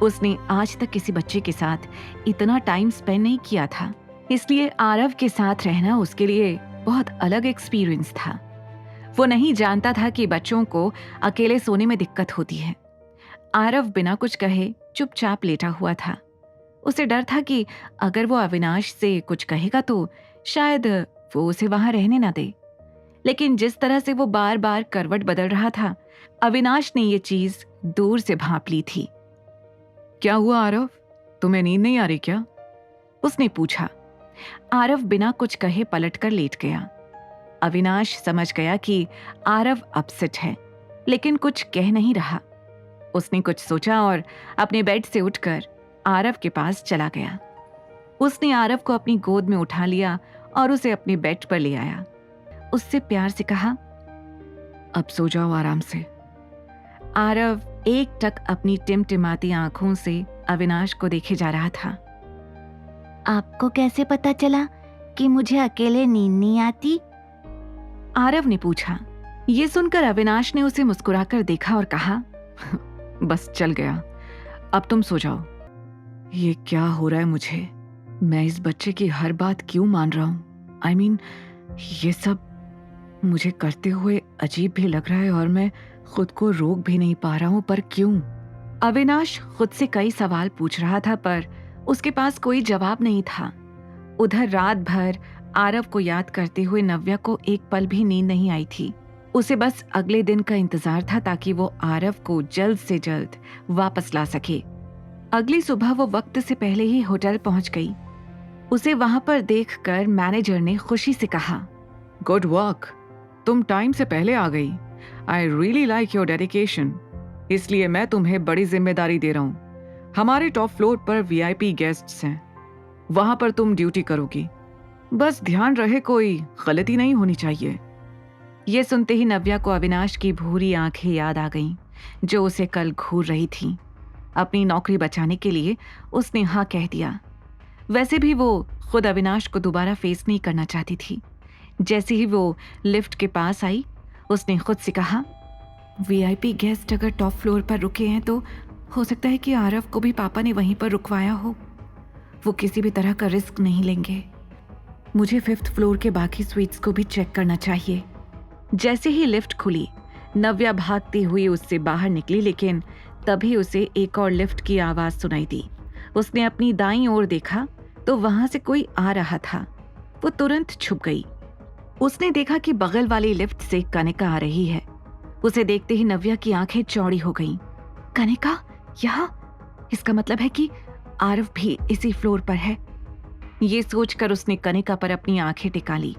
उसने आज तक किसी बच्चे के साथ इतना टाइम स्पेंड नहीं किया था, इसलिए आरव के साथ रहना उसके लिए बहुत अलग एक्सपीरियंस था। वो नहीं जानता था कि बच्चों को अकेले सोने में दिक्कत होती है। आरव बिना कुछ कहे चुपचाप लेटा हुआ था। उसे डर था कि अगर वो अविनाश से कुछ कहेगा तो शायद वो उसे वहां रहने ना दे। लेकिन जिस तरह से वो बार बार करवट बदल रहा था, अविनाश ने ये चीज दूर से भांप ली थी। क्या हुआ आरव, तुम्हें नींद नहीं आ रही क्या? उसने पूछा। आरव बिना कुछ कहे पलटकर लेट गया। अविनाश समझ गया कि आरव अपसेट है, लेकिन कुछ कह नहीं रहा। उसने कुछ सोचा और अपने बेड से उठकर आरव के पास चला गया। उसने आरव को अपनी गोद में उठा लिया और उसे अपने बेड पर ले आया। उससे प्यार से कहा, अब सो जाओ आराम से। आरव एकटक अपनी टिमटिमाती आंखों से अविनाश को देखे जा रहा था। आपको कैसे पता चला कि मुझे अकेले नींद नहीं आती? आरव ने पूछा। ये सुनकर अविनाश ने उसे मुस्कुराकर देखा और कहा, बस चल गया, अब तुम सो जाओ। ये क्या हो रहा है मुझे? मैं इस बच्चे की हर बात क्यों मान रहा हूं? I mean, ये सब मुझे करते हुए अजीब भी लग रहा है और मैं खुद को रोक भी नहीं पा रहा हूं, पर क्यों? अविनाश खुद से कई सवाल पूछ रहा था पर उसके पास कोई जवाब नहीं था। उधर रात भर आरव को याद करते हुए नव्या को एक पल भी नींद नहीं आई थी। उसे बस अगले दिन का इंतजार था ताकि वो आरव को जल्द से जल्द वापस ला सके। अगली सुबह वो वक्त से पहले ही होटल पहुंच गई। उसे वहां पर देखकर मैनेजर ने खुशी से कहा, गुड वर्क, तुम टाइम से पहले आ गई। I really like your dedication. इसलिए मैं तुम्हें बड़ी जिम्मेदारी दे रहा हूँ। हमारे टॉप फ्लोर पर VIP गेस्ट्स हैं, वहां पर तुम ड्यूटी करोगी। बस ध्यान रहे कोई गलती नहीं होनी चाहिए। ये सुनते ही नव्या को अविनाश की भूरी आंखें याद आ गईं, जो उसे कल घूर रही थीं। अपनी नौकरी बचाने के लिए उसने हाँ कह दिया। वैसे भी वो खुद अविनाश को दोबारा फेस नहीं करना चाहती थी। जैसे ही वो लिफ्ट के पास आई, उसने खुद से कहा, VIP गेस्ट अगर टॉप फ्लोर पर रुके हैं तो हो सकता है कि आरव को भी पापा ने वहीं पर रुकवाया हो। वो किसी भी तरह का रिस्क नहीं लेंगे। मुझे 5th फ्लोर के बाकी स्वीट्स को भी चेक करना चाहिए। जैसे ही लिफ्ट खुली, नव्या भागती हुई उससे बाहर निकली, लेकिन तभी उसे एक और लिफ्ट की आवाज सुनाई दी। उसने अपनी दाईं ओर देखा तो वहां से कोई आ रहा था। वो तुरंत छुप गई। उसने देखा कि बगल वाली लिफ्ट से कनिका आ रही है। उसे देखते ही नव्या की आंखें चौड़ी हो गईं। कनिका यहाँ? इसका मतलब है कि आरव भी इसी फ्लोर पर है। ये सोचकर उसने कनिका पर अपनी आंखें टिका ली।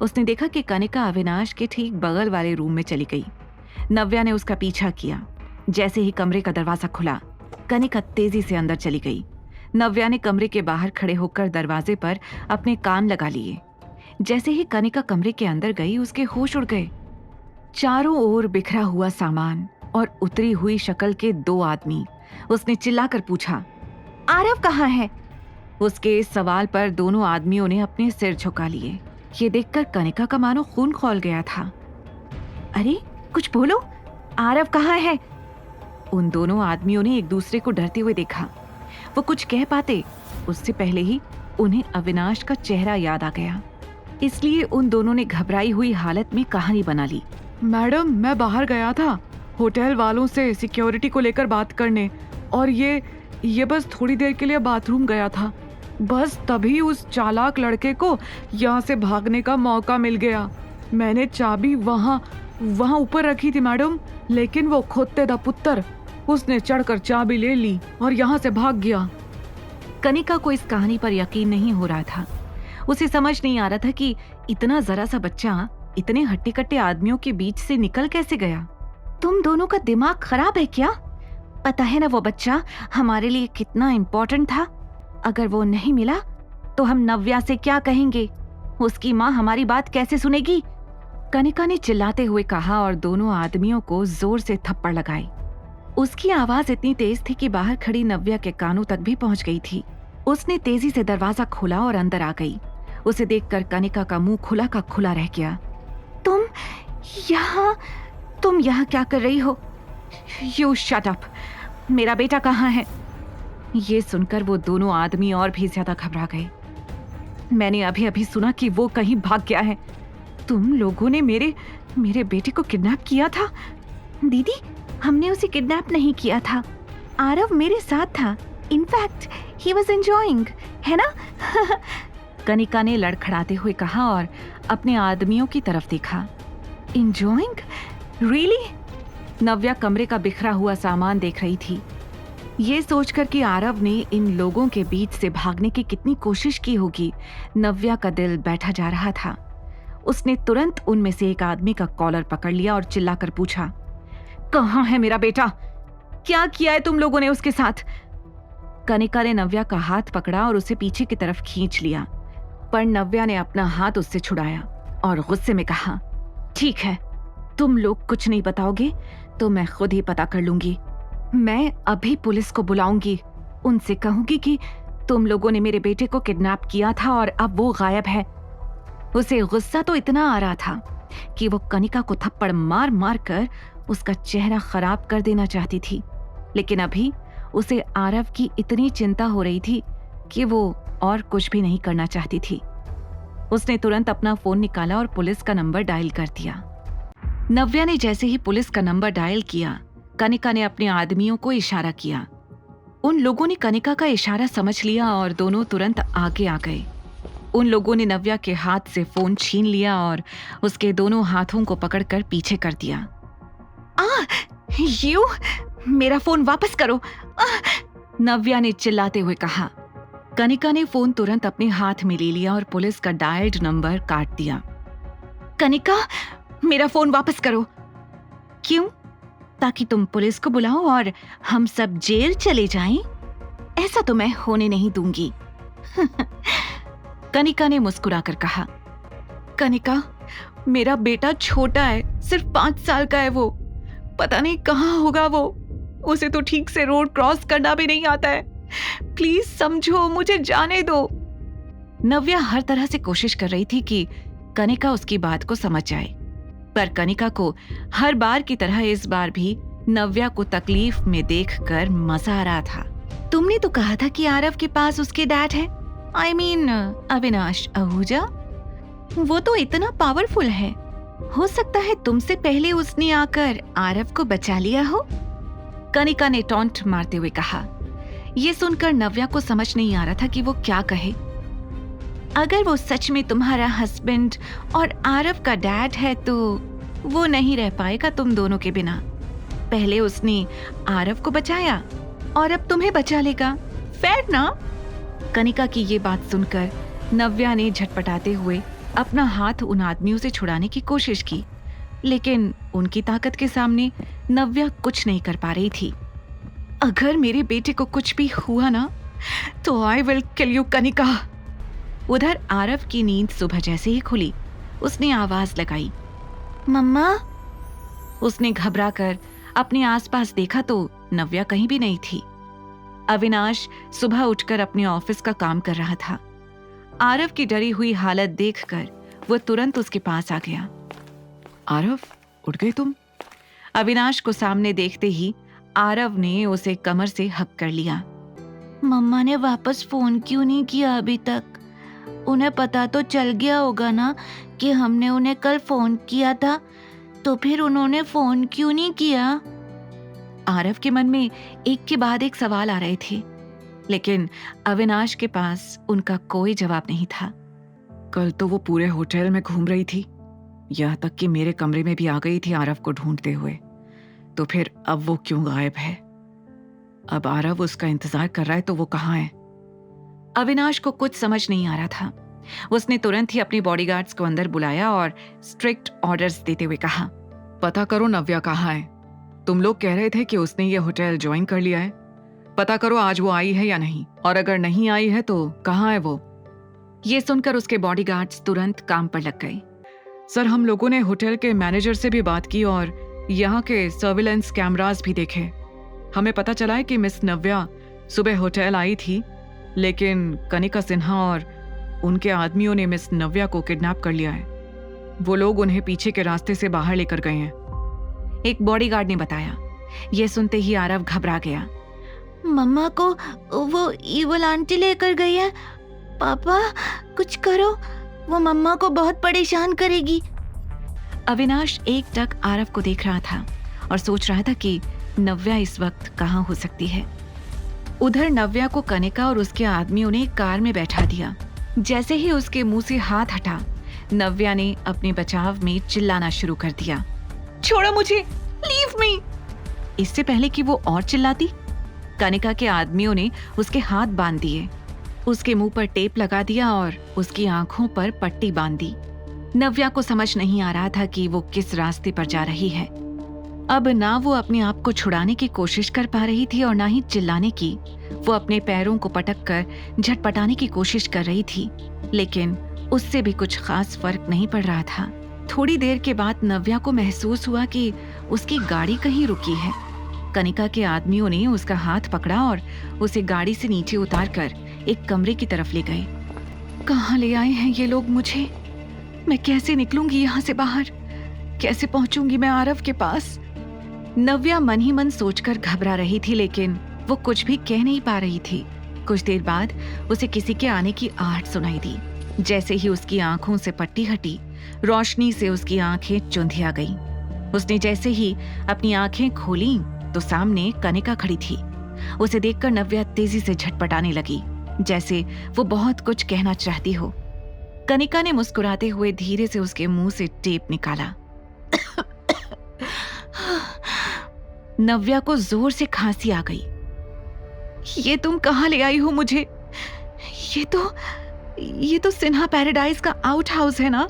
उसने देखा कि कनिका अविनाश के ठीक बगल वाले रूम में चली गई। नव्या ने उसका पीछा किया। जैसे ही कमरे का दरवाजा खुला, कनिका तेजी से अंदर चली गई। नव्या ने कमरे के बाहर खड़े होकर दरवाजे पर अपने कान लगा लिए। जैसे ही कनिका कमरे के अंदर गई, उसके होश उड़ गए। चारों ओर बिखरा हुआ सामान और उतरी हुई शक्ल के 2 आदमी। उसने चिल्लाकर पूछा, आरव कहाँ है? उसके इस सवाल पर दोनों आदमियों ने अपने सिर झुका लिए। ये देखकर कनिका का मानो खून खौल गया था। अरे कुछ बोलो, आरव कहाँ है? उन दोनों आदमियों ने एक दूसरे को डरते हुए देखा। वो कुछ कह पाते उससे पहले ही उन्हें अविनाश का चेहरा याद आ गया। इसलिए उन दोनों ने घबराई हुई हालत में कहानी बना ली। मैडम, मैं बाहर गया था होटल वालों से सिक्योरिटी को लेकर बात करने, और ये बस थोड़ी देर के लिए बाथरूम गया था। बस तभी उस चालाक लड़के को यहाँ से भागने का मौका मिल गया। मैंने चाबी वहाँ ऊपर रखी थी मैडम, लेकिन वो खोते दा पुत्र, उसने चढ़कर चाबी ले ली और यहाँ से भाग गया। कनिका को इस कहानी पर यकीन नहीं हो रहा था। उसे समझ नहीं आ रहा था कि इतना जरा सा बच्चा इतने हट्टे कट्टे आदमियों के बीच से निकल कैसे गया। तुम दोनों का दिमाग खराब है क्या? पता है ना वो बच्चा हमारे लिए कितना इम्पोर्टेंट था। अगर वो नहीं मिला तो हम नव्या से क्या कहेंगे? उसकी माँ हमारी बात कैसे सुनेगी? कनिका ने चिल्लाते हुए कहा और दोनों आदमियों को जोर से थप्पड़ लगाए। उसकी आवाज इतनी तेज थी कि बाहर खड़ी नव्या के कानों तक भी पहुंच गई थी। उसने तेजी से दरवाजा खोला और अंदर आ गई। उसे देखकर कनिका का मुंह खुला का खुला रह गया। तुम यहाँ क्या कर रही हो? You shut up. मेरा बेटा कहाँ है? ये सुनकर वो दोनों आदमी और भी ज्यादा घबरा गए। मैंने अभी अभी सुना कि वो कहीं भाग गया है। तुम लोगों ने मेरे बेटे को किडनैप किया था? दीदी, हमने उसे किडनैप नहीं किया था। आरव मेरे साथ था। इनफैक्ट ही वाज एंजॉयिंग, है ना? कनिका ने लड़खड़ाते हुए कहा और अपने आदमियों की तरफ देखा। एंजॉयिंग? रियली? नव्या कमरे का बिखरा हुआ सामान देख रही थी। ये सोचकर कि आरव ने इन लोगों के बीच से भागने की कितनी कोशिश की होगी, नव्या का दिल बैठा जा रहा था। उसने तुरंत उनमें से एक आदमी का कॉलर पकड़ लिया और चिल्लाकर पूछा, कहाँ है मेरा बेटा? क्या किया है तुम लोगों ने उसके साथ? कनिका ने नव्या का हाथ पकड़ा और उसे पीछे की तरफ खींच लिया, पर नव्या ने अपना हाथ उससे छुड़ाया और गुस्से में कहा, ठीक है, तुम लोग कुछ नहीं बताओगे तो मैं खुद ही पता कर लूंगी। मैं अभी पुलिस को बुलाऊंगी, उनसे कहूंगी कि तुम लोगों ने मेरे बेटे को किडनैप किया था और अब वो गायब है। उसे गुस्सा तो इतना आ रहा था कि वो कनिका को थप्पड़ मार मार कर उसका चेहरा खराब कर देना चाहती थी, लेकिन अभी उसे आरव की इतनी चिंता हो रही थी कि वो और कुछ भी नहीं करना चाहती थी। उसने तुरंत अपना फोन निकाला और पुलिस का नंबर डायल कर दिया। नव्या ने जैसे ही पुलिस का नंबर डायल किया, कनिका ने अपने आदमियों को इशारा किया। उन लोगों ने कनिका का इशारा समझ लिया और दोनों तुरंत आगे आ गए। उन लोगों ने नव्या के हाथ से फोन छीन लिया और उसके दोनों हाथों को पकड़कर पीछे कर दिया। यू मेरा फोन वापस करो, नव्या ने चिल्लाते हुए कहा। कनिका ने फोन तुरंत अपने हाथ में ले लिया और पुलिस का डायल्ड नंबर काट दिया। कनिका, मेरा फोन वापस करो। क्यों? ताकि तुम पुलिस को बुलाओ और हम सब जेल चले जाएं? ऐसा तो मैं होने नहीं दूंगी। कनिका ने मुस्कुराकर कहा। कनिका, मेरा बेटा छोटा है, सिर्फ 5 साल का है। वो पता नहीं कहाँ होगा। वो उसे तो ठीक से रोड क्रॉस करना भी नहीं आता है। प्लीज समझो, मुझे जाने दो। नव्या हर तरह से कोशिश कर रही थी कि कनिका उसकी बात को समझ जाए, पर कनिका को हर बार की तरह इस बार भी नव्या को तकलीफ में देखकर मजा आ रहा था। तुमने तो कहा था कि आरव के पास उसके डैड है, I mean, अविनाश आहूजा। वो तो इतना पावरफुल है, हो सकता है तुमसे पहले उसने आकर आरव को बचा लिया हो। कनिका ने टॉन्ट मारते हुए कहा। यह सुनकर नव्या को समझ नहीं आ रहा था कि वो क्या कहे। अगर वो सच में तुम्हारा हस्बैंड और आरव का डैड है तो वो नहीं रह पाएगा तुम दोनों के बिना। पहले उसने आरव को बचाया और अब तुम्हें बचा लेगा, फेयर ना? कनिका की ये बात सुनकर नव्या ने झटपटाते हुए अपना हाथ उन आदमियों से छुड़ाने की कोशिश की, लेकिन उनकी ताकत के सामने नव्या कुछ नहीं कर पा रही थी। अगर मेरे बेटे को कुछ भी हुआ ना तो I will kill you Kanika. उधर आरव की नींद सुबह जैसे ही खुली, उसने आवाज लगाई, मम्मा। उसने घबरा कर अपने आसपास देखा तो नव्या कहीं भी नहीं थी। अविनाश सुबह उठकर अपने ऑफिस का काम कर रहा था। आरव की डरी हुई हालत देखकर वो तुरंत उसके पास आ गया। आरव, उठ गए तुम? अविनाश को सामने देखते ही आरव ने उसे कमर से हक कर लिया। मम्मा ने वापस फोन क्यों नहीं किया अभी तक? उन्हें पता तो चल गया होगा ना कि हमने उन्हें कल फोन किया था, तो फिर उन्होंने फोन क्यों नहीं किया? आरव के मन में एक के बाद एक सवाल आ रहे थे, लेकिन अविनाश के पास उनका कोई जवाब नहीं था। कल तो वो पूरे होटल में घूम रही थी, यहाँ तक कि मेरे कमरे में भी आ गई थी आरव को ढूंढते हुए। तो फिर अब वो क्यों गायब है? अब आरव उसका इंतजार कर रहा है तो वो कहाँ है? अविनाश को कुछ समझ नहीं आ रहा था। उसने तुरंत ही अपने बॉडीगार्ड्स को अंदर बुलाया और स्ट्रिक्ट ऑर्डर्स देते हुए कहा, पता करो नव्या कहाँ है। तुम लोग कह रहे थे कि उसने ये होटल ज्वाइन कर लिया है। पता करो आज वो आई है या नहीं, और अगर नहीं आई है तो कहाँ है वो? ये सुनकर उसके बॉडीगार्ड्स तुरंत काम पर लग गए। सर, हम लोगों ने होटल के मैनेजर से भी बात की और यहाँ के सर्विलेंस कैमरास भी देखे। हमें पता चला है कि मिस नव्या सुबह होटल आई थी, लेकिन कनिका सिन्हा और उनके आदमियों ने मिस नव्या को किडनैप कर लिया है। वो लोग उन्हें पीछे के रास्ते से बाहर लेकर गए हैं, एक बॉडीगार्ड ने बताया। यह सुनते ही आरव घबरा गया। मम्मा को वो ईवल आंटी लेकर गई है। पापा, कुछ करो, वो मम्मा को बहुत परेशान करेगी। अविनाश एकटक आरव को देख रहा था और सोच रहा था कि नव्या इस वक्त कहाँ हो सकती है। उधर नव्या को कनिका और उसके आदमियों ने कार में बैठा दिया। जैसे ही उसके मुंह से हाथ हटा, नव्या ने अपने बचाव में चिल्लाना शुरू कर दिया, छोड़ो मुझे, लीव मी। इससे पहले कि वो और चिल्लाती, कनिका के आदमियों ने उसके हाथ बांध दिए, उसके मुंह पर टेप लगा दिया और उसकी आंखों पर पट्टी बांध दी। नव्या को समझ नहीं आ रहा था कि वो किस रास्ते पर जा रही है। अब ना वो अपने आप को छुड़ाने की कोशिश कर पा रही थी और ना ही चिल्लाने की। वो अपने पैरों को पटक कर झटपटाने की कोशिश कर रही थी, लेकिन उससे भी कुछ खास फर्क नहीं पड़ रहा था। थोड़ी देर के बाद नव्या को महसूस हुआ कि उसकी गाड़ी कहीं रुकी है। कनिका के आदमियों ने उसका हाथ पकड़ा और उसे गाड़ी से नीचे उतारकर एक कमरे की तरफ ले गए। कहाँ ले आए हैं ये लोग मुझे? मैं कैसे निकलूंगी यहाँ से बाहर? कैसे पहुंचूंगी मैं आरव के पास? नव्या मन ही मन सोचकर घबरा रही थी, लेकिन वो कुछ भी कह नहीं पा रही थी। कुछ देर बाद उसे किसी के आने की आहट सुनाई दी। जैसे ही उसकी आंखों से पट्टी हटी, रोशनी से उसकी आंखें चुंधिया गईं। उसने जैसे ही अपनी आंखें खोली तो सामने कनिका खड़ी थी। उसे देखकर नव्या तेजी से झटपटाने लगी, जैसे वो बहुत कुछ कहना चाहती हो। कनिका ने मुस्कुराते हुए धीरे से उसके मुंह से टेप निकाला। नव्या को जोर से खांसी आ गई। ये तुम कहाँ ले आई हो मुझे? ये तो सिन्हा पैराडाइज का आउट हाउस है ना?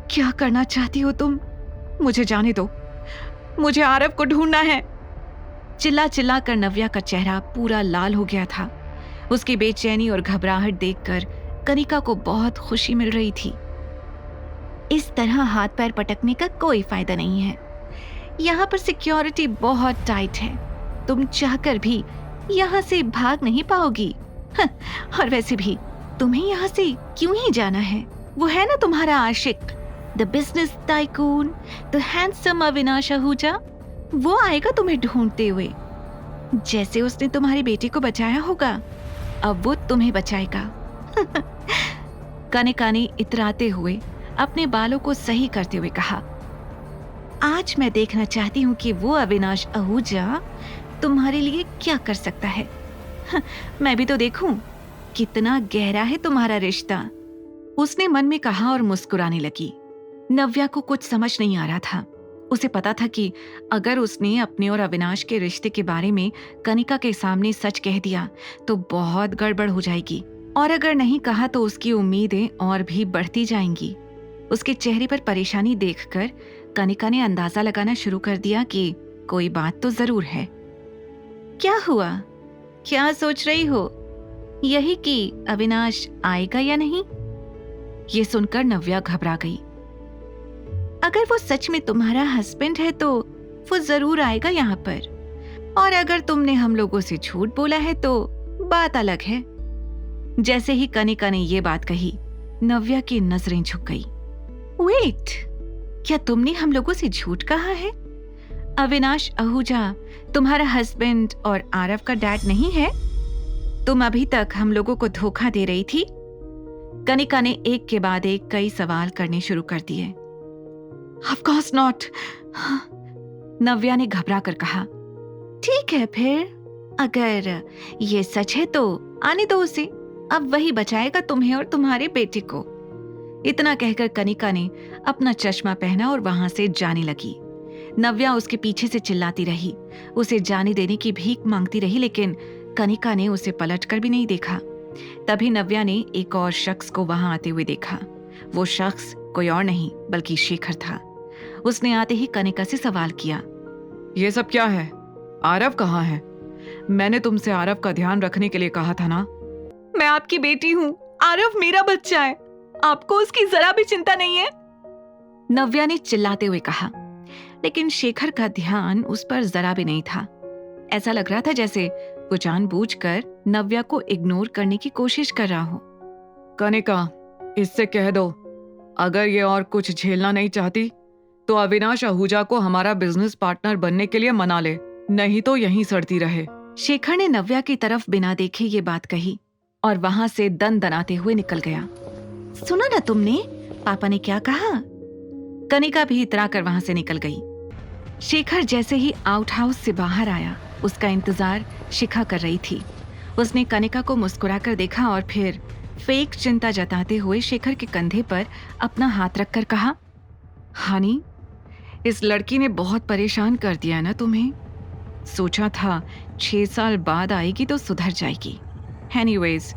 क्या करना चाहती हो तुम? मुझे जाने दो, मुझे आरव को ढूंढना है। चिल्ला चिल्ला कर नव्या का चेहरा पूरा लाल हो गया था। उसकी बेचैनी और घबराहट देखकर कनिका को बहुत खुशी मिल रही थी। इस तरह हाथ पैर पटकने का कोई फायदा नहीं है। यहाँ पर सिक्योरिटी बहुत टाइट है, तुम चाहकर भी यहाँ से भाग नहीं पाओगी। और वैसे भी तुम्हें यहाँ से क्यों ही जाना है? वो है ना तुम्हारा आशिक, the business tycoon, the handsome Avinash Ahuja. वो आएगा तुम्हें ढूंढते हुए। जैसे उसने तुम्हारी बेटी को बचाया होगा, अब वो तुम्हें बचाएगा। कनिका ने इतराते हुए अपने बालों को सही करते हुए कहा, आज मैं देखना चाहती हूँ कि वो अविनाश आहूजा तुम्हारे लिए क्या कर सकता है। मैं भी तो देखूं कितना गहरा है तुम्हारा रिश्ता। उसने मन में कहा और मुस्कुराने लगी। नव्या को कुछ समझ नहीं आ रहा था। उसे पता था कि अगर उसने अपने और अविनाश के रिश्ते के बारे में कनिका के सामने सच कह दिया तो बहुत गड़बड़ हो जाएगी, और अगर नहीं कहा तो उसकी उम्मीदें और भी बढ़ती जाएंगी। उसके चेहरे पर परेशानी देखकर कनिका ने अंदाजा लगाना शुरू कर दिया कि कोई बात तो जरूर है। क्या हुआ? क्या सोच रही हो? यही कि अविनाश आएगा या नहीं? ये सुनकर नव्या घबरा गई। अगर वो सच में तुम्हारा हस्बैंड है तो वो जरूर आएगा यहाँ पर, और अगर तुमने हम लोगों से झूठ बोला है तो बात अलग है। जैसे ही कनिका ने ये बात कही, नव्या की नजरें झुक गई। वेट, क्या तुमने हम लोगों से झूठ कहा है? अविनाश आहूजा तुम्हारा हस्बैंड और आरव का डैड नहीं है? तुम अभी तक हम लोगों को धोखा दे रही थी। कनिका ने एक के बाद एक कई सवाल करने शुरू कर दिए। ऑफ कोर्स नॉट, नव्या ने घबरा कर कहा। ठीक है फिर, अगर ये सच है तो आने दो उसे, अब वही बचाएगा तुम्हें और तुम्हारे बेटे को। इतना कहकर कनिका ने अपना चश्मा पहना और वहां से जाने लगी। नव्या उसके पीछे से चिल्लाती रही, उसे जाने देने की भीख मांगती रही, लेकिन कनिका ने उसे पलटकर भी नहीं देखा। तभी नव्या ने एक और शख्स को वहां आते हुए देखा। वो शख्स कोई और नहीं बल्कि शेखर था। उसने आते ही कनिका से सवाल किया, ये सब क्या है? आरव कहाँ है? मैंने तुमसे आरव का ध्यान रखने के लिए कहा था ना। मैं आपकी बेटी हूँ, आरव मेरा बच्चा है, आपको उसकी जरा भी चिंता नहीं है? नव्या ने चिल्लाते हुए कहा, लेकिन शेखर का ध्यान उस पर जरा भी नहीं था। ऐसा लग रहा था जैसे वो जानबूझकर नव्या को इग्नोर करने की कोशिश कर रहा हो। कनिका, इससे कह दो अगर ये और कुछ झेलना नहीं चाहती तो अविनाश आहूजा को हमारा बिजनेस पार्टनर बनने के लिए मना ले, नहीं तो यहीं सड़ती रहे। शेखर ने नव्या की तरफ बिना देखे ये बात कही और वहां से दन दनाते हुए निकल गया। सुना ना तुमने पापा ने क्या कहा? कनिका भी इतरा कर वहां से निकल गई। शेखर जैसे ही आउट हाउस से बाहर आया, उसका इंतजार शिखा कर रही थी। उसने कनिका को मुस्कुराकर देखा और फिर फेक चिंता जताते हुए शेखर के कंधे पर अपना हाथ रखकर कहा, हानी, इस लड़की ने बहुत परेशान कर दिया ना तुम्हें। सोचा था 6 साल बाद आएगी तो सुधर जाएगी। एनीवेज,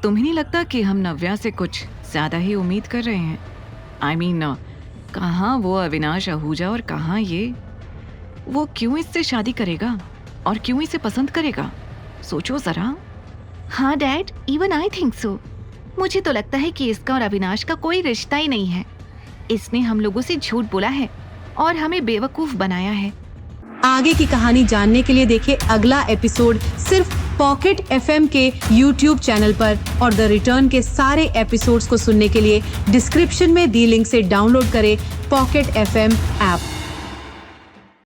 तुम्हें नहीं लगता कि हम नव्या से कुछ ज्यादा ही उम्मीद कर रहे हैं? आई मीन, कहाँ वो अविनाश आहूजा और कहाँ ये। वो क्यों इससे शादी करेगा और क्यों इसे पसंद करेगा? सोचो जरा। हाँ dad, even I think so. मुझे तो लगता है कि इसका और अविनाश का कोई रिश्ता ही नहीं है। इसने हम लोगों से झूठ बोला है और हमें बेवकूफ बनाया है। आगे की कहानी जानने के लिए देखें अगला एपिसोड सिर्फ पॉकेट FM के YouTube चैनल पर, और द रिटर्न के सारे एपिसोड्स को सुनने के लिए डिस्क्रिप्शन में दी लिंक से डाउनलोड करें पॉकेट FM ऐप।